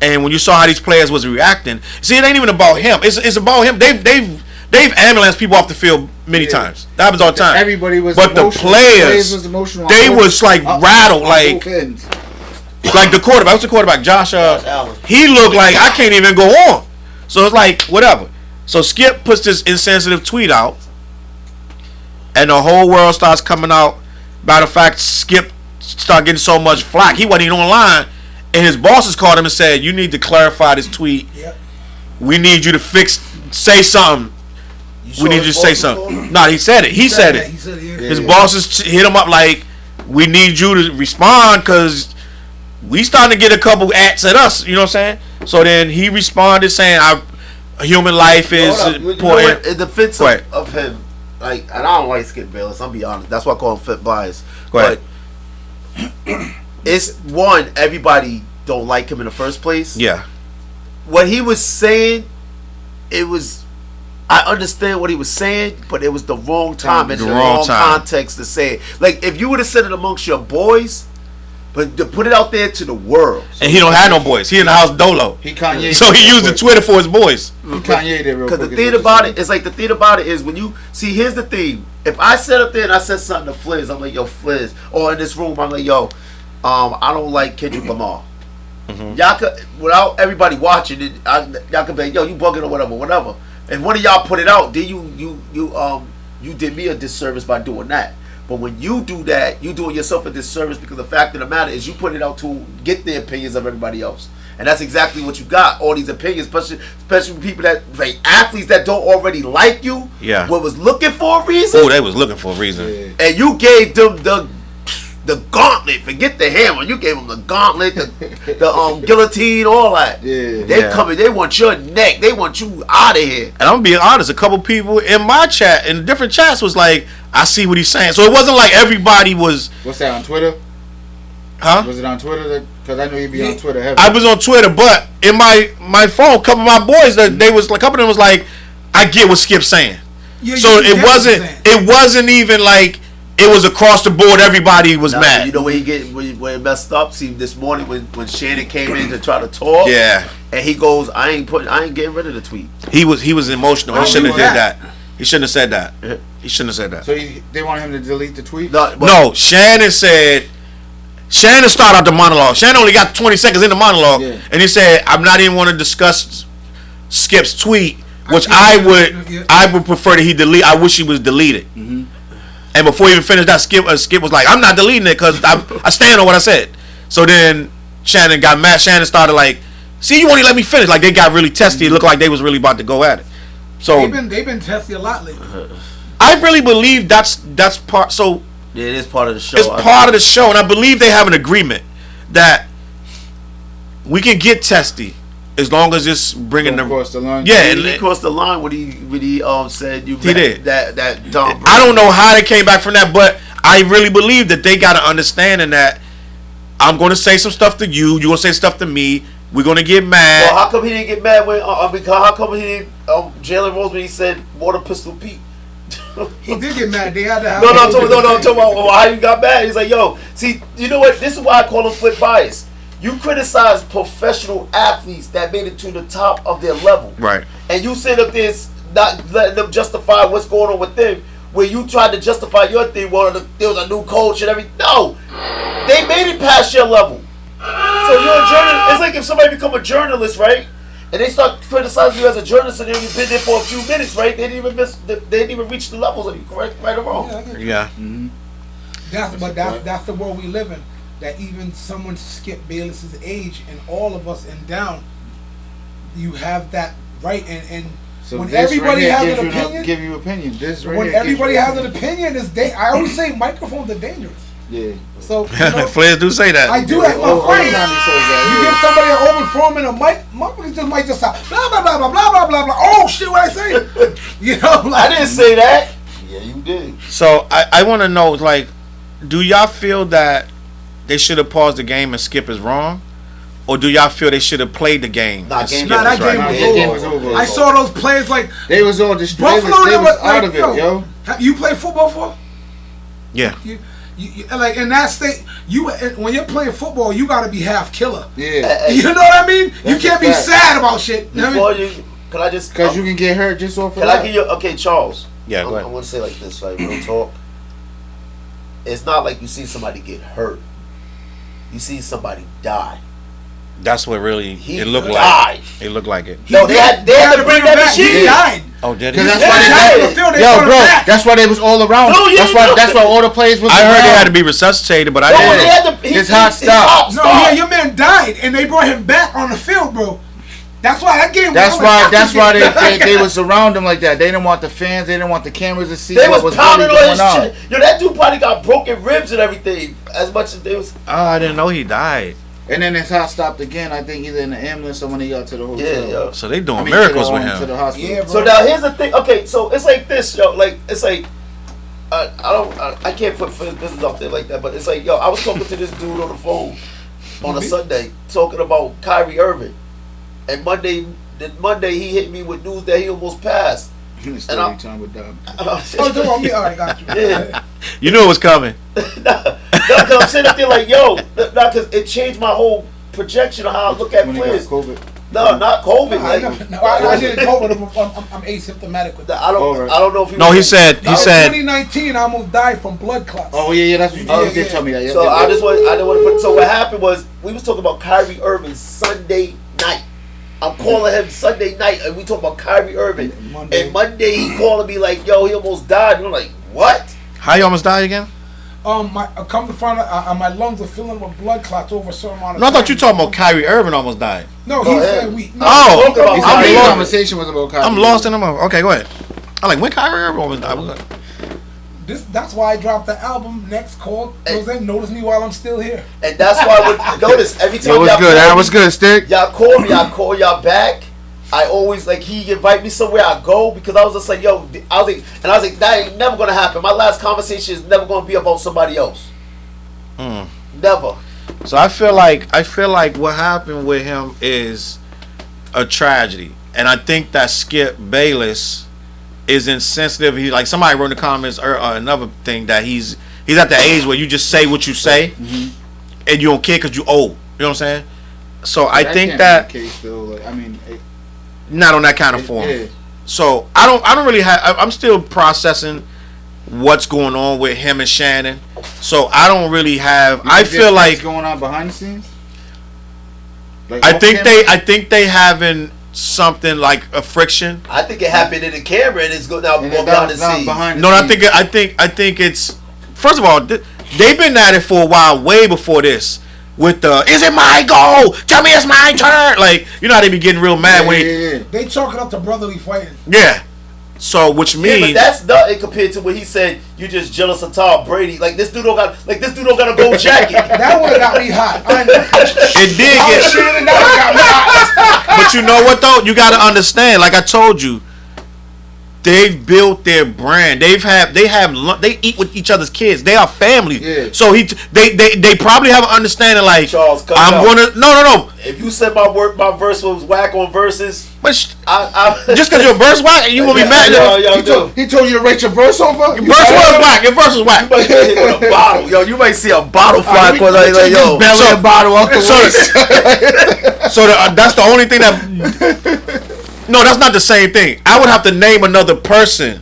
And when you saw how these players was reacting, see, it ain't even about him. It's about him. They've ambulanced people off the field many times. That happens all the time. Everybody was but emotional. The players was emotional. They was like rattled, like the quarterback. What's the quarterback? Josh Allen. He looked like I can't even go on. So it's like whatever. So Skip puts this insensitive tweet out, and the whole world starts coming out. Matter of fact, Skip started getting so much flack. He wasn't even online, and his bosses called him and said, "You need to clarify this tweet. Yep. We need you to say something. We need you to say something." No, he said it. He said it. He said it, yeah. His bosses hit him up like, "We need you to respond because we starting to get a couple ats at us." You know what I'm saying? So then he responded saying, "Human life is important." In defense of him, like, and I don't like Skip Bayless. I'll be honest. That's why I call him flip bias. But it's one, everybody don't like him in the first place. Yeah. What he was saying, I understand what he was saying, but it was the wrong time and the wrong context to say it. Like, if you would have said it amongst your boys, but to put it out there to the world. And he don't have no boys. He in the house dolo. So he used the Twitter for his boys. Because the thing about it is, like, when you see, here's the thing. If I sat up there and I said something to Flizz, I'm like, yo, Flizz. Or in this room, I'm like, yo, I don't like Kendrick Lamar. Y'all could, without everybody watching it, y'all could be like, yo, you bugging or whatever. And one of y'all put it out, then you did me a disservice by doing that. But when you do that, you doing yourself a disservice, because the fact of the matter is you put it out to get the opinions of everybody else. And that's exactly what you got. All these opinions, especially people that, like, athletes that don't already like you. Yeah. What was looking for a reason. Oh, they was looking for a reason. Yeah. And you gave them the gauntlet. Forget the hammer. You gave them the gauntlet, the guillotine, all that. Yeah. Coming. They want your neck. They want you out of here. And I'm being honest. A couple people in my chat, in different chats, was like, "I see what he's saying." So it wasn't like everybody was. What's that on Twitter? Huh? Was it on Twitter? Because I know you'd be on Twitter heavy. I was on Twitter, but in my phone, a couple of my boys, they was like, a couple of them was like, "I get what Skip's saying." Yeah, so it wasn't even like it was across the board. Everybody was mad. You know where it messed up? See, this morning when Shannon came in to try to talk. Yeah. And he goes, I ain't getting rid of the tweet. He was emotional. He shouldn't have did that. He shouldn't have said that. He shouldn't have said that. So they want him to delete the tweet? No, Shannon said. Shannon started out the monologue. Shannon only got 20 seconds in the monologue, and he said, "I'm not even want to discuss Skip's tweet, which I would prefer that he delete. I wish he was deleted." And before he even finished that, Skip was like, "I'm not deleting it because I stand on what I said." So then Shannon got mad. Shannon started like, "See, you won't even let me finish." Like, they got really testy. It looked like they was really about to go at it. So they've been testy a lot lately. I really believe that's part. So. Yeah, it is part of the show. It's part of the show, and I believe they have an agreement that we can get testy as long as it's bringing them across the line. Yeah, he crossed the line when he said you. He did that dumb. I don't know how they came back from that, but I really believe that they got an understanding that I'm going to say some stuff to you. You're going to say stuff to me. We're going to get mad. Well, how come he didn't get mad when? How come he didn't? Jalen Rose when he said Water Pistol Pete. He did get mad. They had to have. No. I'm talking about how you got mad. He's like, yo, see, you know what? This is why I call him flip bias. You criticize professional athletes that made it to the top of their level, right? And you sit up there not letting them justify what's going on with them. Where you tried to justify your thing, there was a new coach and everything. No, they made it past your level. So you're a journalist. It's like if somebody become a journalist, right? And they start criticizing you as a journalist, and you've been there for a few minutes, right? They didn't even reach the levels of you, correct, right or wrong? Yeah. Mm-hmm. That's the world we live in. That even someone Skip Bayless's age and all of us and down, you have that right. And so when everybody has an opinion, give you opinion. When everybody has an opinion, I always say microphones are dangerous. Yeah. So Flizz do say that. I do. That's my friend. You give somebody an open forum and a mic. motherfuckers just might just stop. Blah blah blah blah blah blah blah blah. Oh shit, what I say? You know, like, I didn't say that. Yeah, you did. So I want to know, like, do y'all feel that they should have paused the game and Skip is wrong? Or do y'all feel they should have played the game? Nah, and game Skip Nah, is that game right? was over. I saw those players like They was all destroyed. Buffalo. They was was out like, of it, yo. You play football for? Yeah. You, like in that state, when you're playing football, you got to be half killer. Yeah. You know what I mean? That's You can't a be fact. sad about shit. You know what I mean? Before you, can I just? Because you can get hurt just off of Can that. I give you? Okay, Challz. Yeah, go I ahead. want to say like this, like real talk. It's not like you see somebody get hurt. You see somebody die. That's what really He it looked died. like. It looked like it. No, they had to bring that back. He machine. died. Oh, did Because it? that's why they died on had the field. They Yo, brought him bro, back. that's why they was all around. No, you that's why. know That's why all the players was. I heard they around. had to be resuscitated, but I No, didn't. they had to. His heart stopped. No, yeah, your man died, and they brought him back on the field, bro. That's why that game. That's was why. like, That's why they was around him like that. They didn't want the fans. They didn't want the cameras to see They what was was pounding really on his going on. chest. Yo, that dude probably got broken ribs and everything. As much as they was. Oh, I didn't know he died. And then his heart stopped again. I think either in the ambulance or when he got to the hotel. Yeah, yo. So they doing I mean, miracles to the, with To the him. hospital. Yeah, bro. So now here's the thing. Okay, so it's like this, yo. Like it's like. I can't put business out there like that, but it's like, yo, I was talking to this dude on the phone on a Sunday, talking about Kyrie Irving, and Monday he hit me with news that he almost passed. Story time with Dom. Oh, don't want me. All right, got you. Yeah. You knew it was coming. No, because I'm sitting up there like, yo, because it changed my whole projection of how I look at When he got Flizz. COVID. No, not COVID. I didn't COVID. I'm asymptomatic with that. I don't know if he. No, he was- said. He said. 2019, I almost died from blood clots. Oh yeah, that's what you Yeah, did yeah. tell me that. Yeah, So yeah, I yeah. didn't want to put. So what happened was we was talking about Kyrie Irving Sunday night. I'm calling him Sunday night, and we talk about Kyrie Irving. And Monday he calling me like, "Yo, he almost died." And I'm like, "What?" How you almost died again? Come to find out, my lungs are filling with blood clots over a certain amount of No, I time. thought you talking about Kyrie Irving almost died. No, Go he ahead. said we. No, Oh, Talk about He said Kyrie the lost. conversation was about Kyrie. I'm lost in the moment. Okay, go ahead. I'm like, when Kyrie Irving almost died? that's why I dropped the album next called Notice Me While I'm Still Here. And that's why I would notice every time It was y'all good. call That me, was good. Stick. y'all call me, I call y'all back. I always like he invite me somewhere I go because I was just like, yo, I was like, that ain't never gonna happen. My last conversation is never gonna be about somebody else. Never. So I feel like what happened with him is a tragedy, and I think that Skip Bayless is insensitive. He like somebody wrote in the comments or another thing that he's at the age where you just say what you say, and you don't care because you old. You know what I'm saying? So I think can't that be the case, though. Like, I mean, not on that kind of form. yeah. So I don't really have. I'm still processing what's going on with him and Shannon. So I don't really have. You I think feel there's like things going on behind the scenes. Like I off think camera? they having something like a friction. I think it happened in the camera and it's now And going that behind the was not scenes. behind the No, scenes. I think it's first of all they've been at it for a while, way before this. With the is it my goal? Tell me it's my turn. Like you know how they be getting real mad when Yeah. They chalk it up to brotherly fighting. yeah. So which Yeah, means but that's nothing compared to when he said you just jealous of Tom Brady. Like this dude don't got a gold jacket. That would have got me hot. I ain't gonna front. it did Oh, get. Shannon, that would got me hot. But you know what though? You got to understand. Like I told you, they've built their brand. They eat with each other's kids. They are family. Yeah. So they probably have an understanding. Like Challz, cut I'm it out. gonna no. If you said my verse was whack on verses, But I just because your verse whack, you gonna be mad? He told you to rate your verse over. Your verse was whack. Your verse was whack. might get hit with a bottle. Yo, you might see a bottle fly across like yo. Belly a bottle off the waist. So that's the only thing that. No, that's not the same thing. I would have to name another person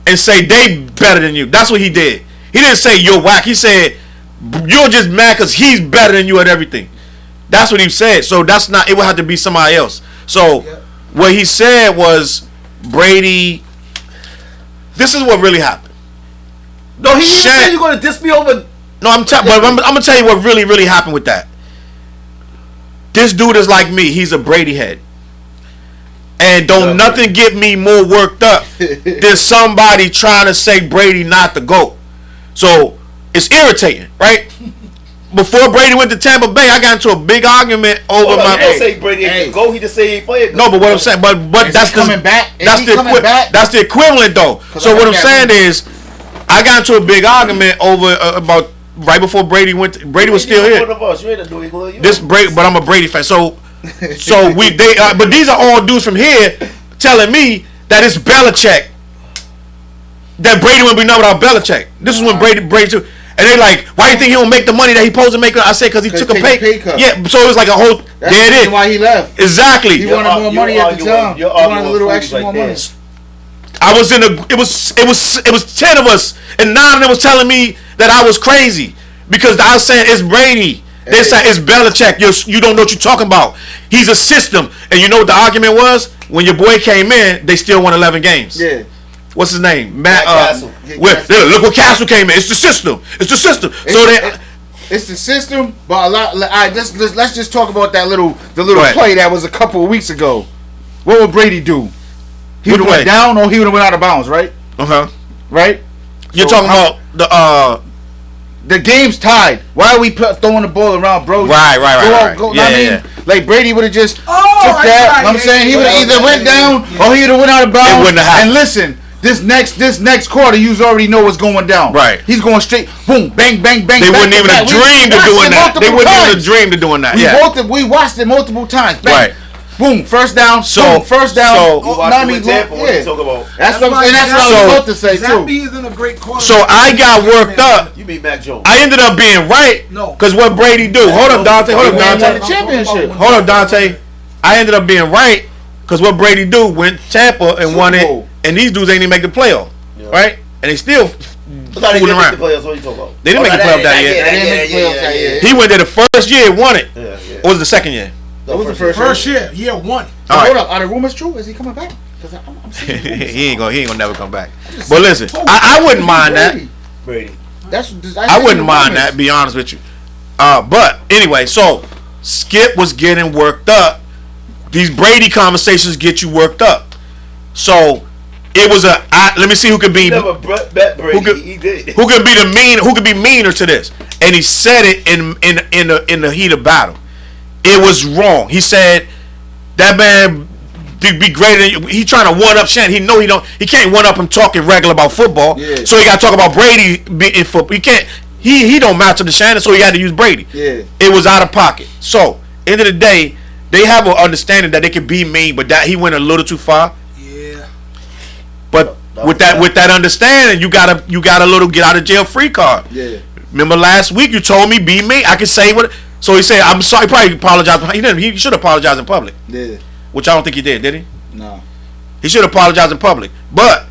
and say they better than you. That's what he did. He didn't say you're whack. He said you're just mad because he's better than you at everything. That's what he said. So that's not. It would have to be somebody else. So what he said was Brady. This is what really happened. No, he didn't say you're gonna diss me over. No, I'm gonna tell you what really happened with that. This dude is like me. He's a Brady head. And don't nothing get me more worked up than somebody trying to say Brady not the GOAT. So it's irritating, right? before Brady went to Tampa Bay, I got into a big argument over my. He don't say Brady ain't go. He just say he ain't playing. No, but what I'm saying, but that's coming back. That's that's the equivalent though. So what I'm saying is, I got into a big argument over about right before Brady went. Brady was still here. One of us. You ain't a New England. This Brady, but I'm a Brady fan. So but these are all dudes from here telling me that it's Belichick. That Brady wouldn't be nothing without Belichick. This is when Brady too. And they like, why do you think he don't make the money that he supposed to make? I said, because he took a pay cut. Yeah, so it was like a whole. That's the reason why he left. Exactly. He wanted more money at the time. He wanted a little extra more money. I was in a. It was 10 of us, and 9 of them was telling me that I was crazy because I was saying it's Brady. They said it's Belichick. You don't know what you're talking about. He's a system, and you know what the argument was? When your boy came in, they still won 11 games. Yeah. What's his name? Matt Castle. Look what Castle came in. It's the system. It's the system. It's the system, but a lot. Let's just talk about the little play that was a couple of weeks ago. What would Brady do? He would have went down, or he would have went out of bounds, right? Right. You're talking about the game's tied. Why are we throwing the ball around, bro? Right. Yeah. Like Brady would have just took that. I'm saying he would have either went down or he would have went out of bounds. It wouldn't have happened. And listen. This next quarter, you already know what's going down. Right. He's going straight, boom, bang, bang, bang. They wouldn't even have dreamed of doing that. They wouldn't even have dreamed of doing that. We watched it multiple times. Bang. Right. Boom, first down. Boom, first down. That's what I was about to say too. Zappy isn't a great quarterback. So I got worked up. You mean Mac Jones? I ended up being right. No. Because what Brady do? Hold up, Dante. The championship. Hold up, Dante. I ended up being right because what Brady do went Tampa and won it, and these dudes ain't even make the playoff. Right? And they still fooling around. What are you talking about? They didn't make the playoff that year. He went there the first year, won it. Or was it the second year? That was the first year. Year 1. Hold up. Are the rumors true? Is he coming back? He ain't gonna never come back. But listen, I wouldn't mind that. Brady. I wouldn't mind that. Be honest with you. But anyway, so Skip was getting worked up. These Brady conversations get you worked up. So it was let me see who could be. He never bet Brady. He did. Who could be Who could be meaner to this? And he said it in the heat of battle. It was wrong. He said that man be greater than you. He trying to one up Shannon. He know he can't one up him talking regular about football. Yeah. So he got to talk about Brady in football. He can't. He don't match up to Shannon, so he had to use Brady. Yeah. It was out of pocket. So end of the day, they have an understanding that they can be mean, but that he went a little too far. Yeah. But with that understanding, you got a little get out of jail free card. Yeah. Remember last week you told me be me. I can say what. So he said I'm sorry. He probably apologized. He didn't. He should apologize in public. Yeah. Which I don't think he did he? No. He should apologize in public, but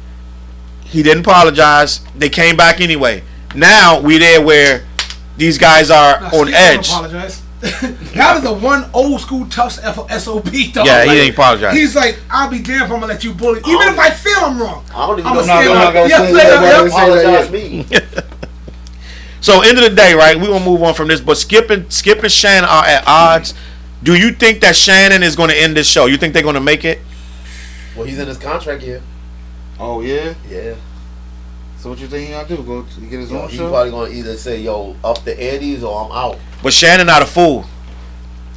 he didn't apologize. They came back anyway. Now we there where these guys are on edge. Apologize. That is the one old school tough SOP though. Yeah, he ain't apologize. He's like, I'll be damned if I'm gonna let you bully, even if I feel I'm wrong. I don't even I'm know. gonna Apologize me. So end of the day, right? We gonna move on from this, but Skip and Shannon are at odds. Do you think that Shannon is going to end this show? You think they're going to make it? Well, he's in his contract here. Oh yeah. Yeah. So what you think he gonna do? Go to get his own He's show? probably gonna either say, "Yo, up the antes" or "I'm out." But Shannon not a fool.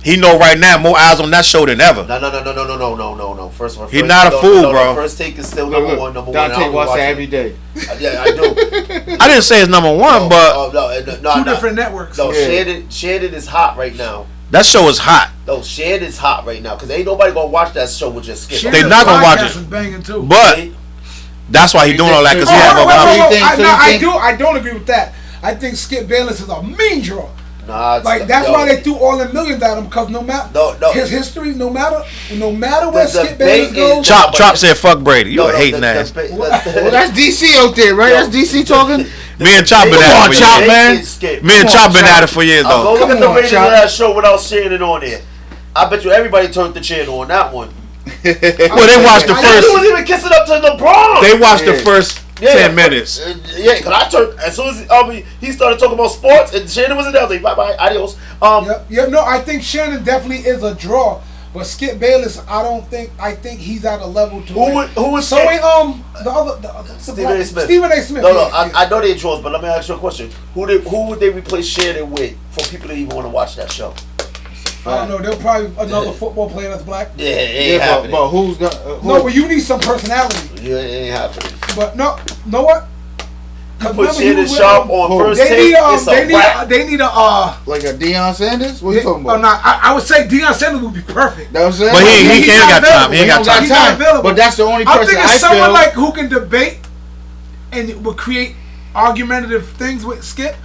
He know right now more eyes on that show than ever. No. First of all, he's not a fool, bro. First take is still number one. Dante watch that every day. Yeah, I do. I didn't say it's number one, but two different networks. No, Shannon is hot right now. That show is hot. No, Shannon's hot right now because ain't nobody gonna watch that show with just Skip. They not gonna watch it. Is banging too. But that's why he doing all that because he have I don't agree with that. I think Skip Bayless is a mean draw. Nah, that's why they threw all the millions at him because no matter his history, no matter where Skip Bayless goes. Chop said fuck Brady. You a hating ass. Well, that's DC out there, right? That's DC talking. Me and Chop been at it for years. Man. Me and Chop been at it for years though. Go look at the ratings of that show without Shannon on there. I bet you everybody turned the channel on that one. Well, they watched the first. He was even kissing up to LeBron. They watched the first 10 minutes. Yeah, because I turned as soon as he started talking about sports and Shannon was in there. I was like, bye, adios. No, I think Shannon definitely is a draw, But Skip Bayless, I think he's at a level to. Who was so Skip? the other Stephen A. Smith. Stephen A. Smith. No, yeah. I know they draws, but let me ask you a question. Who would they replace Shannon with for people that even want to watch that show? I don't know. They'll probably another football player that's black. Yeah, it ain't happening. But who's gonna? No, but you need some personality. Yeah, it ain't happening. But no, know what? You put Shannon Sharp on first they take. Need, they need a like a Deion Sanders. What are you talking about? Oh no, I would say Deion Sanders would be perfect. That was it. But he ain't got time. He ain't got time. He's not available. But that's the only I'm person thinking I someone feel like who can debate and will create argumentative things with Skip.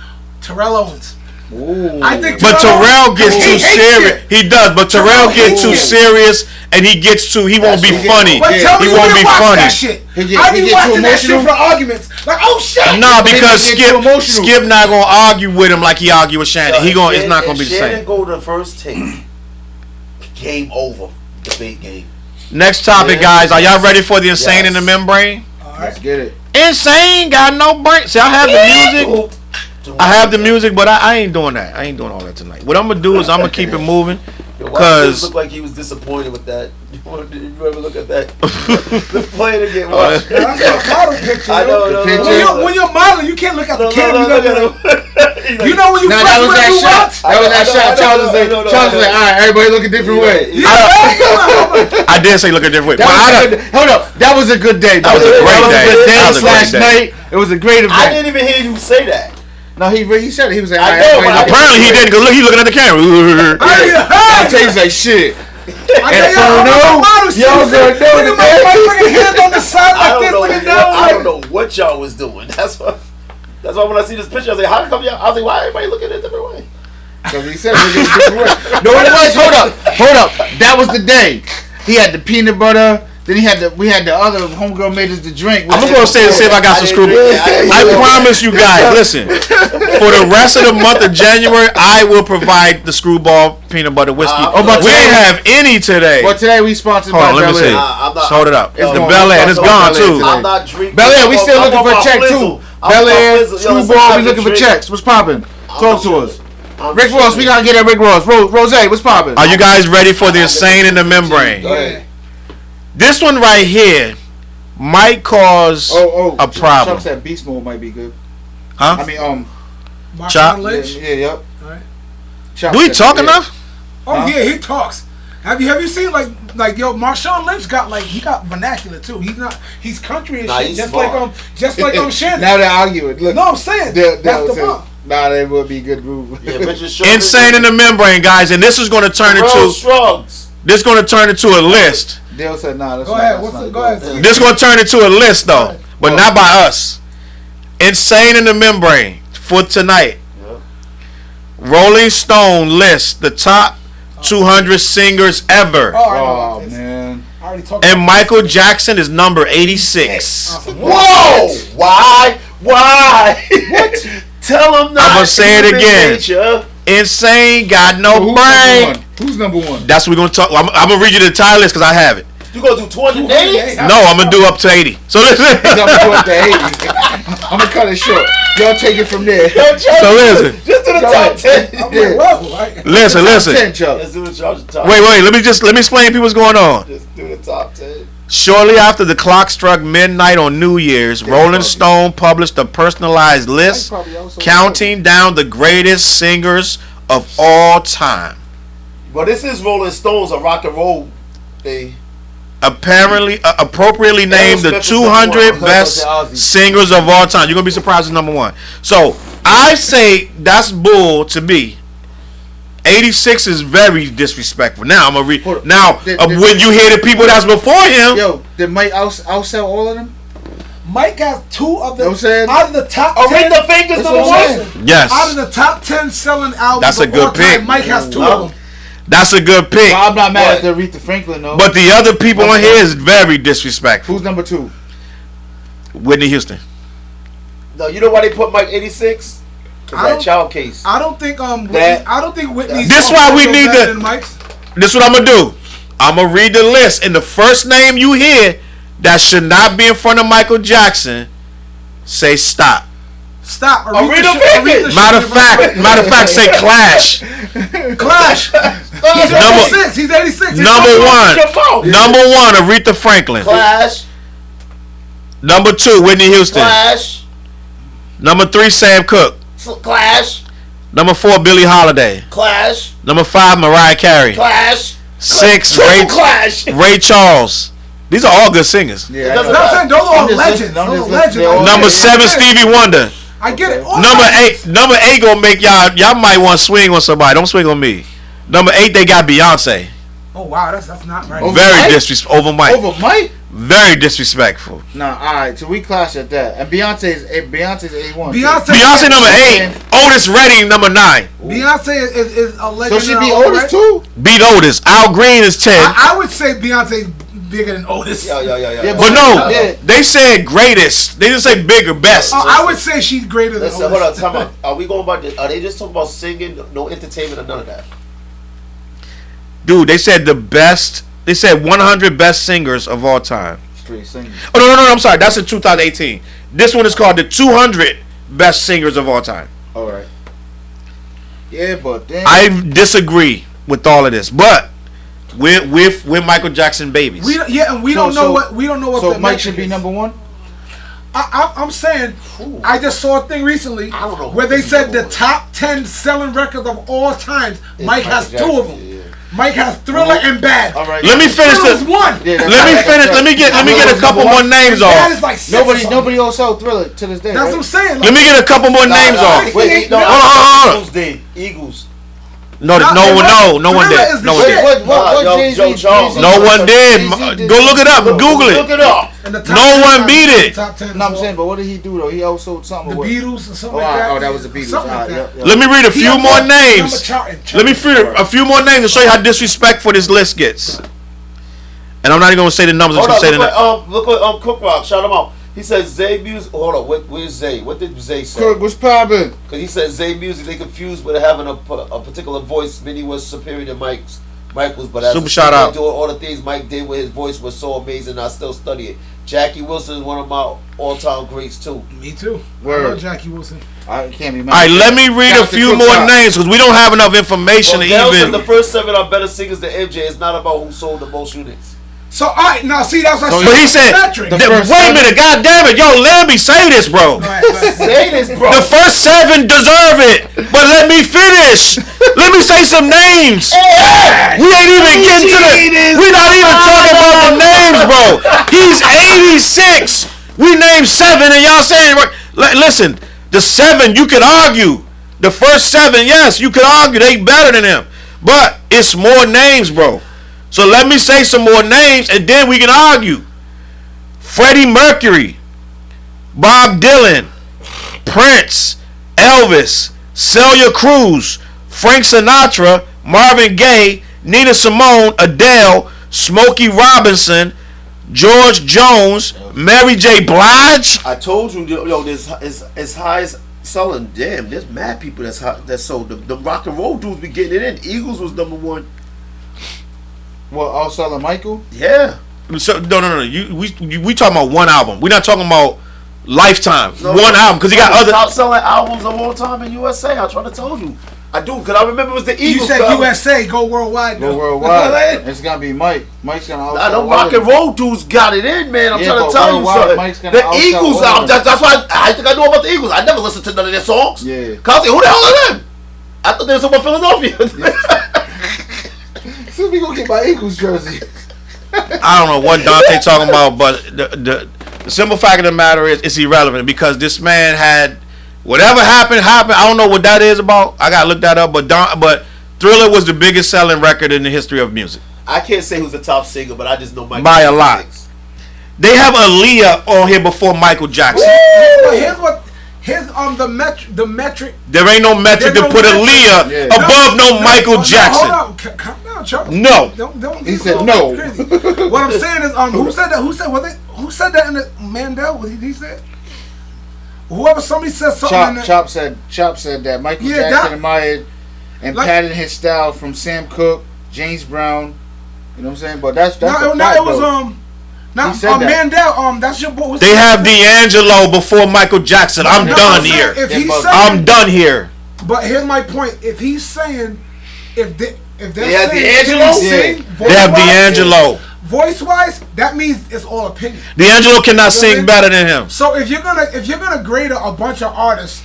Terrell Owens. Ooh. I think But Terrell gets too hates serious. it. He does, but Terrell gets too serious, and he won't be funny. But tell me He you won't didn't be watch funny. that shit. He I get be too watching that shit emotional? for arguments. Like, oh shit. Nah, because He get too emotional. Skip not gonna argue with him like he argued with Shannon. It's not gonna be the Shannon same. go to the first take. Game over. Debate game. Next topic, guys. Are y'all ready for the insane in the membrane? Let's get it. Insane got no brain. See, I have the music. I have the music, but I ain't doing that. I ain't doing all that tonight. What I'm gonna do is I'm gonna keep it moving. Cause looked like he was disappointed with that. Did you ever look at that? The play to get watched. That's a model picture. I know. When you're modeling, you can't look at the camera. You know when you Nah, first that was went that to shot. watch? That was that shot. Challz was like, all right, everybody look a different way. I did say look a different way. Hold up, that was a good day. That was a great day. That was a great day. Night. It was a great event. I didn't even hear you say that. No, he said it. He was like, I know, but Apparently he didn't. Cause look, he looking at the camera. I tell you, he's like, shit. I don't know what y'all was doing. That's why when I see this picture, I was like, how come y'all? I was like, why everybody looking at a different way? Because he said it was a different way. No, it was. Hold up. That was the day. He had the peanut butter. Then we had the other homegirl made us the drink. I'm gonna say to see if I got some screw. I promise you guys, listen. For the rest of the month of January, I will provide the screwball peanut butter whiskey. But we didn't have any today. Well, today we sponsored by Hold on, let me see. Hold it up. It's the no, Bel Air, and it's gone too. I'm not drinking. Bel Air, we still looking for a check too. Bel Air, screwball, we looking for checks. What's popping? Talk to us. Rick Ross, we gotta get at Rick Ross. Rose, what's popping? Are you guys ready for the insane in the membrane? Yeah. This one right here might cause a problem. Chuck said beast mode might be good. Huh? I mean, Chop. Yep. Right. Do we talk enough? Oh yeah, he talks. Have you seen like Marshawn Lynch got vernacular too. He's country and shit. He's Just smart. like Shannon. Now they're arguing. Look, No, I'm saying that's the bomb. Nah, they would be good move. Insane in the membrane, guys, and this is going to turn into shrugs. This is going to turn into a list. Dale said, "Nah, that's Go ahead. Go ahead. This is going to turn into a list though, but not by us. Insane in the membrane for tonight. Yep. Rolling Stone lists the top 200 singers ever, Oh man. I already talked and about Michael Jackson is number 86. Whoa! Why? What? Tell him not. I'm gonna say it again. Nature. Insane got no brain. Who's number one? That's what we're gonna talk. I'm gonna read you the entire list because I have it. You gonna do 200 days? No, I'm gonna do up to 80. So listen. I'm gonna go up to 80. I'm gonna cut it short. Y'all take it from there. So listen. Just do the top 10. I'm like, whoa, right? Listen. Top 10, Let's Chuck. do the top. Wait. Let me explain to people what's going on. Just do the top 10. Shortly after the clock struck midnight on New Year's, Rolling Stone published a personalized list counting down the greatest singers of all time. But this is Rolling Stones, a rock and roll thing. Appropriately named the 200 best singers of all time. You're gonna be surprised it's number one. So I say that's bull to me. 86 is very disrespectful. Now I'm gonna read. Now when you hear the people that's before him, Yo, did Mike outsell all of them? Mike got two of the You know what I'm saying? out of the top 10. Aretha Franklin's number one. yes, Out of the top 10 selling albums, That's a of good all time, pick. Mike has two of them. that's a good pick. Well, I'm not mad What? at the Aretha Franklin though. But the other people on here is very disrespectful. Who's number two? Whitney Houston. No, you know why they put Mike 86? Cause that child case. I don't think Whitney's. This why we need better to- than Mike's. This is what I'm gonna do. I'm gonna read the list, and the first name you hear that should not be in front of Michael Jackson, say stop. Stop. Aretha Franklin. Matter of fact, say Clash. Clash. He's 86. Number one, Aretha Franklin. Clash. Number 2, Whitney Houston. Clash. Number 3, Sam Cooke. Clash. Number 4, Billie Holiday. Clash. Number 5, Mariah Carey. Clash. 6, Clash. Ray Charles. These are all good singers. Yeah, Those are all legends. Number 7, Stevie Wonder. I get it. Number 8 gonna make y'all might want to swing on somebody. Don't swing on me. Number 8, they got Beyonce. Oh wow, that's not right. Very disrespectful. Over Mike. Over Mike? Very disrespectful. Nah, alright, so we clash at that. And Beyonce's A1. Beyonce number 8. Otis Redding number 9. Beyonce is a legend. So she beat Otis too? Beat Otis. Al Green is 10. I would say Beyonce's bigger than Otis. Yeah. But no, they said greatest. They didn't say bigger, best. I would say she's greater than Otis. Hold on, time out. Are we going about this? Are they just talking about singing, no entertainment or none of that? Dude, they said the best. They said 100 best singers of all time. Straight singing. Oh no, I'm sorry. That's in 2018. This one is called the 200 best singers of all time. All right. Yeah, but then I disagree with all of this, but with Michael Jackson babies. We don't know what. So the Mike should be is. number 1. I'm saying, I just saw a thing recently where they said the top 10 selling records of all times. Mike has 2 of them. Mike has Thriller and Bad. All right. Let me finish this. One. Yeah, let me finish. Let me get a couple more names off. Bad is like 6 Nobody else sold Thriller to this day. That's what I'm saying. Let me get a couple more names off. Wait, no, hold on. Eagles. No one did. No one did. No one did. Go look it up. Google it. Look it up. No one beat it. No, I'm saying, but what did he do though? He outsold something. The Beatles or something like that. Oh, that was the Beatles. Something like that. Let me read a few more names. Let me read a few more names to show you how disrespectful this list gets. And I'm not even gonna say the numbers. I'm just gonna say the look what Cook Rock shout him out. He said Zay Music. Hold on, where's Zay? What did Zay say? Kirk, what's poppin'? Because he said Zay Music, they confused with having a particular voice. Many was superior to Michael's, but as super shout out. Doing all the things Mike did with his voice was so amazing. I still study it. Jackie Wilson is one of my all-time greats too. Me too. Word. I love Jackie Wilson. I can't be mad. All right, let me read a few more names because we don't have enough information to even. The first 7 are better singers than MJ. It's not about who sold the most units. So, all right, now see, that's what I said. But he said, wait a minute, God damn it, yo, let me say this, bro. Say this, bro. The first 7 deserve it, but let me finish. Let me say some names. We ain't even getting to we're not even talking about the names, bro. He's 86. We named 7, and y'all saying, listen, the 7 you could argue. The first 7, yes, you could argue they better than him, but it's more names, bro. So let me say some more names and then we can argue. Freddie Mercury, Bob Dylan, Prince, Elvis, Celia Cruz, Frank Sinatra, Marvin Gaye, Nina Simone, Adele, Smokey Robinson, George Jones, Mary J. Blige. I told you, yo, this as high as selling. Damn, there's mad people that sold the rock and roll dudes be getting it in. Eagles was number 1. Well, outside Michael? Yeah. So no. We talking about one album. We're not talking about lifetime. One album because he got other top selling albums of all time in USA. I try to tell you. I do because I remember it was the Eagles. You said USA, go worldwide. Go worldwide. It's gonna be Mike. Mike's gonna outsell. I know rock and roll dudes got it in, man. I'm trying to tell you something. The Eagles album. That's why I think I know about the Eagles. I never listened to none of their songs. Yeah. Cause I was like, who the hell are them? I thought they were from Philadelphia. So we gonna get my Eagles jersey. I don't know what Dante talking about, but the simple fact of the matter is it's irrelevant because this man had whatever happened. I don't know what that is about. I gotta look that up. But Thriller was the biggest selling record in the history of music. I can't say who's the top singer, but I just know Michael by a lot. They have Aaliyah on here before Michael Jackson. Here's the metric. There ain't no metric to put Aaliyah above no Michael Jackson. Hold on, calm down, Challz. No. Don't. He said no. What I'm saying is, who said that? Who said that in the Mandel? What he said? Whoever somebody said something. Chop said that Michael Jackson admired and patterned his style from Sam Cooke, James Brown. You know what I'm saying? But that's Now, He said that. Mandel, that's your boy. They have D'Angelo before Michael Jackson. I'm done here. If he's saying, I'm done here. But here's my point. If he's saying, if they're have saying D'Angelo? sing, They have D'Angelo. Voice wise, that means it's all opinion. D'Angelo cannot sing better than him. So if you're gonna grade a bunch of artists,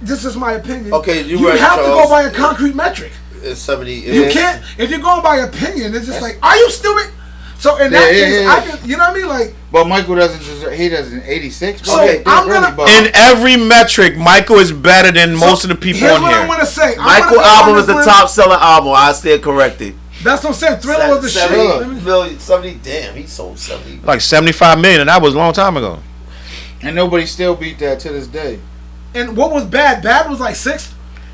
this is my opinion. Okay, you right, have to Charles. go by a concrete metric. It's 70. You can't. If you're going by opinion, it's just like, are you stupid? So in that case, I can. You know what I mean? Like, But Michael doesn't deserve. He doesn't 86. So I'm gonna- In every metric, Michael is better than most of the people here's on what I'm here. gonna say. Michael album is the top selling album. I stand corrected. That's what I'm saying. Thriller was the shit. 70 million, 70. Damn, he sold 70. Like 75 million, and that was a long time ago. And nobody still beat that to this day. And what was bad? Bad was like 6th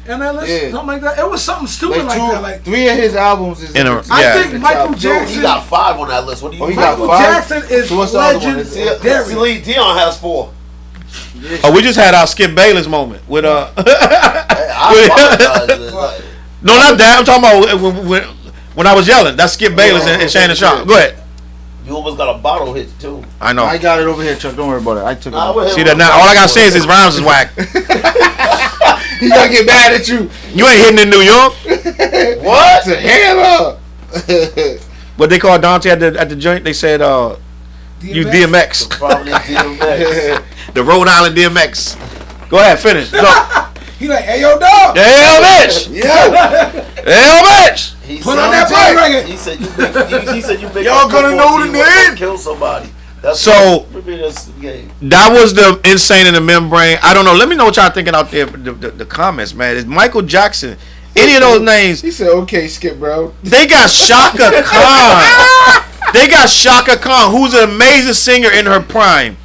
in that list, Yeah. something like that. It was something stupid like that. Like 3 of his albums is In a- I Yeah. think Michael Dude, Jackson. he got 5 on that list. What do you Oh, he mean? got Michael 5? Jackson is So what's the other one? legendary. Celine Dion has 4. Oh, we just had our Skip Bayless moment with I apologize. Like, No, not that. I'm talking about when I was yelling. That's Skip Bayless and Shannon Sharp. Go ahead. you almost got a bottle hit too. I know. I got it over here, Chuck. Don't worry about it. I took Nah, it. we're See that now? All I gotta say is his rhymes is whack. He gonna get mad at you. You ain't hitting in New York. What? To hell up. What they call Dante at the joint? They said, "You DMX, Probably DMX. the Rhode Island DMX." Go ahead, finish. Go. He like, hey yo, dog. The hell, bitch. The hell, bitch. He Put said- on that play record. He said you make Y'all a gonna football know the team where you name? Kill somebody. That's So- maybe that's the game. That was the insane in the membrane. I don't know. Let me know what y'all thinking out there. The comments, man. Is Michael Jackson? Any of those names? He said, "Okay, Skip, bro." They got Shaka Khan. They got Shaka Khan, who's an amazing singer in her prime,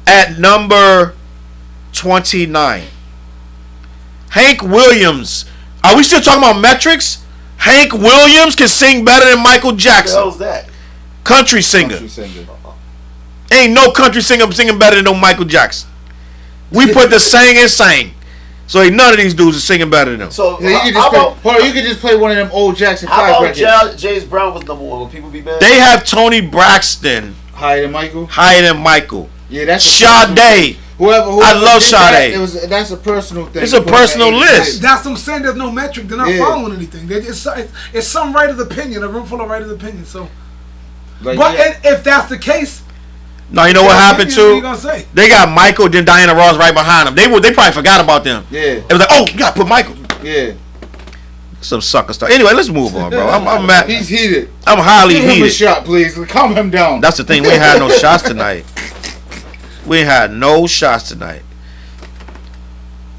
at number 29. Hank Williams. Are we still talking about metrics? Hank Williams can sing better than Michael What the Jackson. hell's that? Country singer. Country singer. Ain't no country singer singing better than no Michael Jackson. We put the sang and sang. So ain't none of these dudes are singing better than them. So Yeah, you can just how play. about, Hold on, you can just play one of them old Jackson how 5 about records. Challz Brown was number 1? Will people be mad? They have Tony Braxton Higher than Michael. higher than Michael. Yeah, that's a Sade. Whoever I love did that, Sade. That's a personal thing. It's a personal list. That's what I'm saying. There's no metric. They're not Yeah. following anything. It's some writer's opinion. A room full of writer's opinion. So, Like, but yeah. and if that's the case, Now you know what happened What are you too? gonna say? They got Michael, then Diana Ross right behind them. They probably forgot about them. Yeah, It was like, oh, you gotta put Michael. yeah. Some sucker stuff. Anyway, let's move on, bro. I'm mad. He's heated. I'm highly Give him a heated. shot, please. Calm him down. That's the thing. We ain't had no shots tonight. We ain't had no shots tonight.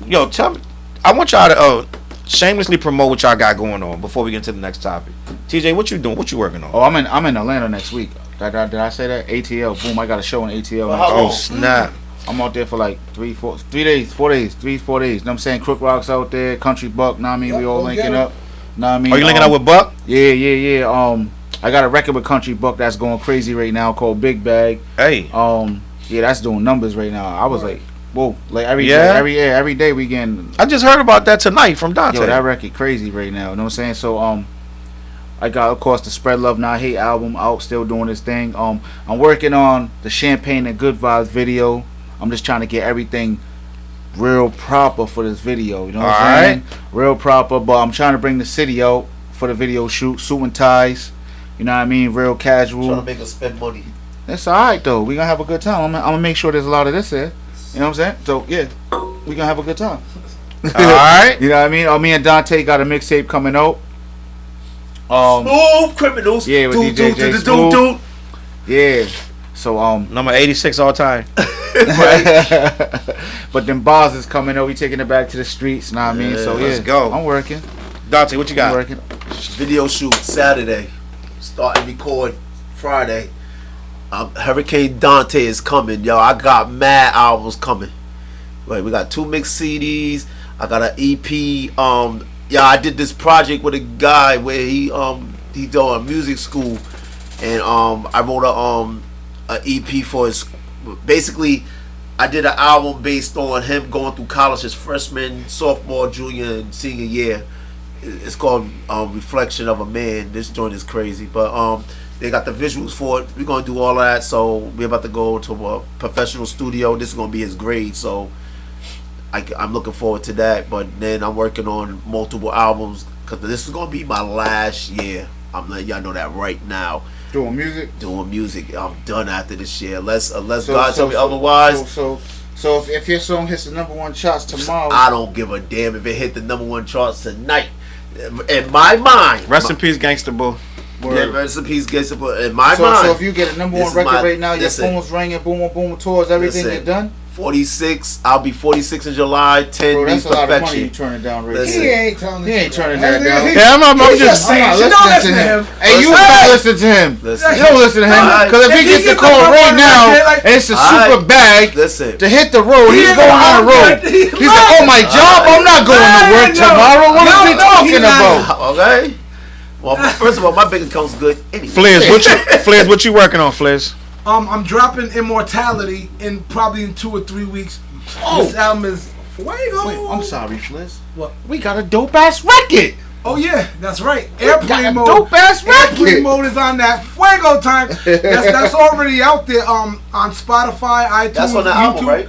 Yo, tell me. I want y'all to shamelessly promote what y'all got going on before we get into the next topic. TJ, what you doing? What you working on? Oh, I'm in Atlanta next week. Did I say that? ATL. Boom! I got a show in ATL. Well, next how Oh week. long? snap! I'm out there for like 3 days. You know what I'm saying? Crook Rock's out there, Country Buck, know what I mean? We all linking up. Know what I mean? Are you linking up with Buck? Yeah. I got a record with Country Buck that's going crazy right now called Big Bag. Hey, Yeah, that's doing numbers right now. I was like, whoa, like every day we getting I just heard about that tonight from Dante. yo, that record crazy right now. You know what I'm saying? So I got, of course, the Spread Love Not Hate album out, still doing this thing. I'm working on the Champagne and Good Vibes video. I'm just trying to get everything real proper for this video. You know what I'm saying? Real proper, but I'm trying to bring the city out for the video shoot. Suit and ties. You know what I mean? Real casual. Trying to make us spend money. That's alright though. We gonna have a good time. I'm gonna make sure there's a lot of this here. You know what I'm saying? So yeah, we gonna have a good time. All right. You know what I mean? Me and Dante got a mixtape coming out. Smooth criminals. Yeah, with Do, DJ do, do, do, Smooth. do. Yeah. So Number 86 all time. but then bars is coming out. We taking it back to the streets. Know what I mean? So yeah, let's go. I'm working. Dante, what you I'm got? working. Video shoot Saturday. Starting record Friday. Hurricane Dante is coming, yo. I got mad albums coming. Wait, we got 2 mixed CDs. I got an EP. I did this project with a guy where he did a music school, and I wrote a EP for his. Basically, I did an album based on him going through college, his freshman, sophomore, junior, and senior year. It's called Reflection of a Man. This joint is crazy, but They got the visuals for it. We're gonna do all of that. So we're about to go to a professional studio. This is gonna be his grade. So I'm looking forward to that. But then I'm working on multiple albums because this is gonna be my last year. I'm letting y'all know that right now. Doing music. I'm done after this year. Unless God tell me otherwise. So if your song hits the #1 charts tomorrow, I don't give a damn if it hit the #1 charts tonight. In my mind, Rest in peace, Gangsta Boo. Yeah, rest in peace, Gangsta Boo. In my mind. So if you get a #1 record right now, your phone's ringing, boom, boom, towards everything you're done. 46. I'll be 46 in July. 10. Bro, that's a lot of money you perfection. turning down right He ain't telling He ain't turning that down. Yeah, I'm just saying. I'm not listening to him. Hey, you Listen. gotta listen to him. Listen. You don't listen to him. Because if he gets a call right now and it's a super bag to hit the road, he's going on the road. He's like, oh, my job? I'm not going to work tomorrow. What is he talking about? Okay. Well, first of all, my bank account's good anyway. Flizz, what you working on, Flizz? I'm dropping Immortality in probably in 2 or 3 weeks. This album is Fuego. Wait, I'm sorry, Flizz. What? We got a dope ass record. Oh yeah, that's right. Airplane mode. Dope ass Airplane record. mode is on that Fuego time. That's already out there. On Spotify, iTunes, That's on the YouTube. album, right?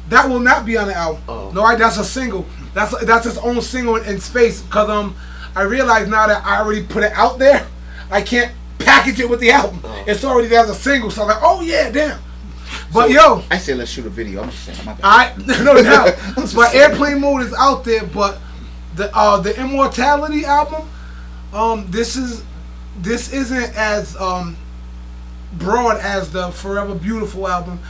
That will not be on the album. Oh. No, that's a single. That's his own single in space. Because I realize now that I already put it out there, I can't package it with the album. Oh. It's already there as a single. So I'm like, oh yeah, damn. But yo, I say let's shoot a video. I'm just saying. no doubt. But Airplane Mode is out there. But the Immortality album, this isn't as broad as the Forever Beautiful album,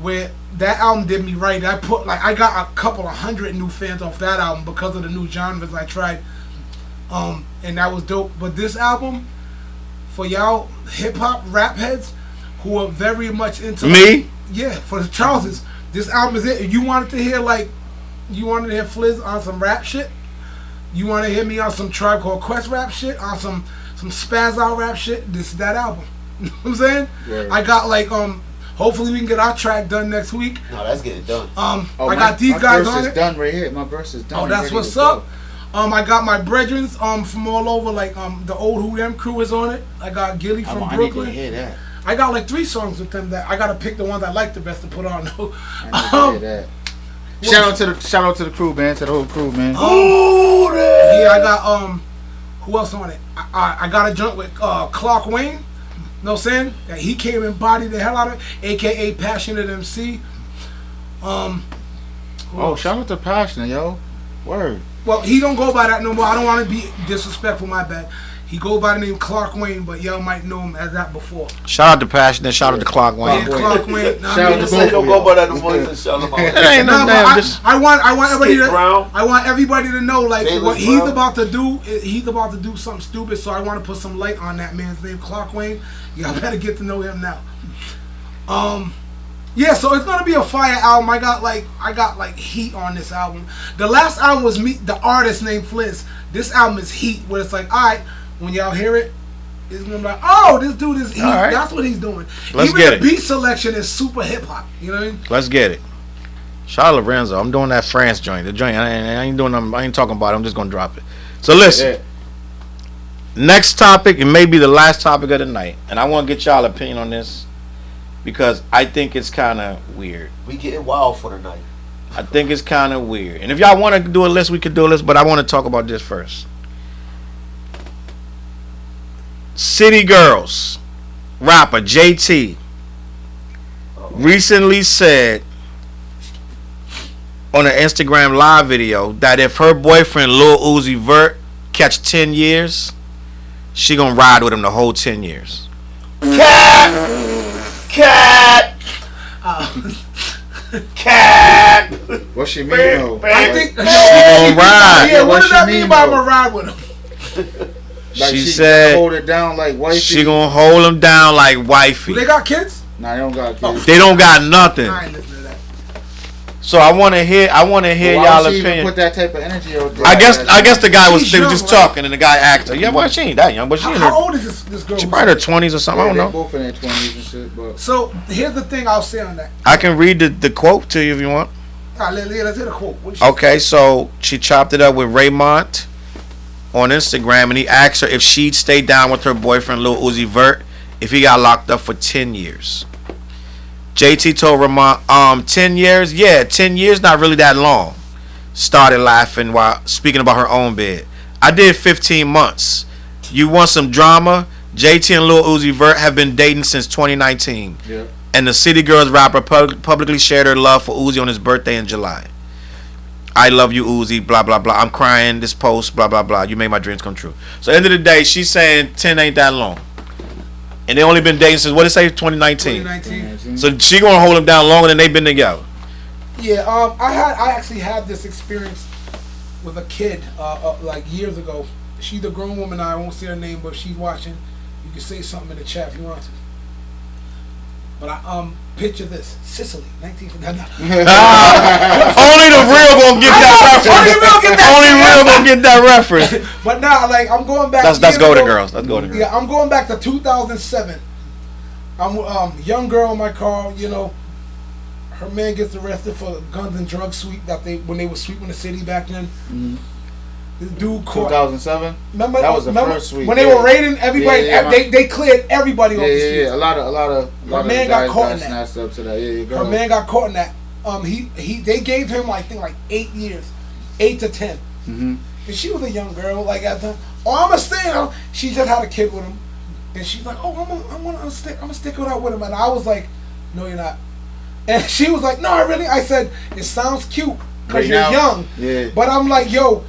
where that album did me right. I got a couple of 100 new fans off that album because of the new genres I tried, and that was dope. But this album, for y'all hip hop rap heads who are very much into Me? Yeah, for the Challzes, this album is it. If you wanted to hear Flizz on some rap shit, you want to hear me on some Tribe Called Quest rap shit, on some spaz out rap shit, this is that album. You know what I'm saying? Right. I got hopefully we can get our track done next week. No, let's get it done. I got these guys on it. My verse is done right here. My verse is done. Oh, that's what's up. I got my brethrens from all over, the old Who Them crew is on it. I got Gilly from Brooklyn. I need to hear that. I got 3 songs with them that I gotta pick the ones I like the best to put on though. I need to hear that. Shout out to the crew, man, to the whole crew, man. Yeah, I got who else on it? I got a joint with Clark Wayne. You know what I'm saying? That he came and bodied the hell out of it, aka Passionate MC. Shout out to Passionate, yo. Word. Well, he don't go by that no more. I don't want to be disrespectful, my bad. He go by the name Clark Wayne, but y'all might know him as that before. Shout out to Passionate. Shout out to Clark Wayne. Yeah, Clark Wayne. Shout out to both. Don't go by that no more. Shout out. It ain't no damn. I want Brown. everybody to know Bayless what he's Brown. about to do. He's about to do something stupid, so I want to put some light on that man's name, Clark Wayne. Y'all better get to know him now. Yeah, so it's gonna be a fire album. I got heat on this album. The last album was me, the artist named Flizz. This album is heat, where it's like, all right, when y'all hear it, it's gonna be like, oh, this dude is heat. Right. That's what he's doing. Let's Even get the it. beat selection is super hip hop. You know what I mean? Let's get it. Shout out to Lorenzo. I'm doing that France joint. The joint. I ain't doing. I ain't talking about it. I'm just gonna drop it. So listen. Yeah. Next topic, and maybe the last topic of the night, and I want to get y'all opinion on this because I think it's kind of weird. We getting wild for the night. I think it's kind of weird. And if y'all want to do a list, we could do a list, but I want to talk about this first. City Girls rapper JT recently said on an Instagram live video that if her boyfriend Lil Uzi Vert catch 10 years, she gonna ride with him the whole 10 years. Cat. Cat. What she mean though? I think She gonna ride. Yeah, what What does she that mean, mean by though? I'm ride with him? Like She said hold it down like wifey. she gonna hold him down like wifey. They got kids? Nah, they don't got kids. They don't got nothing. I ain't listening to that. So I want to hear Why y'all would she even opinion. put that type of energy out there? I guess the guy was She's they were young, just right? talking and the guy asked her, yeah, well she ain't that young, but she in How her, old is this girl? she who probably in her said 20s or something. I don't They're know. both in their 20s and shit, but that? So here's the thing I'll say on that. I can read the quote to you if you want. All right, let's hear the quote. What did she Okay, so she chopped it up with Raymond on Instagram, and he asked her if she'd stay down with her boyfriend Lil Uzi Vert if he got locked up for 10 years. JT told Ramon, 10 years? Yeah, 10 years, not really that long. Started laughing while speaking about her own bed. I did 15 months. You want some drama? JT and Lil Uzi Vert have been dating since 2019. Yeah. And the City Girls rapper publicly shared her love for Uzi on his birthday in July. I love you, Uzi, blah, blah, blah. I'm crying, this post, blah, blah, blah. You made my dreams come true. So, end of the day, she's saying 10 ain't that long. And they only been dating since, what did it say, 2019? 2019. So, she going to hold him down longer than they been together. Yeah, I actually had this experience with a kid, like years ago. She's a grown woman now. I won't say her name, but if she's watching, you can say something in the chat if you want to. But I picture this: Sicily, 1950. Only the real gonna get that reference. Only real gonna get that reference. But now, like, I'm going back. That's Golden Girls. That's Golden Girls. Yeah, I'm going back to 2007. I'm young girl in my car. You know, her man gets arrested for guns and drug sweep when they were sweeping the city back then. Mm-hmm. This dude caught. 2007. Remember that was the first sweep when they were raiding everybody. They cleared everybody off the streets. Yeah. A lot of her man got caught in that. Up to that. Yeah, her man got caught in that. They gave him I think 8 years, 8 to 10. Mm-hmm. And she was a young girl at the time. I'm gonna stay. She just had a kid with him, and she's like, "Oh, I'm gonna stick it out with him." And I was like, "No, you're not." And she was like, "No, I really." I said, "It sounds cute because you're young." Yeah. But I'm like, "Yo,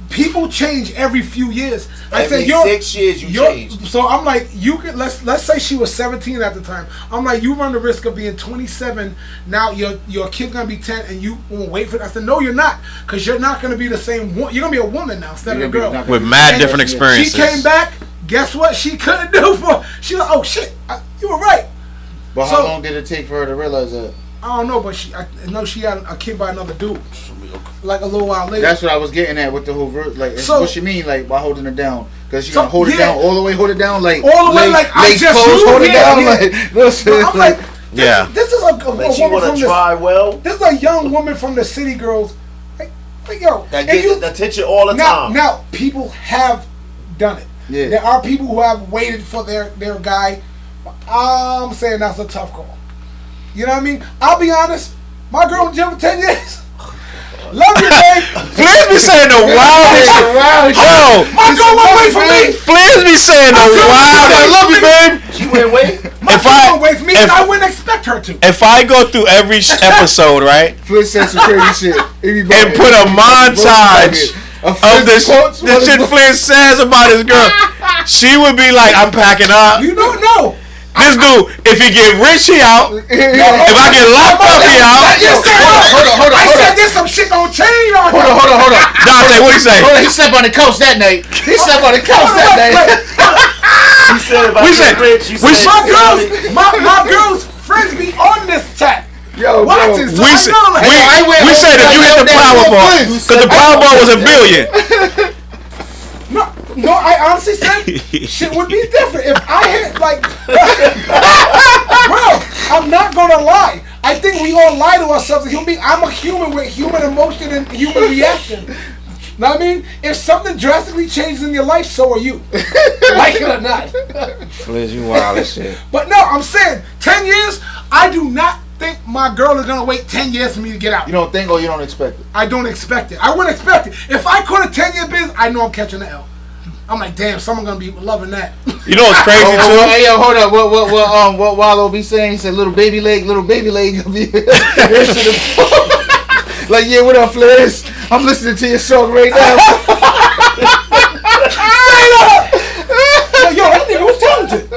people change every few years." I said, 6 years you change. So I'm like, you could let's say she was 17 at the time. I'm like, you run the risk of being 27. Now your kid's gonna be 10, and you won't wait for it. I said, no, you're not, because you're not gonna be the same. You're gonna be a woman now instead of a girl with mad different experiences. She came back. Guess what? She couldn't do for. She like, oh shit, you were right. But how long did it take for her to realize that? I don't know, but I know she had a kid by another dude. Like a little while later. That's what I was getting at with the whole verse. Like, so, what she mean, like, by holding it down? Because she gonna hold it down all the way, hold it down, like, all the way, like, I just hold it down, like, listen. I'm like, this is a like woman from this is a young woman from the City Girls. Like yo, that gets attention all the time. Now, people have done it. Yeah. There are people who have waited for their guy. I'm saying that's a tough call. You know what I mean? I'll be honest. My girl in jail for 10 years. Love you, babe. Flizz be saying the wildest shit. Oh, my girl went away from me. Flizz be saying the wildest. I love you, babe. She went away. My girl went away from me, and I wouldn't expect her to. If I go through every episode, right, Flizz said some crazy shit, and put a montage of this shit Flizz says about his girl, she would be like, "I'm packing up." You don't know. This dude, if he get rich, he out. If I get locked up, he out. Hold on. I said there's some shit gonna change on Hold on. Dante, what he say? He slept on the couch that night. He slept on the couch that night. He said, if I get rich, my girls' friends be on this chat. Yo, watching. We said if you hit the Powerball, because the Powerball was $1 billion. No, I honestly said shit would be different if I hit bro, I'm not gonna lie. I think we all lie to ourselves as human beings. I'm a human with human emotion and human reaction. Know what I mean? If something drastically changes in your life, so are you. Like it or not. Flizz, you wild as shit. But no, I'm saying 10 years, I do not think my girl is gonna wait 10 years for me to get out. You don't think, or you don't expect it? I don't expect it. I wouldn't expect it. If I caught a 10-year business, I know I'm catching the L. I'm like, damn, someone gonna be loving that. You know what's crazy too? Hey, yo, hold up. What Wallow be saying? He said, little baby leg gonna be. Like, yeah, what up, Flizz? I'm listening to your song right now. Yo, that nigga was talented.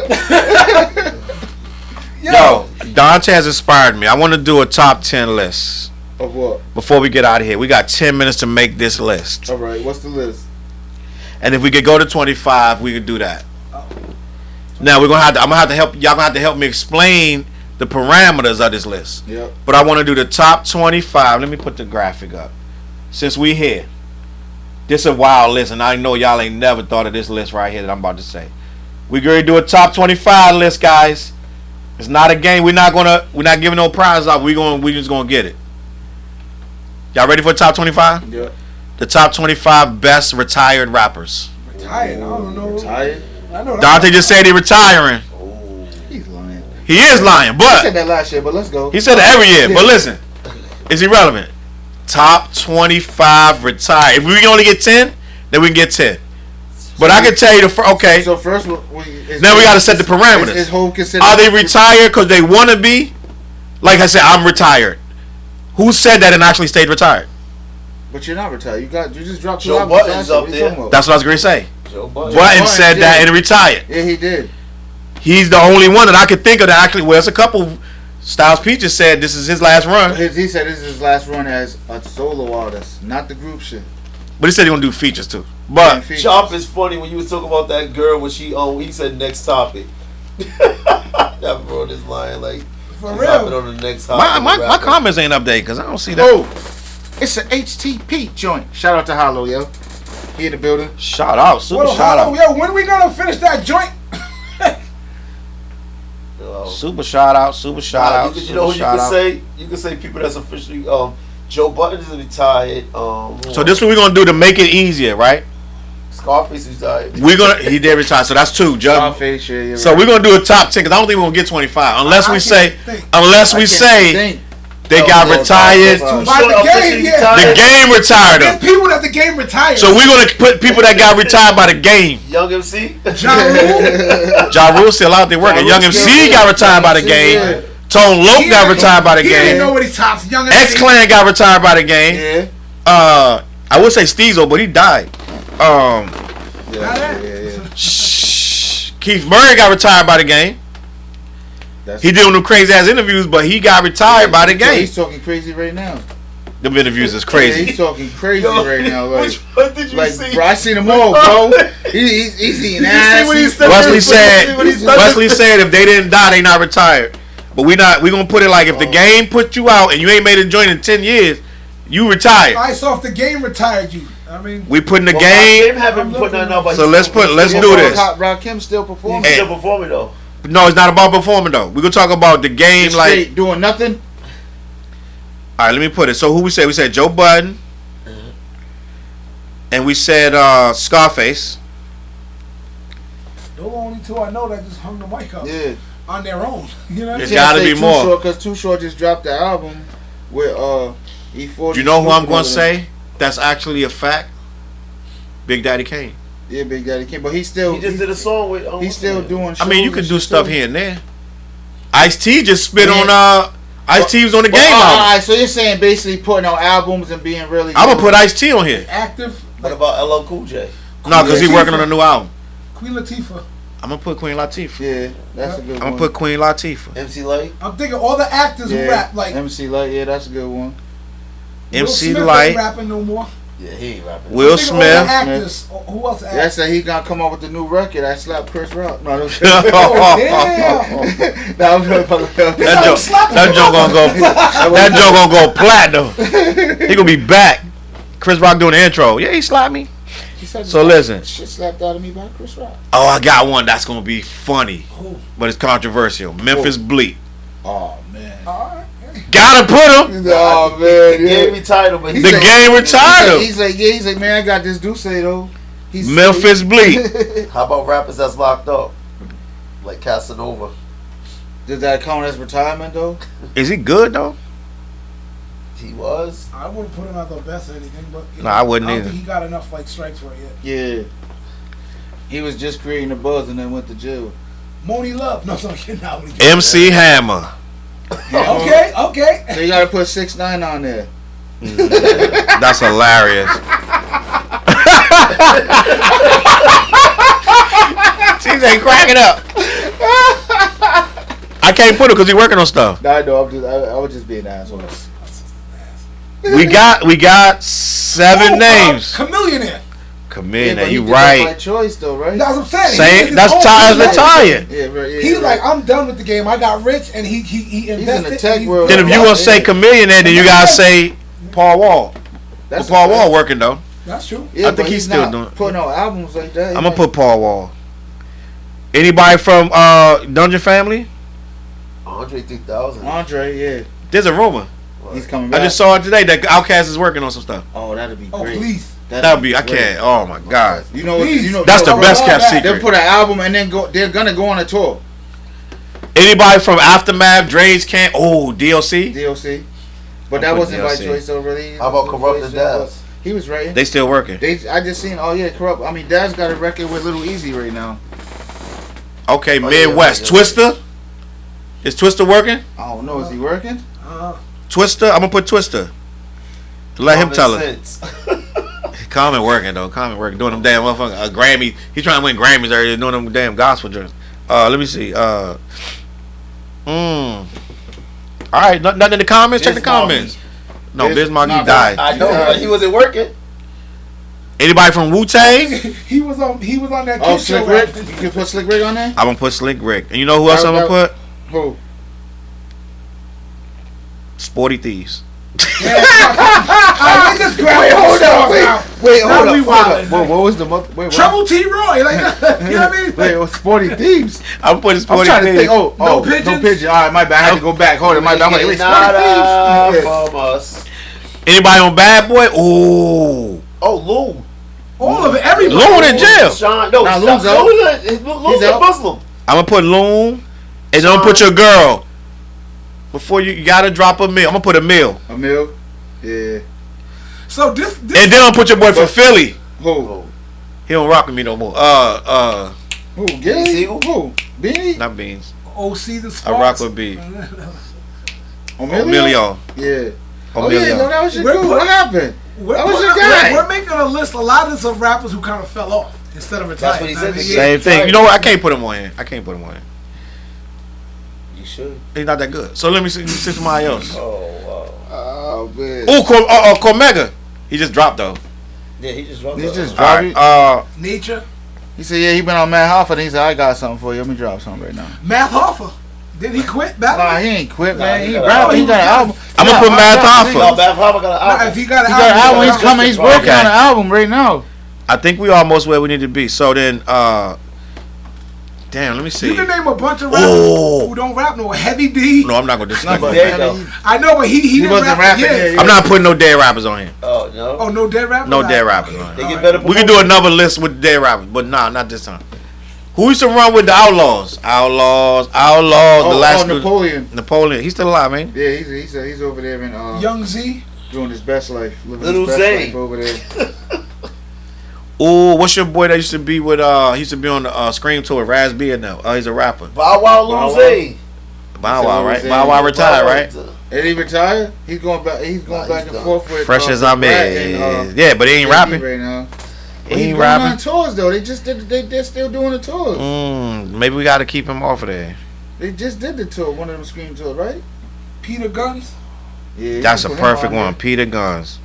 Yo, Dante has inspired me. I want to do a top 10 list. Of what? Before we get out of here, we got 10 minutes to make this list. All right, what's the list? And if we could go to 25, we could do that. Now I'm gonna have to help y'all. Gonna have to help me explain the parameters of this list. Yep. But I want to do the top 25. Let me put the graphic up. Since we here, this is a wild list, and I know y'all ain't never thought of this list right here that I'm about to say. We gonna do a top 25 list, guys. It's not a game. We're not giving no prizes out. We just gonna get it. Y'all ready for the top 25? Yeah. The top 25 best retired rappers. Retired? I don't know. Retired? I know. Dante just said he retiring. Oh, He's lying. He is lying, He but said that last year, but let's go. he said it every year. But listen, it's irrelevant. Top 25 retired. If we can only get 10, then we can get 10. But I can tell you okay. So first, Now we got to set the parameters. Is Hov considered? Are they retired because they want to be? Like I said, I'm retired. Who said that and actually stayed retired? But you're not retired. You just dropped 2 Joe albums. Budden's up there. That's what I was going to say. Joe Budden. Button said that and retired. Yeah, he did. He's the only one that I could think of that actually. Well, it's a couple. Styles P just said this is his last run. He said this is his last run as a solo artist, not the group shit. But he said he's going to do features too. But Chop is funny when you was talking about that girl when he said next topic. That bro is lying like For he's real. hopping on the next topic. my comments ain't updated because I don't see that. Oh, it's an HTP joint. Shout out to Hollow, yo. He in the building. Shout out, super Well, shout out, yo, when we gonna finish that joint? super shout out, super shout out. You know who you can say? You can say people that's officially Joe Budden is retired. So this is what we're gonna do to make it easier, right? Scarface is retired. He did retire, so that's 2. Scarface, yeah, So we're gonna do a top 10 because I don't think we're gonna get 25 unless we say they got retired. By the game, yeah. The game retired There's them. people that the game retired. So we're gonna put people that got retired by the game. Young MC. Ja Rule. Ja Rule still out there working. Ja Young Rule MC still got working. retired by the game. Yeah. Tone Loc got retired by the He didn't game. know what he tops. Young MC. X Clan got retired by the game. Yeah. I would say Steezo, but he died. Yeah. Keith Murray got retired by the game. He doing them crazy ass interviews, but he got retired by the game. He's talking crazy right now. Them interviews is Yeah, crazy. he's talking crazy right now. Like, Which one did you like see? bro, I seen them all, bro. He's eating ass. what he He's- said? Wesley said if they didn't die, they not retired. But we gonna put it like if the game put you out and you ain't made a joint in 10 years, you retired. Alright, so if the game retired you, I mean, We putting the Well, game. Rakim haven't put nothing out, but So let's do this. Rakim still performing. He's still performing though. No, it's not about performing though. We gonna talk about the game Just like. straight doing nothing. All right, let me put it. So who we said? We said Joe Budden, and we said Scarface. those are the only 2 I know that just hung the mic up Yeah. on their own. You know what I It's mean? gotta be more. Because Too Short just dropped the album with E40. Do you know who I'm gonna say? That's actually a fact. Big Daddy Kane. Yeah, Big Daddy King, but he still He just did a song with. he's still doing. I mean, you shows can and do shit, stuff too. here and there. Ice-T just spit Yeah. on Ice-T was on the game album. Alright, so you're saying basically putting out albums and being really. I'm gonna put Ice-T on here. Active. What about LL Cool J? No, because he's working on a new album. Queen Latifah. I'm gonna put Queen Latifah. Yeah, that's a good I'm one. gonna put Queen Latifah. MC Light. I'm thinking all the actors who rap like MC Light. Yeah, that's a good one. MC Will Smith Light. ain't rapping no more. Yeah, he ain't rapping. Will I'm thinking all Smith. the actors. Who else? Yeah, said he gonna come up with the new record. I slapped Chris Rock. No, no, Oh, damn. That joke gonna go platinum. He gonna be back. Chris Rock doing the intro. Yeah, he slapped me. He said So listen. shit slapped out of me by Chris Rock. Oh, I got one that's gonna be funny, Who? but it's controversial. Memphis Bleak. Oh man. All right. Gotta put him. Oh man. The Yeah. game retired him, but The he's game retired him. He's like, man, I got this Duce though. He's Memphis Bleak. How about rappers that's locked up? Like Casanova. Does that count as retirement though? Is he good though? He was. I wouldn't put him at the best or anything, but No, I wouldn't I don't either. think he got enough like strikes for it yet. Yeah. He was just creating a buzz and then went to jail. Moni Love. No, I'm kidding. Now. MC Hammer. Okay. So you gotta put 6ix9ine on there. That's hilarious. She's ain't cracking up. I can't put it because he's working on stuff. Nah, I know. I was just being an asshole. We got 7 names. Chameleonaire. Chameleon, but he you did that right. by choice though, right? That's what I'm saying. Same. That's Ty's retired. Yeah, right. Yeah, He's right. like, I'm done with the game. I got rich, and he in invested. the tech and world. Then if you want to say Chameleon, then you gotta say Paul Wall. That's Paul a fact. Wall working though. That's true. Yeah, I think but he's still not doing it. putting out albums like that. I'm gonna put Paul Wall. Anybody from Dungeon Family? Andre 3000. Andre. Yeah, There's a rumor. he's coming I back. just saw it today that Outkast is working on some stuff. Oh, that'd be Oh, great. please. That would be. I can't. Oh my god. You know, Please. you know. That's the Oh, best oh, kept that. They'll secret. put an album and then go. They're gonna go on a tour. Anybody from Aftermath, Dre's Camp? Oh, DLC. DLC. But that wasn't by choice though, really. How about Corrupt and Daz? He was right. They still working. I just seen. Oh yeah, Corrupt. I mean, Daz got a record with Little Easy right now. Okay, Midwest. Twister. Is Twister working? I don't know. Is he working? Twister. I'm gonna put Twister. Let him tell it. Common working though. Common working. Doing them damn motherfucking Grammy. He's trying to win Grammys earlier. Doing them damn gospel joints. Let me see. All right. Nothing in the comments. Check the comments. No, Biz Markie died. I know, but he wasn't working. Anybody from Wu-Tang? He was on that. Oh, Slick Rick. You can put Slick Rick on there. I'm gonna put Slick Rick. And you know who else I'm gonna put? Who? Sporty Thieves. I just grabbed hold on. What was the Trouble T. Roy? Like, you know what I mean? Wait, Sporty Thieves. I'm putting Sporty I'm trying Thieves. to think. No pigeons. All right, my bad. I had to go back. Hold it. My bad. I'm like, wait, Sporty Thieves. Anybody on Bad Boy? Ooh. Oh, Lou. All of it. Everybody. Loon in jail. Loon's a Muslim. I'm gonna put Loon, and then I'm gonna put your girl. Before you gotta drop a meal. I'm gonna put a meal. A meal? Yeah. So this and then I'm gonna put your boy from Philly. Who? He don't rock with me no more. Who? Gilly? Who? Beanie? Not Beans. OC the Sparks. I rock with B. Emilio? Yeah. Oh yeah, no, that was your dude. What happened? That was your guy. We're making a list. A lot of some rappers who kind of fell off instead of retired. That's what he said. Same thing. You know what? I can't put him on here. You should. He's not that good. So let me see somebody else. Oh man. Oh, Cormega. He just dropped though. Yeah, he just dropped. Right. Nature. He said, yeah, he been on Matt Hoffa, and he said, I got something for you. Let me drop something right now. Matt Hoffa. Did he quit? Nah, he ain't quit, man. He got an album. I'm gonna put Matt Hoffa. No, Matt Hoffa got an album. If he got an album, he's coming. He's working on an album right now. I think we almost where we need to be. So then, damn, let me see. You can name a bunch of rappers who don't rap no. Heavy D. No, I'm not gonna disrespect I know, but he wasn't rapping. Yeah. I'm not putting no dead rappers on here. Oh no. Oh, no dead rappers. No dead rappers on here. They get better. We can do another list with dead rappers, but nah, not this time. Who used to run with the Outlaws? Outlaws. The last Napoleon. He's still alive, man. Yeah, he's over there in Young Z doing his best life. Little Zay over there. Oh, what's your boy that used to be with? He used to be on the Scream tour. Raz Beer now. He's a rapper. Bow Wow, Lil Zay. Bow Wow, right? Bow Wow retired, right? Did he retire? He's going back. He's going back and forth with fresh as I'm in. Yeah, but he ain't rapping right now. He ain't ain't rapping on tours though. They just did. They're still doing the tours. Maybe we got to keep him off of there. They just did the tour. One of them Scream tours, right? Peter Guns. Yeah, that's a perfect one. Peter Guns,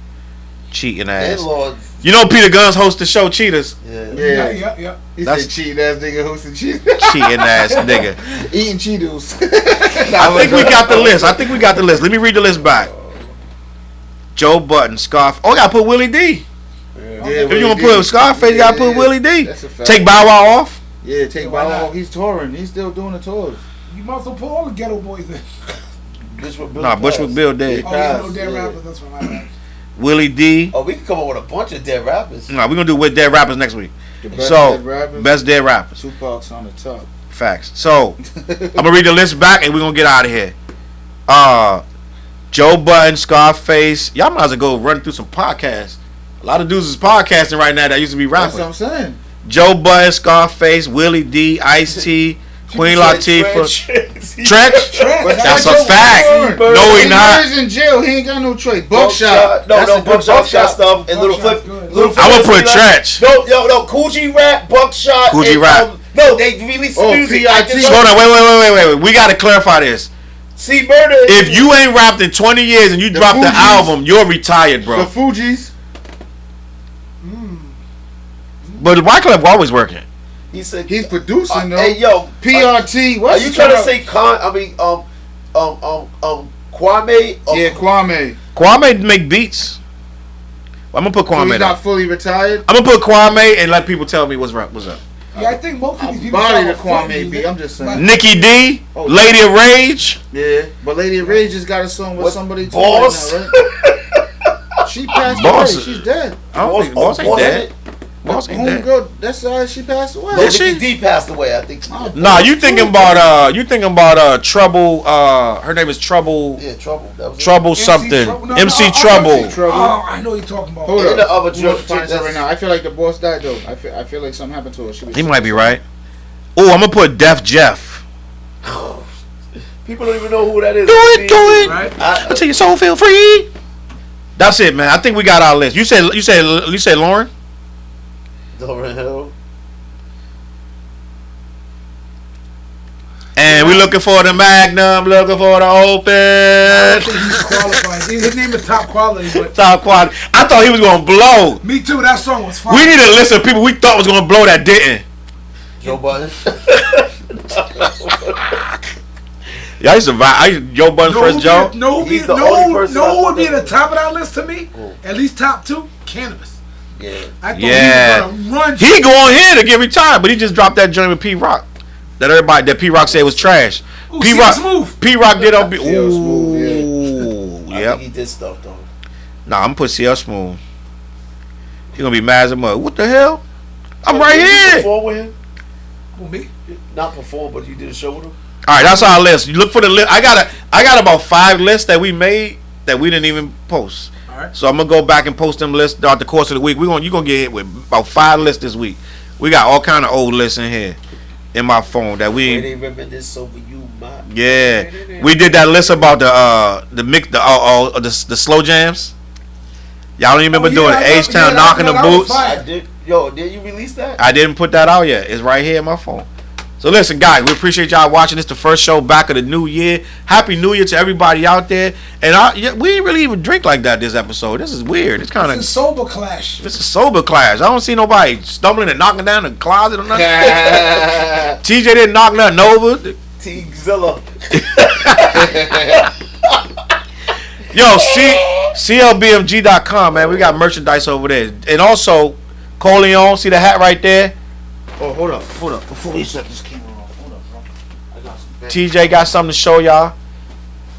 cheating ass. Lord. You know Peter Guns hosts the show Cheaters. Yeah. He said cheating ass nigga hosting Cheaters. Cheating ass nigga. Eating Cheetos. I think we got the list. Let me read the list back. Joe Budden, Scarface. Oh, I gotta put Willie D. If you gonna put Scarface, you gotta put Willie D. Take Bow Wow off. Yeah, take Bow Wow off. He's touring. He's still doing the tours. You might as well put all the ghetto boys in. Bushwick Bill dead. Oh, yeah, no dead rappers. That's what I meant. Willie D. Oh, we can come up with a bunch of dead rappers. No, we're gonna do with dead rappers next week. Best dead rappers. Tupac's on the top. Facts. So I'm gonna read the list back and we're gonna get out of here. Joe Budden, Scarface. Y'all might as well go run through some podcasts. A lot of dudes is podcasting right now that used to be rapping. That's what I'm saying. Joe Budden, Scarface, Willie D, Ice-T, Queen Latifah. Trench? That's a fact. No, he not. He's in jail. He ain't got no choice. Buckshot. No, Buckshot stuff and Little Flip. I would put Trench. No, Coogee Rap, Buckshot. Coogee Rap. No, they released music. Hold on, wait. We gotta clarify this. See, Murder. If you ain't rapped in 20 years and you drop the album, you're retired, bro. The Fugees. But the White Club always working. He said he's producing though. Hey yo, PRT. Are you trying to say Kwame? Yeah, Kwame. Kwame make beats. I'm gonna put Kwame. So he's not fully retired. I'm gonna put Kwame and let people tell me what's up. Yeah, I think most of these people. Body the Kwame beat. I'm just saying. Nikki D, Lady of Rage. Yeah, but Lady of Rage just got a song with somebody. Boss. Right now, right? She passed away. She's dead. I don't think Boss ain't dead. Boss ain't dead. Homegirl, that's she passed away. No, Did she? Nikki D passed away, I think. Nah, you thinking about Trouble? Her name is Trouble. Yeah, Trouble. That was Trouble MC something. Trouble? No, MC no, Trouble. Oh, I know you're talking about. Hold And up. the other I'm gonna chick find that's- right now. I feel like the boss died though. I feel like something happened to her. She was He might be right. Oh, I'm gonna put Def Jeff. People don't even know who that is. Do it. Right? Until your soul feel free. That's it, man. I think we got our list. You said Lauren. Lauryn Hill. And we looking for the Magnum, looking for the I don't Open. think he's qualified. His name is Top Quality, but Top quality. I thought he was gonna blow. me too. That song was fire. We need a list of people we thought was gonna blow that didn't. Joe Budden. Yeah, I used to vibe. Joe Budden, Fresh Joe. He's the only person I no would be at thought the top of that list to me. At least top 2, Cannabis. Yeah. I thought Yeah. he was gonna run. He going here to get retired, but he just dropped that joint with P Rock. That P Rock said was trash. Ooh, P CL Rock. Smooth. P Rock did on. CL Smooth, Ooh, I yep. think he did stuff though. Nah, I'm gonna put CL Smooth. He gonna be mad as a mother. What the hell? I'm right Did you here. perform with him? Who, me? Not perform, but you did a show with him. All right, that's our list. You look for the list. I got about 5 lists that we made that we didn't even post. All right. So I'm gonna go back and post them lists throughout the course of the week. You gonna get hit with about 5 lists this week. We got all kind of old lists in here in my phone that we. They reminisce over you, my. Yeah, we did that list about the slow jams. Y'all don't even remember doing H-Town knocking the that was boots. fire. I did. Yo, did you release that? I didn't put that out yet. It's right here in my phone. So listen, guys, we appreciate y'all watching. This the first show back of the new year. Happy New Year to everybody out there. And we didn't really even drink like that this episode. This is weird. It's kind It's a of sober clash. this is sober class. I don't see nobody stumbling and knocking down the closet or nothing. TJ didn't knock nothing over. T-Zilla. Yo, CLBMG.com, man. We got merchandise over there. And also, Coleon, see the hat right there? Oh, hold up. Before we set this camera off, hold up, bro. I got some. TJ got something to show y'all.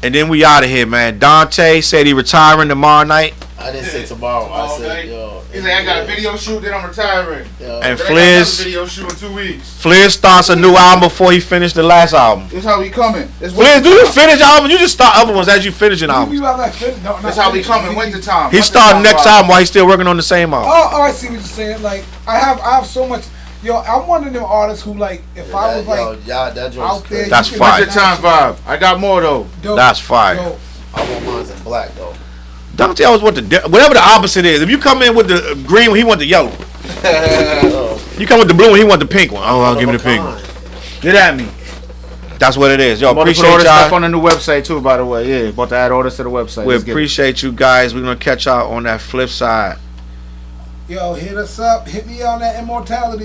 And then we out of here, man. Dante said he retiring tomorrow night. I didn't say tomorrow. I said, yo. He's like, I got a video shoot, then I'm retiring. Yo. And Then I got another Flizz video shoot in 2 weeks. Flizz starts a new album before he finished the last album. This how we coming. Flizz, do you finish album? You just start other ones as you finish an album. That's how we coming. Winter time. He starting next album while he's still working on the same album. Oh, I see what you're saying. Like, I have so much. Yo, I'm one of them artists who, like, if I was like that joint's out there, crazy. That's you fire. Winter time vibe. I got more though. Dope, That's fire. dope. I want mine in black though. Dante always want whatever the opposite is. If you come in with the green one, he want the yellow. You come with the blue one, he want the pink one. Oh, I'll give me the pink one. Get at me. That's what it is. Yo, I'm about to appreciate put all this stuff y'all. on the new website too, by the way. Yeah, about to add all this to the website. We Let's get it. appreciate you guys. We're gonna catch y'all on that flip side. Yo, hit us up. Hit me on that immortality.